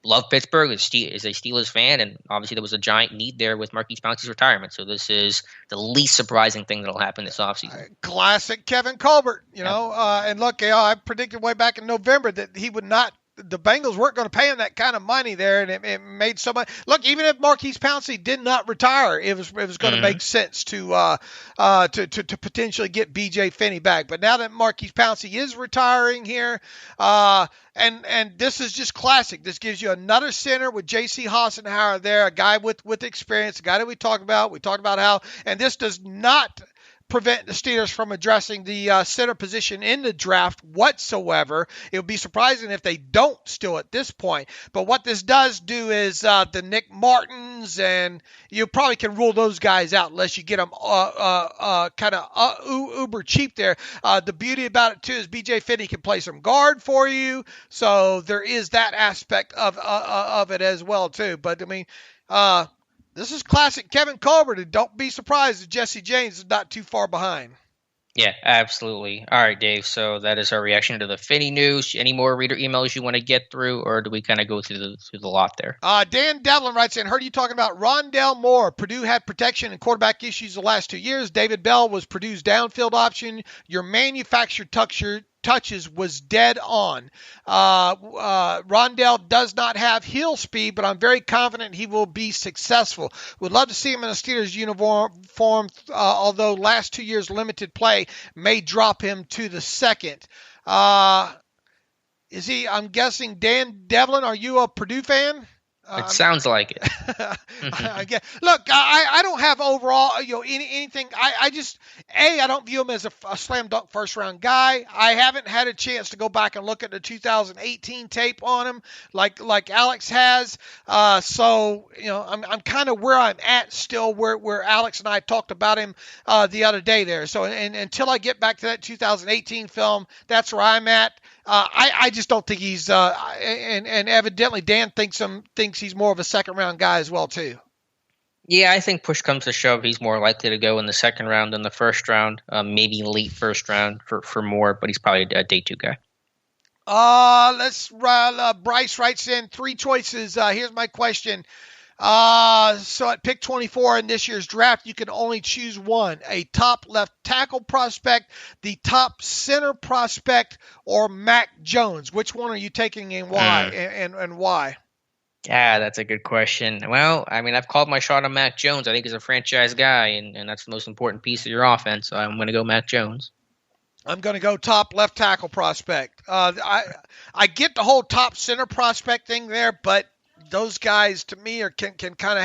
[SPEAKER 2] loved Pittsburgh, is a Steelers fan, and obviously there was a giant need there with Marquise Pouncey's retirement. So this is the least surprising thing that will happen this offseason.
[SPEAKER 3] Classic Kevin Colbert, you know. And look, I predicted way back in November that he would not – the Bengals weren't going to pay him that kind of money there, and it made so much. Look, even if Marquise Pouncey did not retire, it was going to make sense to potentially get B.J. Finney back. But now that Marquise Pouncey is retiring here, and this is just classic. This gives you another center with J.C. Hassenauer there, a guy with experience, a guy that we talked about. We talked about how, and this does not prevent the Steelers from addressing the center position in the draft whatsoever. It would be surprising if they don't still at this point. But what this does do is the Nick Martins, and you probably can rule those guys out unless you get them kind of uber cheap there. The beauty about it, too, is B.J. Finney can play some guard for you. So there is that aspect of it as well, too. But, I mean, this is classic Kevin Colbert, and don't be surprised if Jesse James is not too far behind.
[SPEAKER 2] Yeah, absolutely. All right, Dave. So that is our reaction to the Finney news. Any more reader emails you want to get through, or do we kind of go through the lot there?
[SPEAKER 3] Dan Devlin writes in, heard you talking about Rondale Moore. Purdue had protection and quarterback issues the last 2 years. David Bell was Purdue's downfield option. Your manufactured touches was dead on. Rondale does not have heel speed, but I'm very confident he will be successful. Would love to see him in a Steelers uniform, although last 2 years limited play may drop him to the second. Is he, I'm guessing, Dan Devlin, are you a Purdue fan?
[SPEAKER 2] It sounds like it.
[SPEAKER 3] Look, I don't have overall, anything. I just, I don't view him as a slam dunk first round guy. I haven't had a chance to go back and look at the 2018 tape on him like Alex has. So, I'm kind of where I'm at still, where Alex and I talked about him the other day there. So, and until I get back to that 2018 film, that's where I'm at. I just don't think he's and evidently Dan thinks he's more of a second round guy as well too.
[SPEAKER 2] Yeah, I think push comes to shove, he's more likely to go in the second round than the first round, maybe late first round for Moore, but he's probably a day 2 guy.
[SPEAKER 3] Bryce writes in 3 choices. Here's my question. So at pick 24 in this year's draft, you can only choose one: a top left tackle prospect, the top center prospect, or Mac Jones. Which one are you taking and why? And why?
[SPEAKER 2] Yeah, that's a good question. Well, I mean, I've called my shot on Mac Jones. I think he's a franchise guy, and that's the most important piece of your offense. So I'm going to go Mac Jones.
[SPEAKER 3] I'm going to go top left tackle prospect. I get the whole top center prospect thing there, but those guys to me can kind of.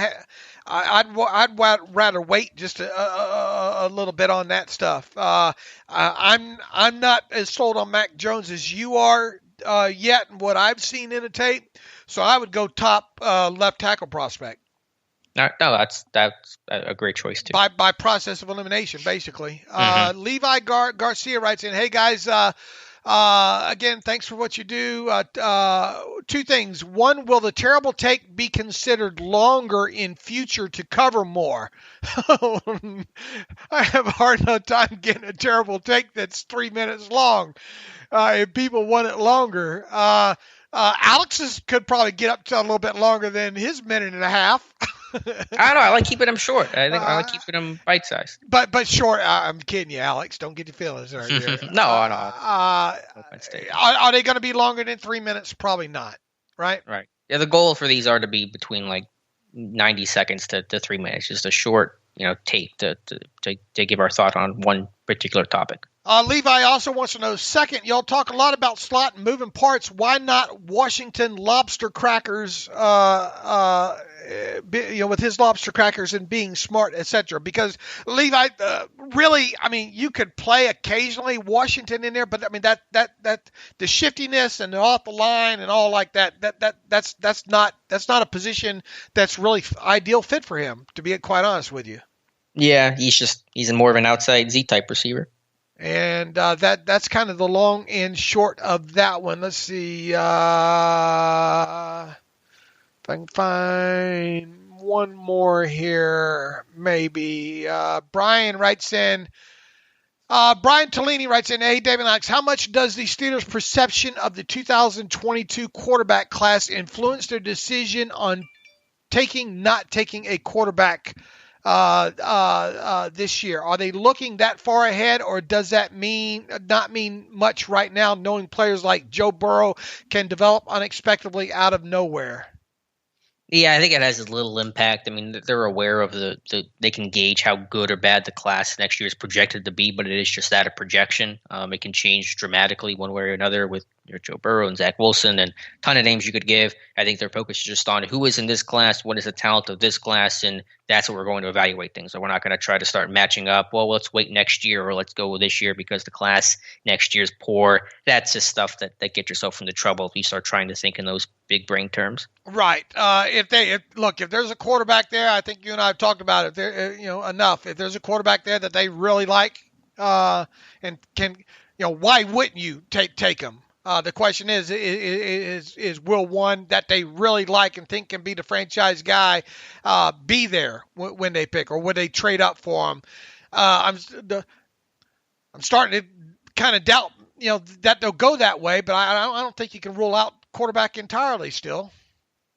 [SPEAKER 3] I'd rather wait just a little bit on that stuff. I'm not as sold on Mac Jones as you are yet in what I've seen in the tape. So I would go top left tackle prospect.
[SPEAKER 2] No, that's a great choice too.
[SPEAKER 3] By process of elimination, basically. Levi Garcia writes in, "Hey guys, Again, thanks for what you do. Two things. One, will the terrible take be considered longer in future to cover more? I have a hard enough time getting a terrible take that's 3 minutes long. If people want it longer. Alex's could probably get up to a little bit longer than his minute and a half.
[SPEAKER 2] I don't know. I like keeping them short. I think I like keeping them bite-sized.
[SPEAKER 3] But short. I'm kidding you, Alex. Don't get your feelings hurt here.
[SPEAKER 2] No.
[SPEAKER 3] Are they going to be longer than 3 minutes? Probably not. Right.
[SPEAKER 2] Right. Yeah. The goal for these are to be between like 90 seconds to 3 minutes. Just a short, tape to give our thought on one particular topic.
[SPEAKER 3] Levi also wants to know, second, y'all talk a lot about slot and moving parts. Why not Washington lobster crackers, with his lobster crackers and being smart, etc.? Because, Levi, really, I mean, you could play occasionally Washington in there, but, I mean, that the shiftiness and the off the line and all like that's not a position that's really ideal fit for him, to be quite honest with you.
[SPEAKER 2] Yeah, he's more of an outside Z-type receiver.
[SPEAKER 3] And that's kind of the long and short of that one. Let's see if I can find one more here, maybe. Brian Tellini writes in, hey, David Alex, how much does the Steelers' perception of the 2022 quarterback class influence their decision on not taking a quarterback this year? Are they looking that far ahead, or does that not mean much right now, knowing players like Joe Burrow can develop unexpectedly out of nowhere?
[SPEAKER 2] Yeah, I think it has a little impact. I mean, they're aware of they can gauge how good or bad the class next year is projected to be, but it is just that, a projection. It can change dramatically one way or another with Joe Burrow and Zach Wilson and a ton of names you could give. I think their focus is just on who is in this class, what is the talent of this class, and that's what we're going to evaluate things. So we're not going to try to start matching up, well, let's wait next year or let's go with this year because the class next year is poor. That's just stuff that gets yourself into trouble if you start trying to think in those big brain terms.
[SPEAKER 3] Right. If there's a quarterback there, I think you and I have talked about it there, enough. If there's a quarterback there that they really like, and can, why wouldn't you take him? The question is will one that they really like and think can be the franchise guy be there when they pick, or would they trade up for him? I'm starting to kind of doubt, that they'll go that way, but I don't think you can rule out quarterback entirely still.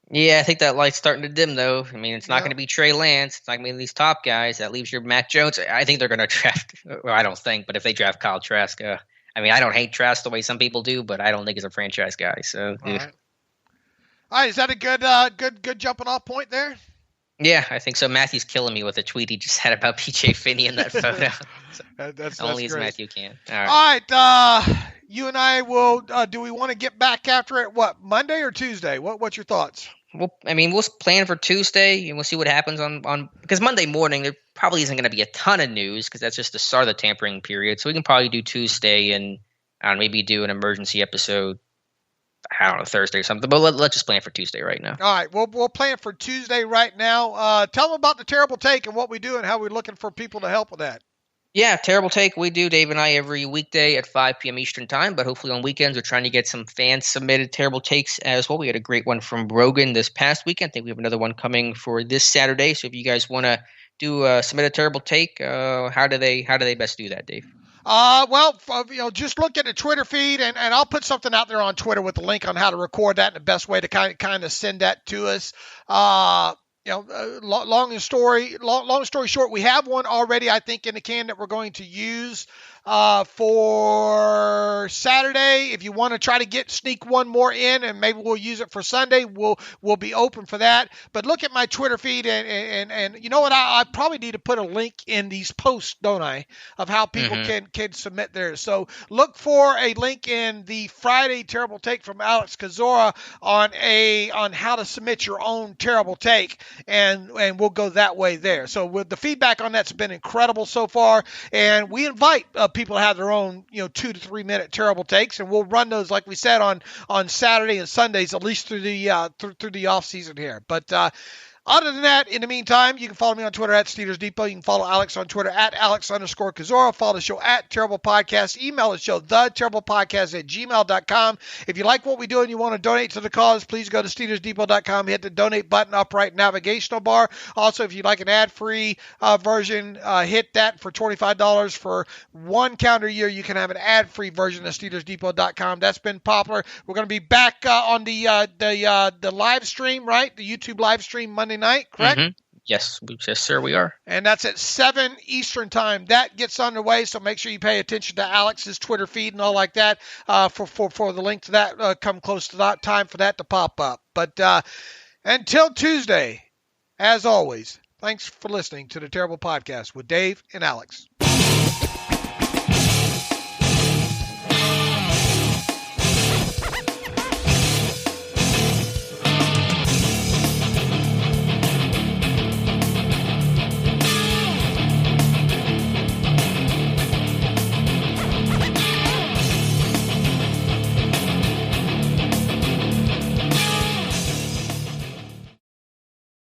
[SPEAKER 2] Yeah, I think that light's starting to dim, though. I mean, it's not going to be Trey Lance. It's not going to be these top guys. That leaves your Mac Jones. I think they're going to draft – well, I don't think, but if they draft Kyle Trask, I mean, I don't hate Trask the way some people do, but I don't think he's a franchise guy. So,
[SPEAKER 3] all right, is that a good jumping off point there?
[SPEAKER 2] Yeah, I think so. Matthew's killing me with a tweet he just had about PJ Finney in that photo. So
[SPEAKER 3] that's
[SPEAKER 2] only
[SPEAKER 3] great.
[SPEAKER 2] as Matthew can.
[SPEAKER 3] All right. You and I will. Do we want to get back after it? What, Monday or Tuesday? What's your thoughts?
[SPEAKER 2] Well, I mean, we'll plan for Tuesday, and we'll see what happens on because Monday morning there probably isn't going to be a ton of news because that's just the start of the tampering period. So we can probably do Tuesday and maybe do an emergency episode. I don't know, Thursday or something. But let's just plan for Tuesday right now.
[SPEAKER 3] All right, we'll plan for Tuesday right now. Tell them about the terrible take and what we do and how we're looking for people to help with that.
[SPEAKER 2] Yeah, terrible take. We do, Dave and I, every weekday at 5 p.m. Eastern time, but hopefully on weekends we're trying to get some fan-submitted terrible takes as well. We had a great one from Rogan this past weekend. I think we have another one coming for this Saturday. So if you guys want to submit a terrible take, how do they best do that, Dave?
[SPEAKER 3] Just look at the Twitter feed, and I'll put something out there on Twitter with the link on how to record that and the best way to kind of send that to us. Long story short, we have one already, I think, in the can that we're going to use for Saturday. If you want to try to sneak one more in, and maybe we'll use it for Sunday, we'll be open for that. But look at my Twitter feed, and you know what? I probably need to put a link in these posts, don't I, of how people can submit theirs. So look for a link in the Friday terrible take from Alex Kozora on how to submit your own terrible take, and we'll go that way there. So with the feedback on that's been incredible so far, and we invite people have their own 2 to 3 minute terrible takes, and we'll run those, like we said, on Saturday and Sundays, at least through the off season here. But Other than that, in the meantime, you can follow me on Twitter at Steelers Depot. You can follow Alex on Twitter at Alex_Kozora. Follow the show at Terrible Podcast. Email the show, theterriblepodcast@gmail.com. If you like what we do and you want to donate to the cause, please go to SteelersDepot.com, hit the donate button up right navigational bar. Also, if you'd like an ad-free version, hit that for $25 for 1 calendar year. You can have an ad-free version of SteelersDepot.com. That's been popular. We're going to be back on the live stream, right? The YouTube live stream Monday night, correct?
[SPEAKER 2] Mm-hmm. Yes, sir, we are.
[SPEAKER 3] And that's at 7 Eastern time. That gets underway, so make sure you pay attention to Alex's Twitter feed and all like that for the link to that. Come close to that time for that to pop up. But until Tuesday, as always, thanks for listening to the Terrible Podcast with Dave and Alex.